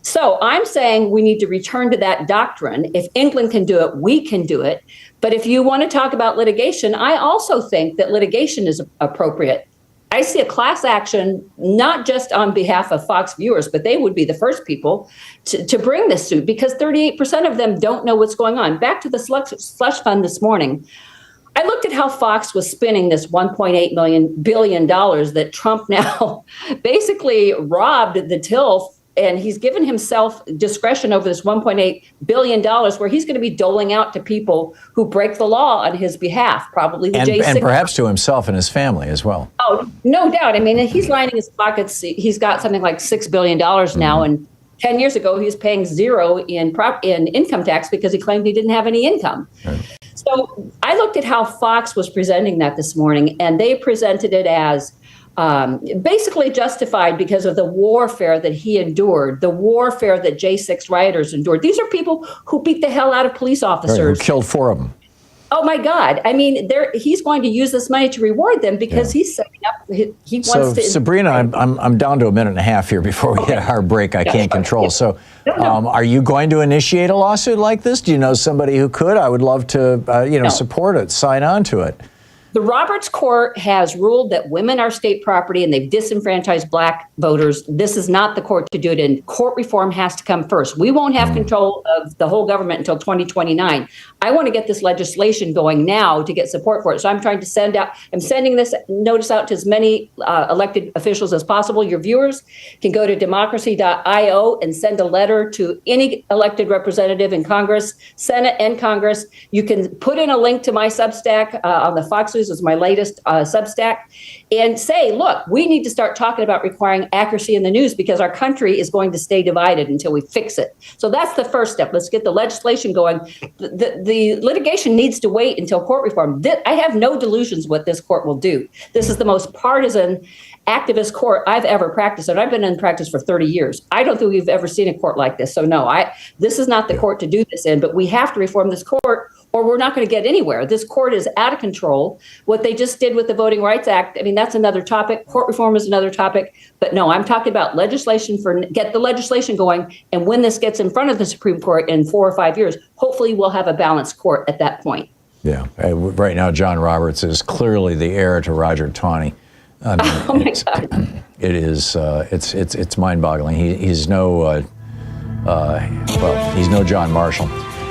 So I'm saying we need to return to that doctrine. If England can do it, we can do it. But if you want to talk about litigation, I also think that litigation is appropriate. I see a class action, not just on behalf of Fox viewers, but they would be the first people to bring this suit because 38% of them don't know what's going on. Back to the slush fund this morning. I looked at how Fox was spinning this $1.8 billion that Trump now basically robbed the till, and he's given himself discretion over this $1.8 billion where he's going to be doling out to people who break the law on his behalf, probably the J6. And perhaps to himself and his family as well. Oh, no doubt. I mean, he's lining his pockets. He's got something like $6 billion now, and 10 years ago, he was paying zero in income tax because he claimed he didn't have any income. Right. So I looked at how Fox was presenting that this morning, and they presented it as basically justified because of the warfare that he endured, the warfare that J6 rioters endured. These are people who beat the hell out of police officers. Right, who killed 4 of them. Oh, my God. I mean, he's going to use this money to reward them because he's setting up. He wants to. Sabrina, I'm down to a minute and a half here before we get our break. I can't control. So are you going to initiate a lawsuit like this? Do you know somebody who could? I would love to, support it, sign on to it. The Roberts Court has ruled that women are state property and they've disenfranchised black voters. This is not the court to do it, and court reform has to come first. We won't have control of the whole government until 2029. I want to get this legislation going now to get support for it. So I'm trying to I'm sending this notice out to as many elected officials as possible. Your viewers can go to democracy.io and send a letter to any elected representative in Congress, Senate, and Congress. You can put in a link to my Substack on the Fox News is my latest Substack, and say, look, we need to start talking about requiring accuracy in the news because our country is going to stay divided until we fix it. So that's the first step. Let's get the legislation going. The litigation needs to wait until court reform. I have no delusions what this court will do. This is the most partisan activist court I've ever practiced, and I've been in practice for 30 years. I don't think we've ever seen a court like this. So no, this is not the court to do this in, but we have to reform this court or we're not going to get anywhere. This court is out of control. What they just did with the Voting Rights Act, I mean, that's another topic. Court reform is another topic. But no, I'm talking about legislation get the legislation going. And when this gets in front of the Supreme Court in 4 or 5 years, hopefully we'll have a balanced court at that point. Yeah. Right now, John Roberts is clearly the heir to Roger Taney. I mean, oh my God! It is. It's mind-boggling. He's no. He's no John Marshall.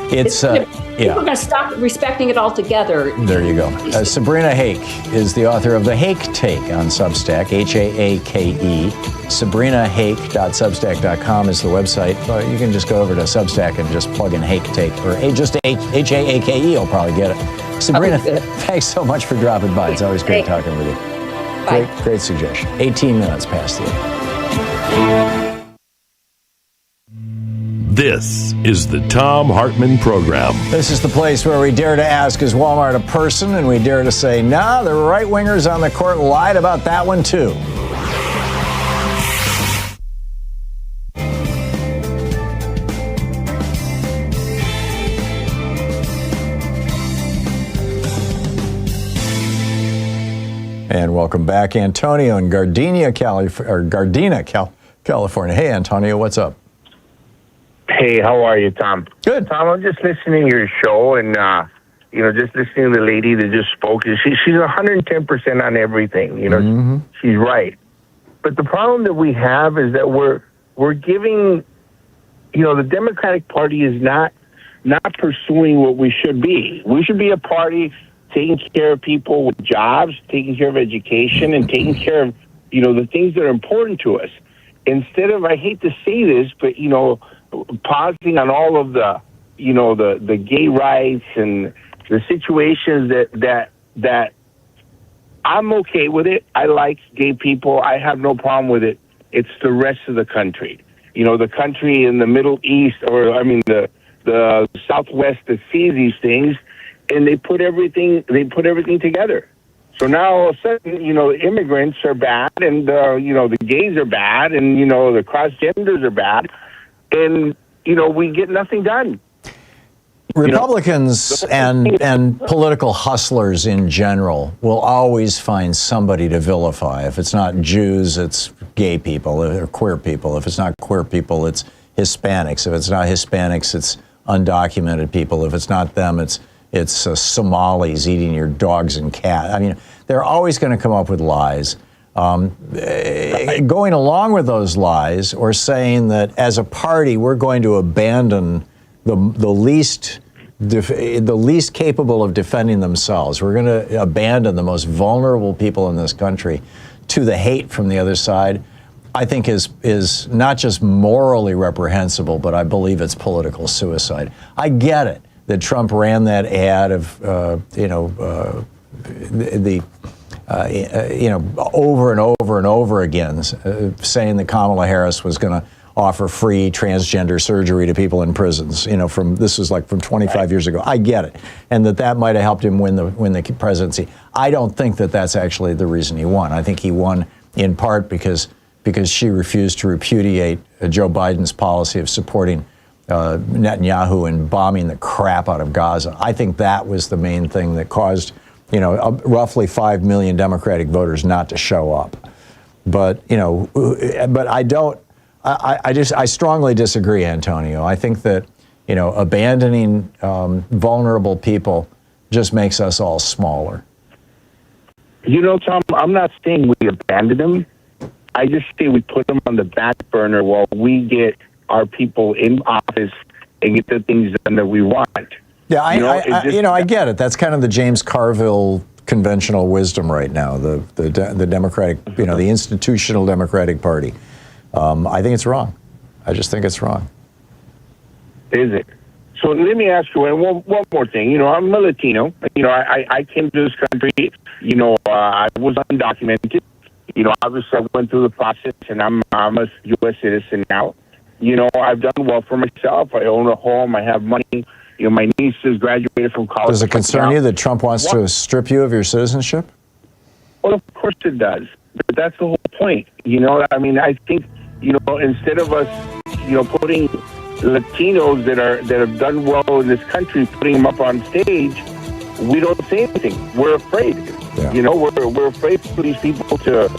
People are going to stop respecting it altogether. There you go. Sabrina Haake is the author of The Haake Take on Substack, Haake. SabrinaHaake.substack.com is the website. You can just go over to Substack and just plug in Haake Take, or just Haake. You'll probably get it. Sabrina, thanks so much for dropping by. It's always great talking with you. Great suggestion. 18 minutes past the hour. This is the Thom Hartmann Program. This is the place where we dare to ask, is Walmart a person? And we dare to say, nah, the right-wingers on the court lied about that one too. And welcome back, Antonio in Gardena, California. Hey, Antonio, what's up? Hey, how are you, Tom? Good. Tom, I'm just listening to your show and, just listening to the lady that just spoke. She's 110% on everything. She's right. But the problem that we have is that we're giving, the Democratic Party is not pursuing what we should be. We should be a party taking care of people with jobs, taking care of education, and taking care of, the things that are important to us. Instead of, I hate to say this, but, pausing on all of the, the gay rights and the situations that I'm okay with it. I like gay people. I have no problem with it. It's the rest of the country. The country in the Middle East, the Southwest that sees these things, and they put everything together. So now all of a sudden, immigrants are bad, and the gays are bad, and the cross genders are bad, and we get nothing done. Republicans and political hustlers in general will always find somebody to vilify. If it's not Jews, it's gay people or queer people. If it's not queer people, it's Hispanics. If it's not Hispanics, it's undocumented people. If it's not them, it's Somalis eating your dogs and cats. I mean, they're always going to come up with lies. Going along with those lies or saying that as a party we're going to abandon the least capable of defending themselves. We're going to abandon the most vulnerable people in this country to the hate from the other side. I think is not just morally reprehensible, but I believe it's political suicide. I get it that Trump ran that ad of over and over and over again, saying that Kamala Harris was going to offer free transgender surgery to people in prisons. This was like from 25 years ago. I get it, and that might have helped him win the presidency. I don't think that that's actually the reason he won. I think he won in part because she refused to repudiate Joe Biden's policy of supporting Netanyahu and bombing the crap out of Gaza. I think that was the main thing that caused, roughly 5 million Democratic voters not to show up. But I strongly disagree, Antonio. I think that, abandoning vulnerable people just makes us all smaller. Tom, I'm not saying we abandon them. I just say we put them on the back burner while we get our people in office and get the things done that we want. Yeah, I get it. That's kind of the James Carville conventional wisdom right now. The Democratic, the institutional Democratic Party. I think it's wrong. I just think it's wrong. Is it? So let me ask you one more thing. I'm a Latino. I came to this country. I was undocumented. Obviously I went through the process, and I'm a U.S. citizen now. I've done well for myself. I own a home. I have money. My niece has graduated from college. Does it concern you that Trump wants to strip you of your citizenship? Well, of course it does. But that's the whole point. I think, instead of us, putting Latinos that have done well in this country, putting them up on stage, we don't say anything. We're afraid. Yeah. We're afraid for these people to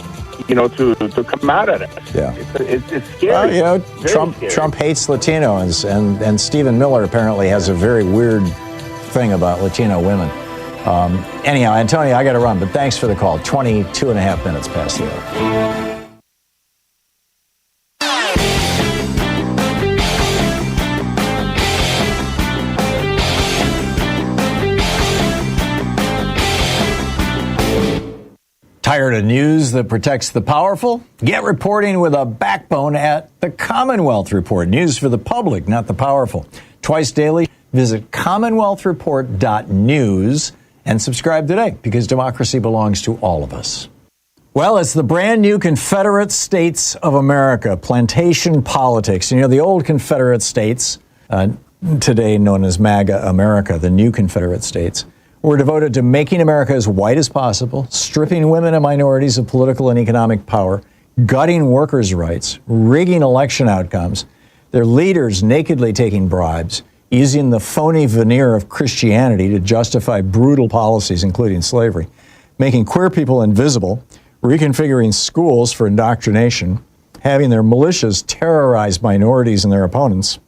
come out at us. Yeah. It's scary. Well, Trump hates Latinos, and Stephen Miller apparently has a very weird thing about Latino women. Anyhow, Antonio, I got to run, but thanks for the call. 22 and a half minutes past the hour. Tired of news that protects the powerful? Get reporting with a backbone at the Commonwealth Report. News for the public, not the powerful. Twice daily, visit commonwealthreport.news and subscribe today, because democracy belongs to all of us. Well, it's the brand new Confederate States of America, plantation politics. The old Confederate States, today known as MAGA America, the new Confederate States, were devoted to making America as white as possible, stripping women and minorities of political and economic power, gutting workers' rights, rigging election outcomes, their leaders nakedly taking bribes, using the phony veneer of Christianity to justify brutal policies, including slavery, making queer people invisible, reconfiguring schools for indoctrination, having their militias terrorize minorities and their opponents,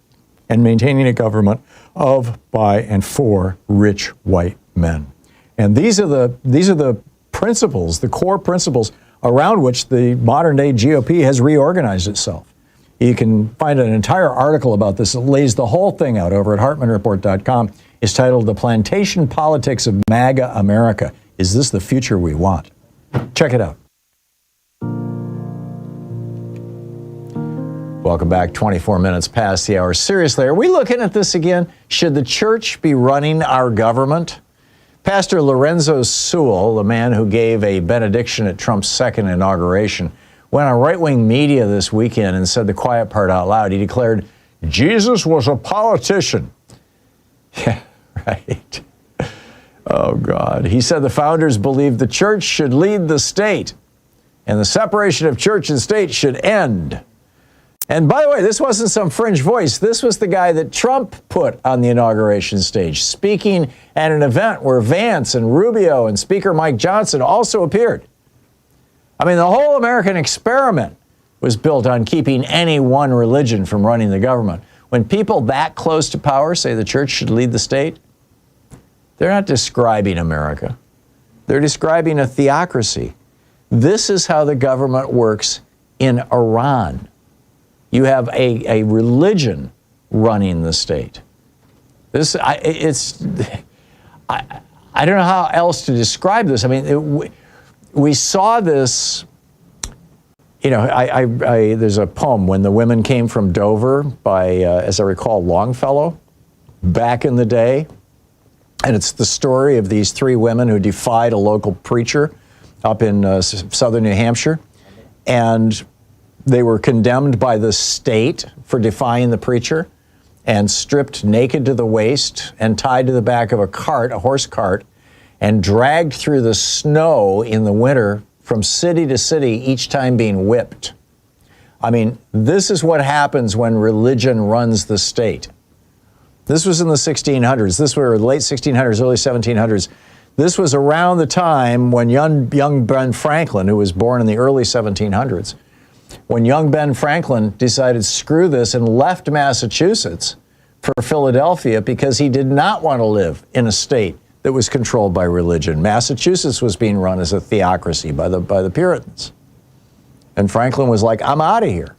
and maintaining a government of, by, and for rich white men. And these are the principles, the core principles around which the modern day GOP has reorganized itself. You can find an entire article about this that lays the whole thing out over at HartmannReport.com. It's titled "The Plantation Politics of MAGA America. Is this the future we want?" Check it out. Welcome back. 24 minutes past the hour. Seriously, are we looking at this again? Should the church be running our government? Pastor Lorenzo Sewell, the man who gave a benediction at Trump's second inauguration, went on right-wing media this weekend and said the quiet part out loud. He declared, Jesus was a politician. Yeah, right. Oh, God. He said the founders believed the church should lead the state and the separation of church and state should end. And by the way, this wasn't some fringe voice. This was the guy that Trump put on the inauguration stage, speaking at an event where Vance and Rubio and Speaker Mike Johnson also appeared. I mean, the whole American experiment was built on keeping any one religion from running the government. When people that close to power say the church should lead the state, they're not describing America. They're describing a theocracy. This is how the government works in Iran. You have a religion running the state. I don't know how else to describe this. I mean, we saw this. You know, there's a poem, When the Women Came from Dover, by, as I recall, Longfellow, back in the day. And it's the story of these three women who defied a local preacher up in southern New Hampshire. And they were condemned by the state for defying the preacher and stripped naked to the waist and tied to the back of a cart, a horse cart, and dragged through the snow in the winter from city to city, each time being whipped. I mean, this is what happens when religion runs the state. This was in the 1600s. This were late 1600s, early 1700s. This was around the time when young Ben Franklin, who was born in the early 1700s, when young Ben Franklin decided, screw this, and left Massachusetts for Philadelphia because he did not want to live in a state that was controlled by religion. Massachusetts was being run as a theocracy by the Puritans. And Franklin was like, I'm out of here.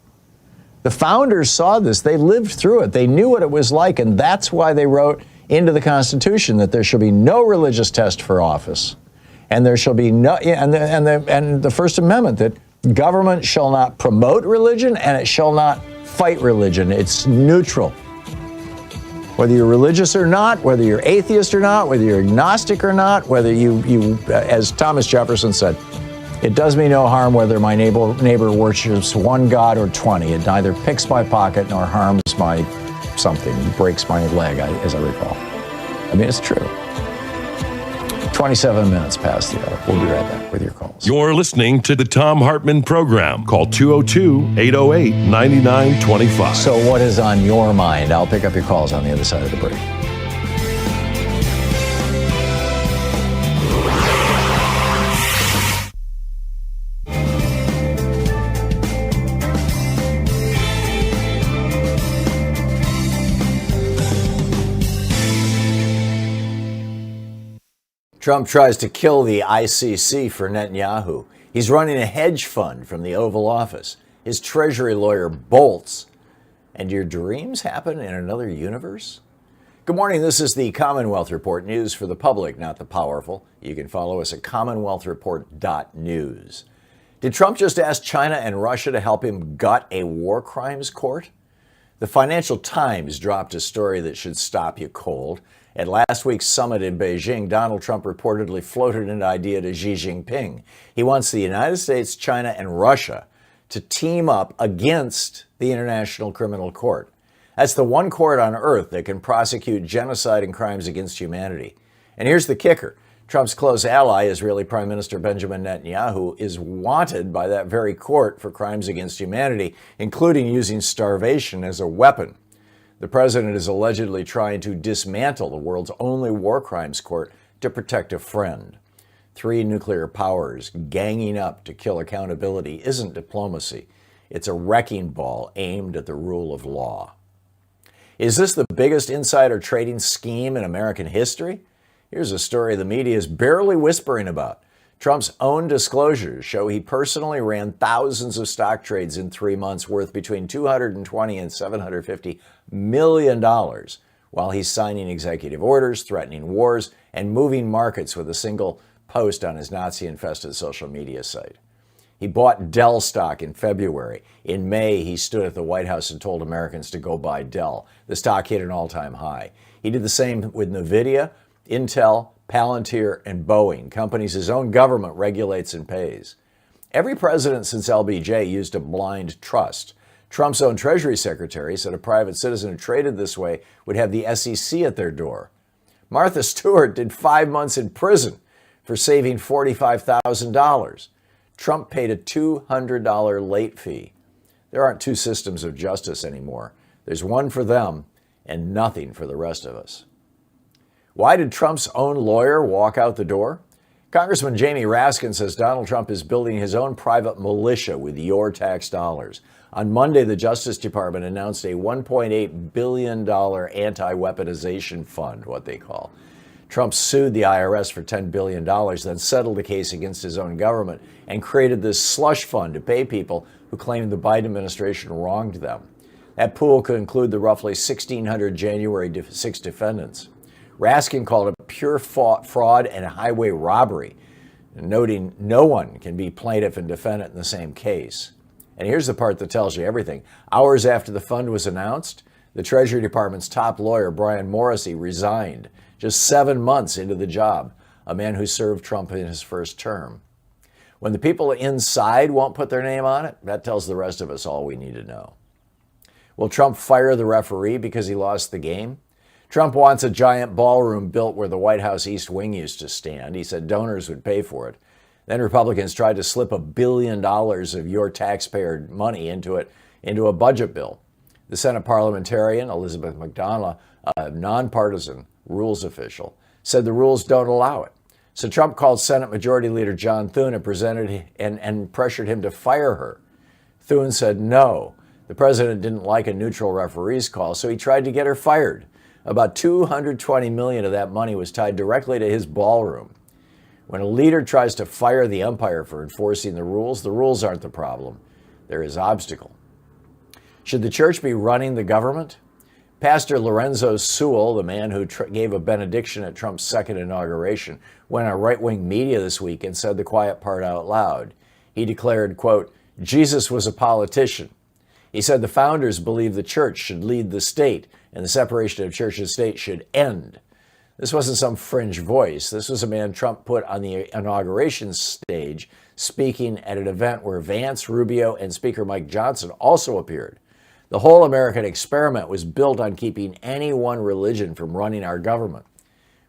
The founders saw this. They lived through it. They knew what it was like, and that's why they wrote into the Constitution that there shall be no religious test for office. And there shall be no, and the First Amendment, that government shall not promote religion and it shall not fight religion. It's neutral. Whether you're religious or not, whether you're atheist or not, whether you're agnostic or not, whether you as Thomas Jefferson said, it does me no harm whether my neighbor worships one God or 20. It neither picks my pocket nor harms my something, breaks my leg, as I recall. I mean, it's true. 27 minutes past the hour. We'll be right back with your calls. You're listening to the Thom Hartmann Program. Call 202-808-9925. So what is on your mind? I'll pick up your calls on the other side of the break. Trump tries to kill the ICC for Netanyahu. He's running a hedge fund from the Oval Office. His Treasury lawyer bolts. And your dreams happen in another universe? Good morning. This is the Commonwealth Report, news for the public, not the powerful. You can follow us at commonwealthreport.news. Did Trump just ask China and Russia to help him gut a war crimes court? The Financial Times dropped a story that should stop you cold. At last week's summit in Beijing, Donald Trump reportedly floated an idea to Xi Jinping. He wants the United States, China, and Russia to team up against the International Criminal Court. That's the one court on earth that can prosecute genocide and crimes against humanity. And here's the kicker. Trump's close ally, Israeli Prime Minister Benjamin Netanyahu, is wanted by that very court for crimes against humanity, including using starvation as a weapon. The president is allegedly trying to dismantle the world's only war crimes court to protect a friend. 3 nuclear powers ganging up to kill accountability isn't diplomacy. It's a wrecking ball aimed at the rule of law. Is this the biggest insider trading scheme in American history? Here's a story the media is barely whispering about. Trump's own disclosures show he personally ran thousands of stock trades in 3 months worth between $220 and $750 million while he's signing executive orders, threatening wars, and moving markets with a single post on his Nazi-infested social media site. He bought Dell stock in February. In May, he stood at the White House and told Americans to go buy Dell. The stock hit an all-time high. He did the same with NVIDIA, Intel, Palantir, and Boeing, companies his own government regulates and pays. Every president since LBJ used a blind trust. Trump's own Treasury Secretary said a private citizen who traded this way would have the SEC at their door. Martha Stewart did 5 months in prison for saving $45,000. Trump paid a $200 late fee. There aren't two systems of justice anymore. There's one for them and nothing for the rest of us. Why did Trump's own lawyer walk out the door? Congressman Jamie Raskin says Donald Trump is building his own private militia with your tax dollars. On Monday, the Justice Department announced a $1.8 billion anti-weaponization fund, what they call. Trump sued the IRS for $10 billion, then settled the case against his own government and created this slush fund to pay people who claimed the Biden administration wronged them. That pool could include the roughly 1,600 January 6 defendants. Raskin called it pure fraud and highway robbery, noting no one can be plaintiff and defendant in the same case. And here's the part that tells you everything. Hours after the fund was announced, the Treasury Department's top lawyer, Brian Morrissey, resigned just 7 months into the job, a man who served Trump in his first term. When the people inside won't put their name on it, that tells the rest of us all we need to know. Will Trump fire the referee because he lost the game? Trump wants a giant ballroom built where the White House East Wing used to stand. He said donors would pay for it. Then Republicans tried to slip $1 billion of your taxpayer money into a budget bill. The Senate parliamentarian, Elizabeth McDonough, a nonpartisan rules official, said the rules don't allow it. So Trump called Senate Majority Leader John Thune and pressured him to fire her. Thune said no. The president didn't like a neutral referee's call, so he tried to get her fired. About $220 million of that money was tied directly to his ballroom. When a leader tries to fire the umpire for enforcing the rules aren't the problem. They're his obstacle. Should the church be running the government? Pastor Lorenzo Sewell, the man who gave a benediction at Trump's second inauguration, went on right-wing media this week and said the quiet part out loud. He declared, quote, Jesus was a politician. He said the founders believed the church should lead the state and the separation of church and state should end. This wasn't some fringe voice. This was a man Trump put on the inauguration stage, speaking at an event where Vance, Rubio, and Speaker Mike Johnson also appeared. The whole American experiment was built on keeping any one religion from running our government.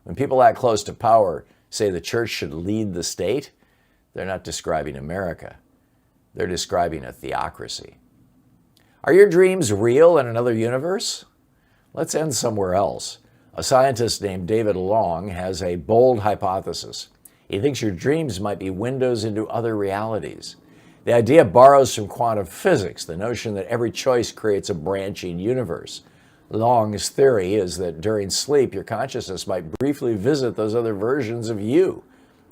When people that close to power say the church should lead the state, they're not describing America. They're describing a theocracy. Are your dreams real in another universe? Let's end somewhere else. A scientist named David Long has a bold hypothesis. He thinks your dreams might be windows into other realities. The idea borrows from quantum physics, the notion that every choice creates a branching universe. Long's theory is that during sleep, your consciousness might briefly visit those other versions of you.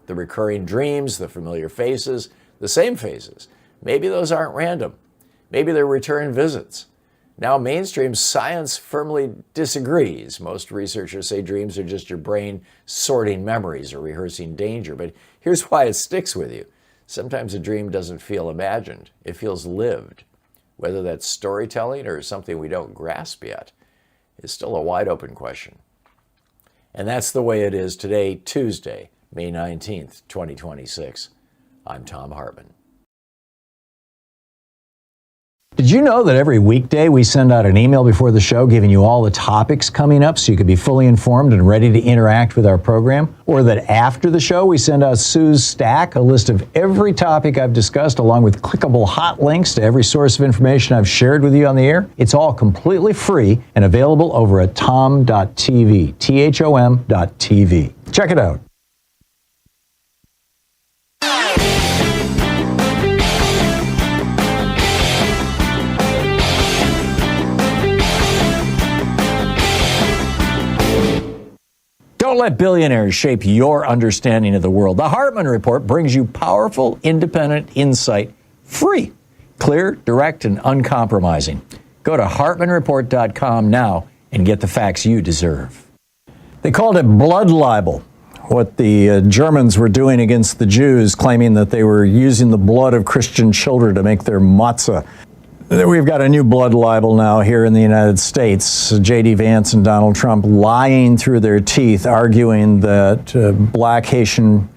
The recurring dreams, the familiar faces, the same faces. Maybe those aren't random. Maybe they're return visits. Now, mainstream science firmly disagrees. Most researchers say dreams are just your brain sorting memories or rehearsing danger. But here's why it sticks with you. Sometimes a dream doesn't feel imagined. It feels lived. Whether that's storytelling or something we don't grasp yet is still a wide open question. And that's the way it is today, Tuesday, May 19th, 2026. I'm Thom Hartmann. Did you know that every weekday we send out an email before the show giving you all the topics coming up so you can be fully informed and ready to interact with our program? Or that after the show we send out Sue's Stack, a list of every topic I've discussed along with clickable hot links to every source of information I've shared with you on the air? It's all completely free and available over at thom.tv, THOM.tv. Check it out. Don't let billionaires shape your understanding of the world. The Hartmann Report brings you powerful, independent insight, free, clear, direct, and uncompromising. Go to hartmannreport.com now and get the facts you deserve. They called it blood libel, what the Germans were doing against the Jews, claiming that they were using the blood of Christian children to make their matzah. We've got a new blood libel now here in the United States. J.D. Vance and Donald Trump lying through their teeth, arguing that black Haitian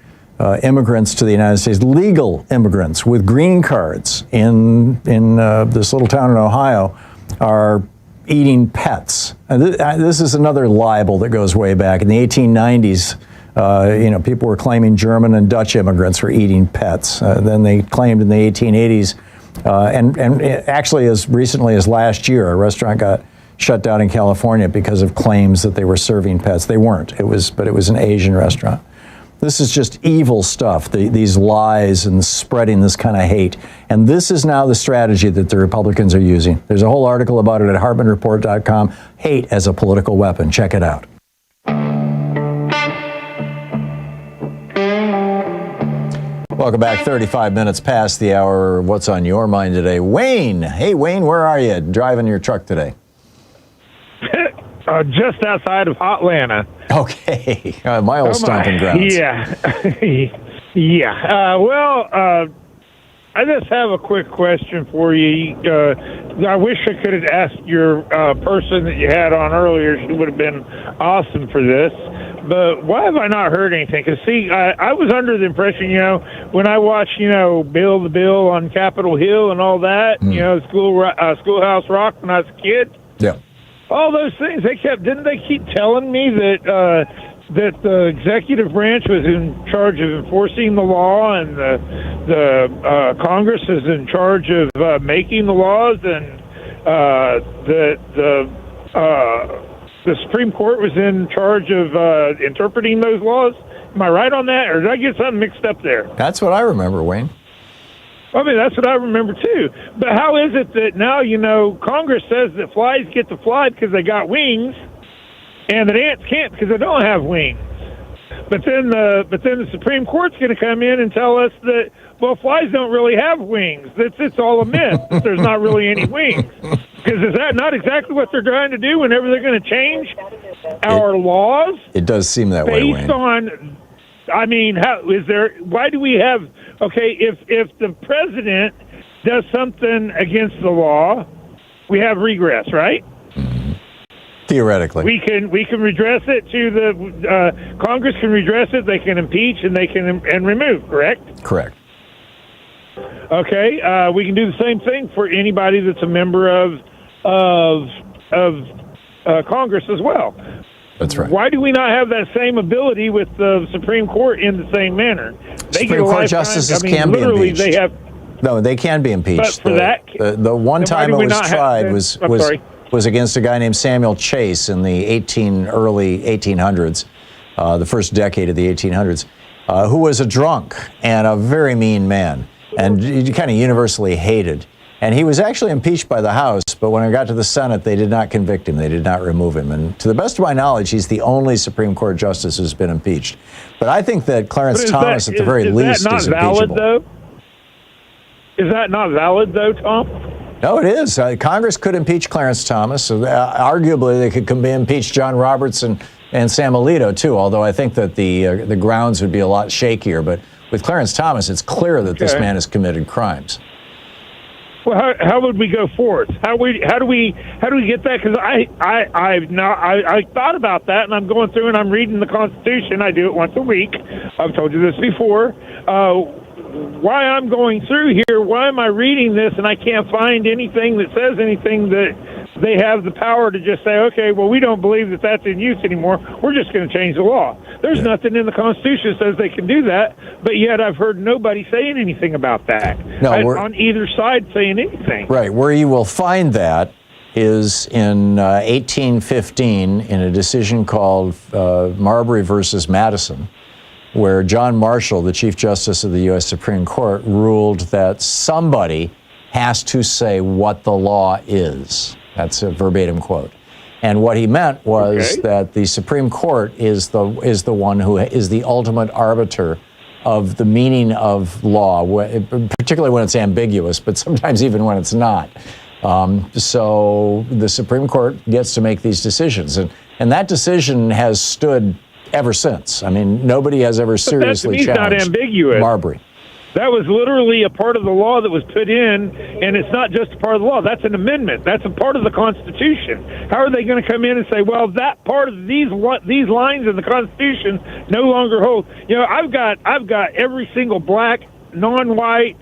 immigrants to the United States, legal immigrants with green cards in this little town in Ohio, are eating pets. This is another libel that goes way back. In the 1890s, people were claiming German and Dutch immigrants were eating pets. Then they claimed in the 1880s And actually, as recently as last year, a restaurant got shut down in California because of claims that they were serving pets. They weren't. But it was an Asian restaurant. This is just evil stuff, these lies and spreading this kind of hate. And this is now the strategy that the Republicans are using. There's a whole article about it at HartmannReport.com. Hate as a political weapon. Check it out. Welcome back. 35 minutes past the hour. What's on your mind today? Wayne. Hey, Wayne, where are you driving your truck today? Just outside of Hotlanta. Okay. My old stomping grounds. Yeah. Yeah. I just have a quick question for you. I wish I could have asked your person that you had on earlier. She would have been awesome for this. But why have I not heard anything? Because, see, I was under the impression, when I watched, Bill the Bill on Capitol Hill and all that, Schoolhouse Rock when I was a kid. Yeah. All those things, didn't they keep telling me that the executive branch was in charge of enforcing the law and the Congress is in charge of making the laws, and the Supreme Court was in charge of interpreting those laws? Am I right on that, or did I get something mixed up there? That's what I remember, Wayne. I mean, that's what I remember, too. But how is it that now, Congress says that flies get to fly because they got wings, and that ants can't because they don't have wings? But then the Supreme Court's going to come in and tell us that, well, flies don't really have wings. It's all a myth. There's not really any wings. Because is that not exactly what they're trying to do whenever they're going to change our laws? It does seem that way, Wayne. Based on, why do we have, if the president does something against the law, we have regress, right? Theoretically. We can redress it to the, Congress can redress it, they can impeach, and they can and remove, correct? Correct. Okay, we can do the same thing for anybody that's a member of Congress as well. That's right. Why do we not have that same ability with the Supreme Court in the same manner? They Supreme Court justices can be impeached. They have. No, they can be impeached. But for the one time it was tried was against a guy named Samuel Chase in the early 1800s, the first decade of the 1800s, who was a drunk and a very mean man, and kind of universally hated. And he was actually impeached by the House, but when it got to the Senate, they did not convict him. They did not remove him. And to the best of my knowledge, he's the only Supreme Court justice who's been impeached. But I think that Clarence Thomas, at the very least, is impeachable. Is that not valid, though, Tom? No, it is. Congress could impeach Clarence Thomas. Arguably, they could impeach John Roberts and Sam Alito, too, although I think that the grounds would be a lot shakier. But with Clarence Thomas, it's clear that this man has committed crimes. Well, how would we go forth? How do we get that? Because I thought about that, and I'm going through and I'm reading the Constitution. I do it once a week. I've told you this before. Why I'm going through here? Why am I reading this and I can't find anything that says anything that they have the power to just say, okay, well, we don't believe that that's in use anymore. We're just going to change the law. There's nothing in the Constitution that says they can do that, but yet I've heard nobody saying anything about that. On either side saying anything. Right. Where you will find that is in 1815 in a decision called Marbury versus Madison, where John Marshall, the Chief Justice of the U.S. Supreme Court, ruled that somebody has to say what the law is. That's a verbatim quote. And what he meant was that the Supreme Court is the one who is the ultimate arbiter of the meaning of law, particularly when it's ambiguous, but sometimes even when it's not. So the Supreme Court gets to make these decisions. And that decision has stood ever since. I mean, nobody has ever seriously challenged Marbury. That was literally a part of the law that was put in, and it's not just a part of the law. That's an amendment. That's a part of the Constitution. How are they going to come in and say, well, that part of these lines in the Constitution no longer hold? You know, I've got every single black, non-white,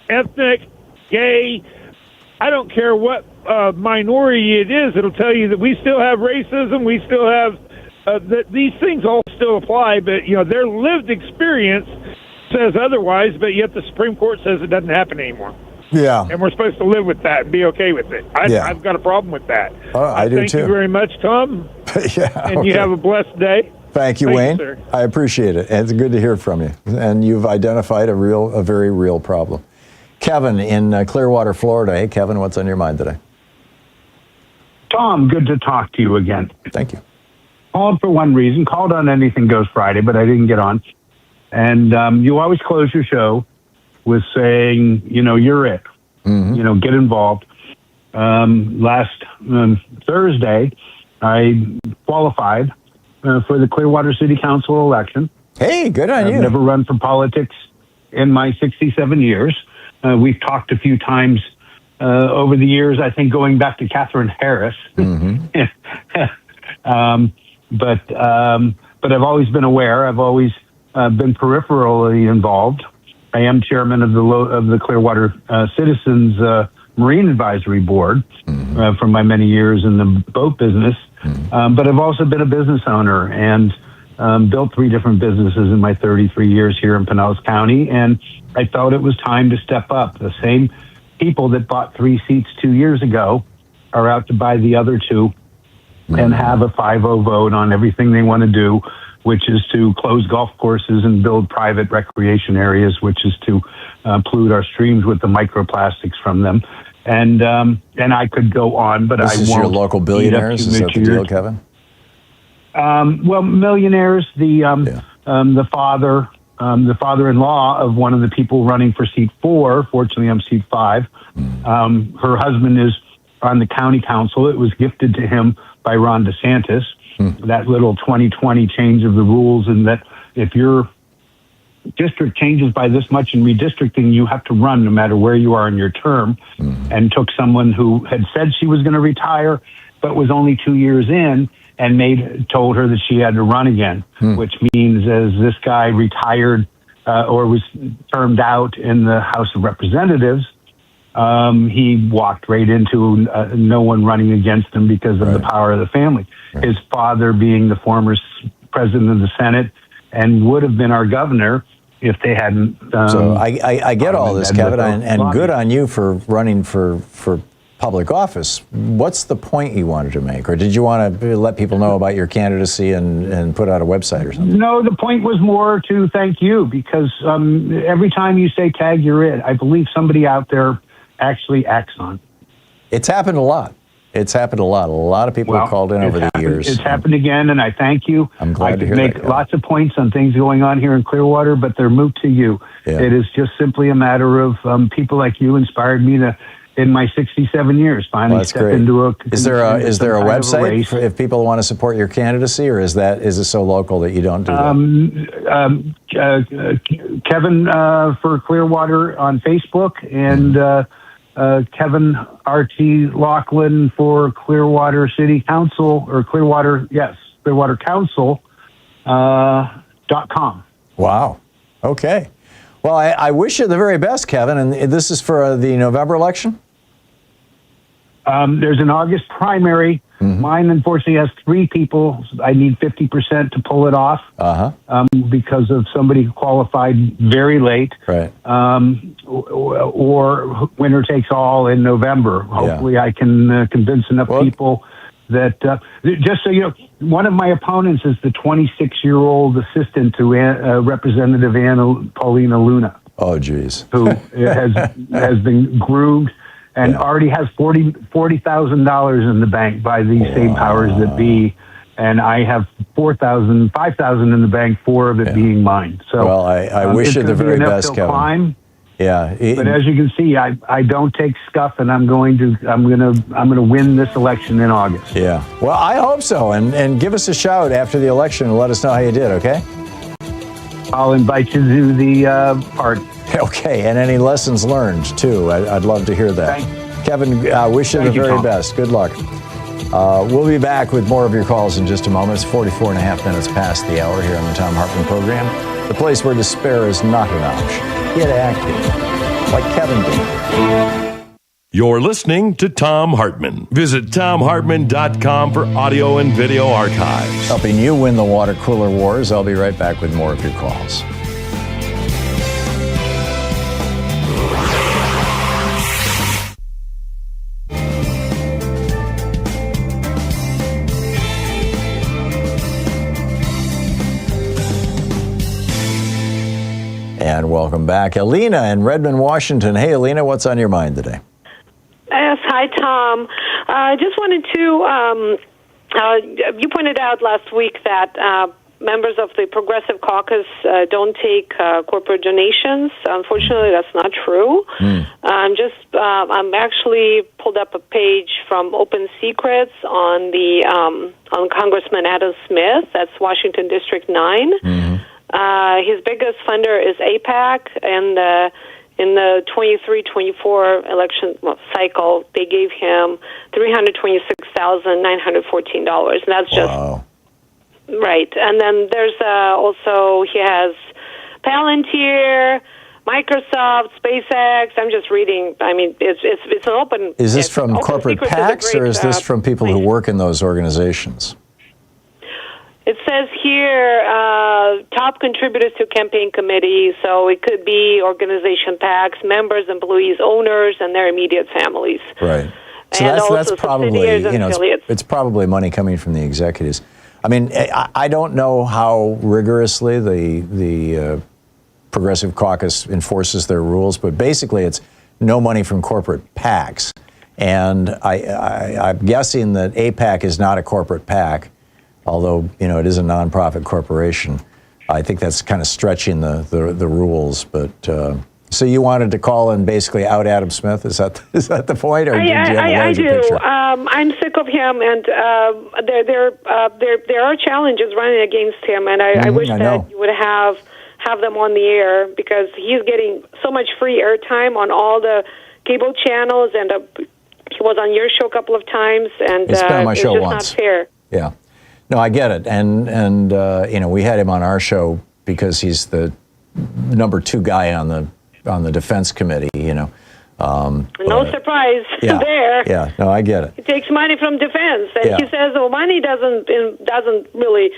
ethnic, gay, I don't care what minority it is, it'll tell you that we still have racism, we still have, these things all still apply, but, you know, their lived experience says otherwise, but yet the Supreme Court says it doesn't happen anymore. Yeah. And we're supposed to live with that and be okay with it. I've got a problem with that. I do thank too. you very much, Tom. Yeah. And you have a blessed day. Thank you, Wayne. sir. I appreciate it. And it's good to hear from you. And you've identified a very real problem. Kevin in Clearwater, Florida. Hey, Kevin, what's on your mind today? Tom, good to talk to you again. Thank you. Called for one reason. Called on Anything Goes Friday, but I didn't get on. And you always close your show with saying, you're it. Mm-hmm. Get involved. Last Thursday, I qualified for the Clearwater City Council election. Hey, good on you. I've never run for politics in my 67 years. We've talked a few times over the years, I think going back to Catherine Harris. Mm-hmm. But I've always been aware. I've always been peripherally involved. I am chairman of the Clearwater Citizens Marine Advisory Board from my many years in the boat business. But I've also been a business owner and built 3 different businesses in my 33 years here in Pinellas County. And I felt it was time to step up. The same people that bought 3 seats 2 years ago are out to buy the other 2 and have a 5-0 vote on everything they want to do, which is to close golf courses and build private recreation areas, which is to pollute our streams with the microplastics from them. And I could go on, but I won't. This is your local billionaires? Is that the deal, Kevin? Well, millionaires, the father-in-law of one of the people running for seat 4. Fortunately, I'm seat 5. Her husband is on the county council. It was gifted to him by Ron DeSantis. That little 2020 change of the rules, and that if your district changes by this much in redistricting, you have to run no matter where you are in your term, and took someone who had said she was going to retire, but was only 2 years in, and told her that she had to run again, which means as this guy retired or was termed out in the House of Representatives, he walked right into no one running against him because of the power of the family. His father being the former president of the Senate and would have been our governor if they hadn't. So I get all this, Kevin, and good on you for running for public office. What's the point you wanted to make? Or did you want to let people know about your candidacy and put out a website or something? No, the point was more to thank you, because every time you say tag, you're it, I believe somebody out there actually acts on. It's happened a lot. It's happened a lot. A lot of people have called in over the years. It's happened again, and I thank you. I'm glad to hear that. I could make lots of points on things going on here in Clearwater, but they're moot to you. Yeah. It is just simply a matter of people like you inspired me to, in my 67 years, finally step into a. Is there a website if people want to support your candidacy, or is it so local that you don't do that? Kevin for Clearwater on Facebook, and Kevin R.T. Laughlin for Clearwater City Council, or Clearwater Council.com. Wow. Okay. Well, I wish you the very best, Kevin. And this is for the November election? There's an August primary. Mine, unfortunately, has 3 people. I need 50% to pull it off because of somebody who qualified very late. Right. Or winner takes all in November. Hopefully I can convince enough people that, just so you know, one of my opponents is the 26-year-old assistant to Representative Paulina Luna. Oh, geez. Who has been groomed and already has $40,000 in the bank by these same powers that be, and I have $5,000 in the bank, 4 of it being mine. So, well, I wish you the very best, Kevin. Climb, yeah, but as you can see, I don't take scuff, and I'm gonna win this election in August. Yeah, well, I hope so, and give us a shout after the election and let us know how you did. Okay. I'll invite you to the party. Okay, and any lessons learned, too. I'd love to hear that. Kevin, I wish you the very best. Good luck. We'll be back with more of your calls in just a moment. It's 44 and a half minutes past the hour here on the Thom Hartmann program, the place where despair is not an option. Get active, like Kevin did. You're listening to Thom Hartmann. Visit ThomHartmann.com for audio and video archives. Helping you win the water cooler wars. I'll be right back with more of your calls. welcome back. Alina in Redmond, Washington. Hey, Alina, what's on your mind today? Yes, hi, Tom. I just wanted to, you pointed out last week that members of the Progressive Caucus don't take corporate donations. Unfortunately, that's not true. I'm actually pulled up a page from Open Secrets on Congressman Adam Smith. That's Washington District 9. His biggest funder is AIPAC, and in the 23-24 election cycle, they gave him $326,914. And that's just right. And then there's also, he has Palantir, Microsoft, SpaceX. I'm just reading. I mean, it's an open. Is this from corporate PACs, or is this from people who work in those organizations? It says here, top contributors to campaign committees, so it could be organization PACs, members, employees, owners, and their immediate families. Right. So that's probably, it's probably money coming from the executives. I mean, I don't know how rigorously the Progressive Caucus enforces their rules, but basically it's no money from corporate PACs. And I'm guessing that AIPAC is not a corporate PAC, although, it is a nonprofit corporation. I think that's kind of stretching the rules. But so you wanted to call and basically out Adam Smith? Is that the point, or do you have a larger picture? I'm sick of him, and there are challenges running against him, and I wish that you would have them on the air, because he's getting so much free airtime on all the cable channels, and he was on your show a couple of times, and it's been on my show just once. Not fair. Yeah. No, I get it. And we had him on our show because he's the number 2 guy on the defense committee, No surprise there. Yeah, no, I get it. He takes money from defense, and he says, money doesn't really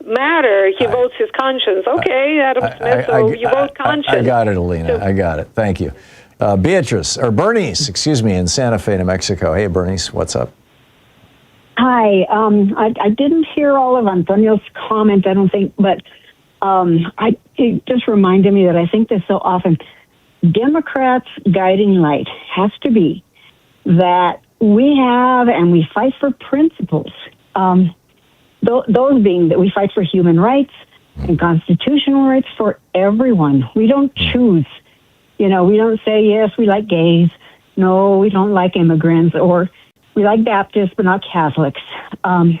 matter. He votes his conscience. Okay, Adam Smith, you vote conscience. I got it, Alina. I got it. Thank you. Bernice, in Santa Fe, New Mexico. Hey, Bernice, what's up? Hi. I didn't hear all of Antonio's comment, I don't think, but it just reminded me that I think this so often. Democrats' guiding light has to be that we have and we fight for principles. Those being that we fight for human rights and constitutional rights for everyone. We don't choose. We don't say, yes, we like gays. No, we don't like immigrants, or we like Baptists, but not Catholics. We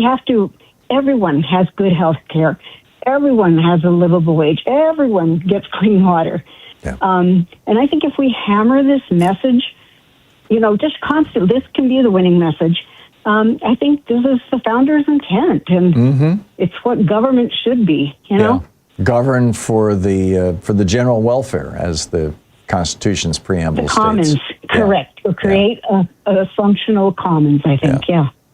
have to, everyone has good health care. Everyone has a livable wage. Everyone gets clean water. Yeah. And I think if we hammer this message, just constantly, this can be the winning message. I think this is the founders' intent, and it's what government should be, Govern for the general welfare, as the Constitution's preamble states. The commons, correct. Or create a functional commons, I think,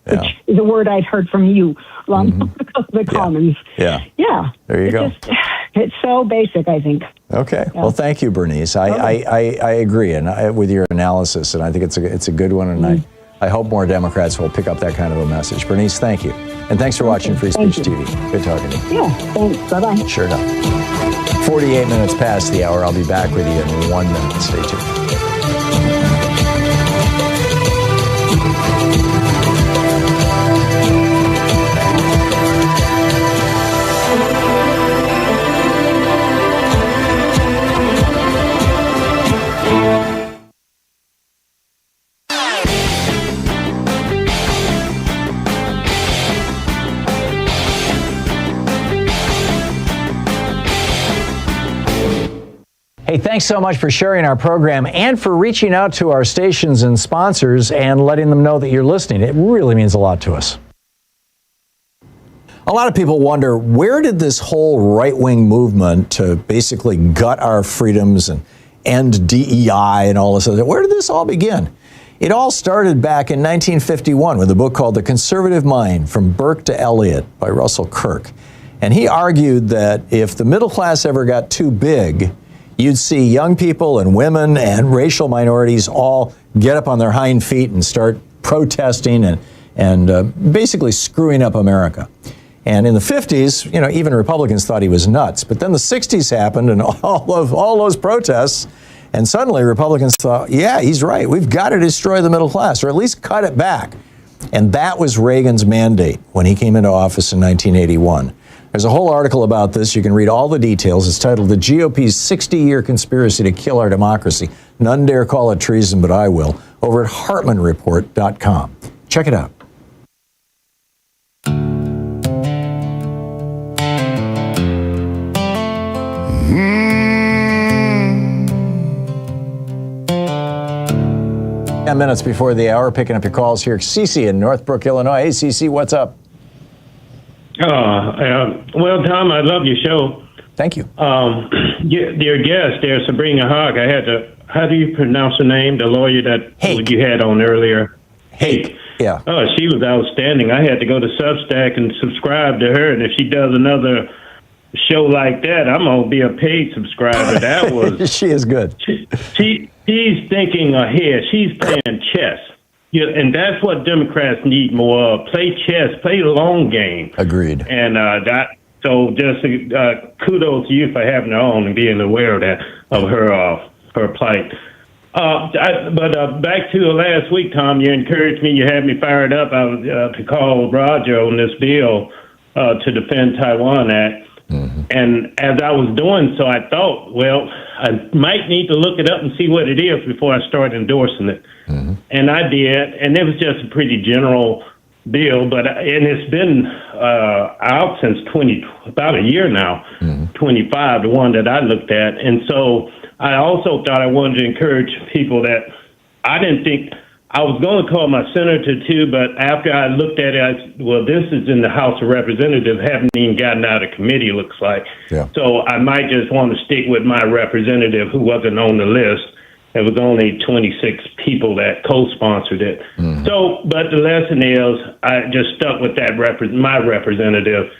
which is a word I'd heard from you long ago, the commons. Yeah. There you go. It's so basic, I think. Okay. Well, thank you, Bernice. I agree with your analysis, and I think it's a good one, and I hope more Democrats will pick up that kind of a message. Bernice, thank you. And thanks for watching Free Speech TV. Good talking to you. Yeah, thanks. Bye-bye. Sure enough. 48 minutes past the hour. I'll be back with you in 1 minute. Stay tuned. Hey, thanks so much for sharing our program and for reaching out to our stations and sponsors and letting them know that you're listening. It really means a lot to us. A lot of people wonder, where did this whole right-wing movement to basically gut our freedoms and end DEI and all this other, where did this all begin? It all started back in 1951 with a book called The Conservative Mind, From Burke to Eliot by Russell Kirk. And he argued that if the middle class ever got too big, you'd see young people and women and racial minorities all get up on their hind feet and start protesting and basically screwing up America. And in the 50s, even Republicans thought he was nuts. But then the 60s happened and all those protests, and suddenly Republicans thought, yeah, he's right. We've got to destroy the middle class, or at least cut it back. And that was Reagan's mandate when he came into office in 1981. There's a whole article about this. You can read all the details. It's titled The GOP's 60-Year Conspiracy to Kill Our Democracy. None dare call it treason, but I will. Over at HartmannReport.com. Check it out. Ten minutes before the hour, picking up your calls here. Cece in Northbrook, Illinois. Hey, Cece, what's up? Well, Tom, I love your show. Thank you. Your guest there, Sabrina Haake, how do you pronounce her name? The lawyer that you had on earlier. Hake. Yeah. Oh, she was outstanding. I had to go to Substack and subscribe to her, and if she does another show like that, I'm going to be a paid subscriber. That was... She is good. She's thinking ahead. She's playing chess. Yeah, and that's what Democrats need more of. Play chess, play the long game. Agreed. And so just kudos to you for having her on and being aware of that, of her plight. But back to last week, Tom, you encouraged me, you had me fired up to call Roger on this bill to defend Taiwan Act. Mm-hmm. And as I was doing so, I thought, well, I might need to look it up and see what it is before I start endorsing it. Mm-hmm. And I did, and it was just a pretty general bill, and it's been out since about a year now, 25, the one that I looked at. And so I also thought I wanted to encourage people that I didn't think I was going to call my senator too, but after I looked at it, this is in the House of Representatives, haven't even gotten out of committee, looks like. Yeah. So I might just want to stick with my representative who wasn't on the list. There was only 26 people that co-sponsored it. Mm-hmm. So, but the lesson is I just stuck with that my representative,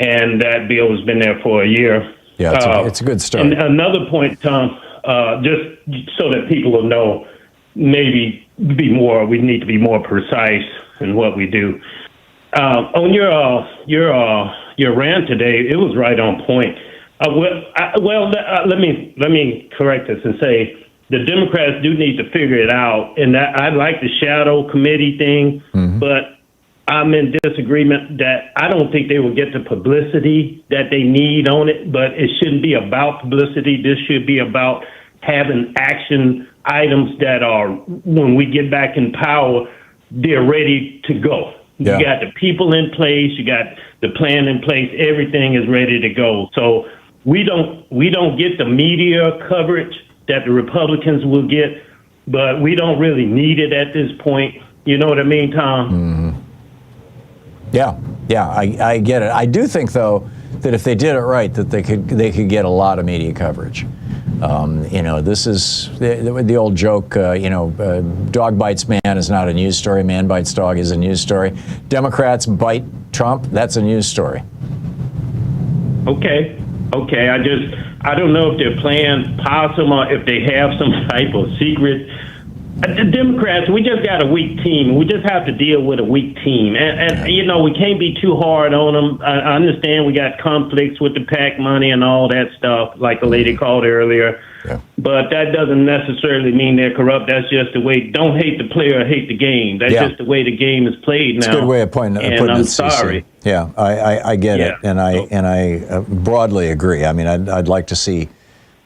and that bill has been there for a year. Yeah, it's a good start. And another point, Tom, just so that people will know, maybe we need to be more precise in what we do. On your rant today, it was right on point. Let me correct this and say the Democrats do need to figure it out, and I like the shadow committee thing, but I'm in disagreement that I don't think they will get the publicity that they need on it, but it shouldn't be about publicity. This should be about having action items that are, when we get back in power, they're ready to go. Yeah. You got the people in place, you got the plan in place, everything is ready to go. So we don't get the media coverage that the Republicans will get, but we don't really need it at this point. You know what I mean, Tom? Mm-hmm. Yeah, I get it. I do think, though, that if they did it right, that they could get a lot of media coverage. This is the old joke, dog bites man is not a news story, man bites dog is a news story. Democrats bite Trump, that's a news story. Okay. I don't know if they're playing possum or if they have some type of secret. The Democrats, we just got a weak team. We just have to deal with a weak team. And we can't be too hard on them. I understand we got conflicts with the PAC money and all that stuff, like the lady called earlier. Yeah. But that doesn't necessarily mean they're corrupt. That's just the way. Don't hate the player, hate the game. That's just the way the game is played now. It's a good way of putting it. I'm sorry. Yeah, I get it. And I broadly agree. I mean, I'd like to see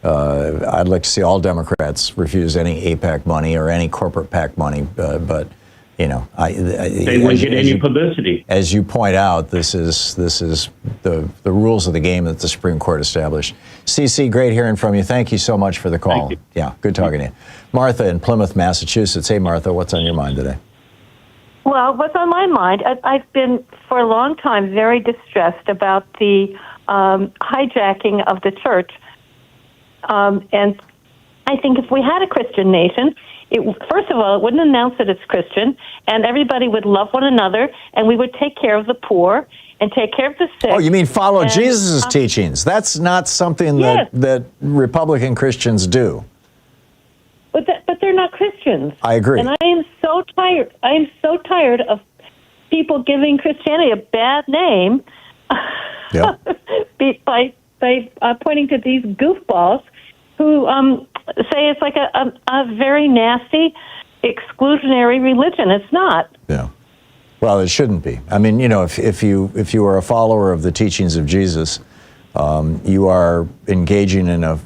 all Democrats refuse any APAC money or any corporate PAC money, but they wouldn't get any publicity. As you point out, this is the rules of the game that the Supreme Court established. CC, great hearing from you. Thank you so much for the call. Thank you. Yeah, good talking to you. Martha in Plymouth, Massachusetts. Hey, Martha, what's on your mind today? Well, what's on my mind? I've been for a long time very distressed about the hijacking of the church. And I think if we had a Christian nation, first of all, it wouldn't announce that it's Christian, and everybody would love one another, and we would take care of the poor and take care of the sick. Oh, you mean follow Jesus' teachings? That's not something that Republican Christians do. But they're not Christians. I agree. And I am so tired. I am so tired of people giving Christianity a bad name. Yep. by pointing to these goofballs who say it's like a very nasty, exclusionary religion. It's not. Yeah. Well, it shouldn't be. I mean, if you are a follower of the teachings of Jesus, you are engaging in a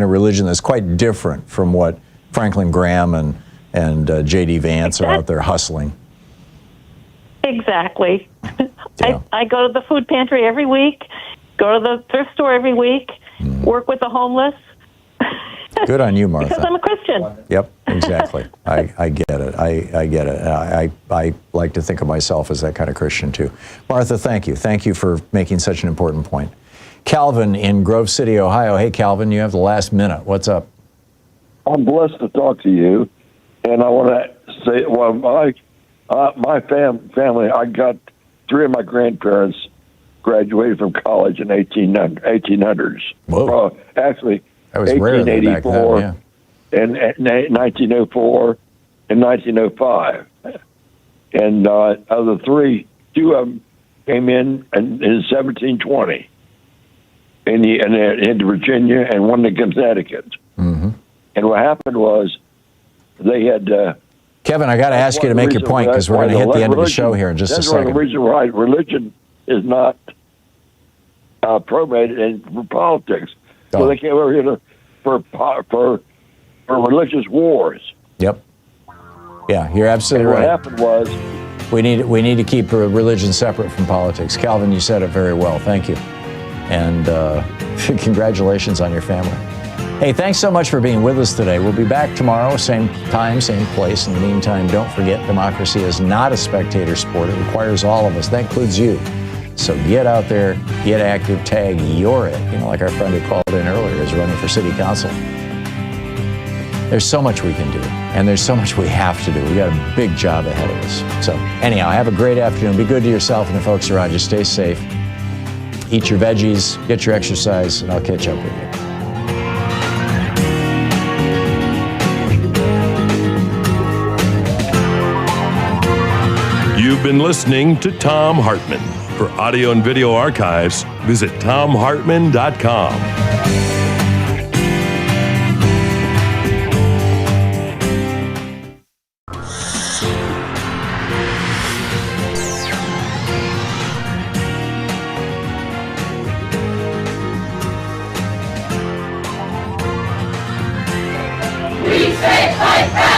religion that's quite different from what Franklin Graham and J.D. Vance are out there hustling. Exactly. Yeah. I go to the food pantry every week, go to the thrift store every week, work with the homeless. Good on you, Martha. Because I'm a Christian. Yep, exactly. I get it. I get it. I like to think of myself as that kind of Christian too. Martha, thank you. Thank you for making such an important point. Calvin in Grove City, Ohio. Hey, Calvin, you have the last minute. What's up? I'm blessed to talk to you, and I want to say, well, my family, I got 3 of my grandparents graduated from college in 1800s. Whoa. Actually, that was rare back then, yeah. And 1904 and 1905. And of the 3, 2 of them came in 1720 into Virginia and one to Connecticut. Mm-hmm. And what happened was they had... Kevin, I got to ask you to make your point because we're going to hit the end of the show here in just a second. That's the reason why religion is not probated in politics. So they came over here for religious wars. Yep. Yeah, you're absolutely right. What happened was we need to keep religion separate from politics. Calvin, you said it very well. Thank you, and congratulations on your family. Hey, thanks so much for being with us today. We'll be back tomorrow, same time, same place. In the meantime, don't forget, democracy is not a spectator sport. It requires all of us. That includes you. So get out there, get active, tag, you're it. Like our friend who called in earlier is running for city council. There's so much we can do, and there's so much we have to do. We got a big job ahead of us. So anyhow, have a great afternoon. Be good to yourself and the folks around you. Stay safe. Eat your veggies, get your exercise, and I'll catch up with you. You've been listening to Thom Hartmann. For audio and video archives, visit thomhartmann.com. We say fight back!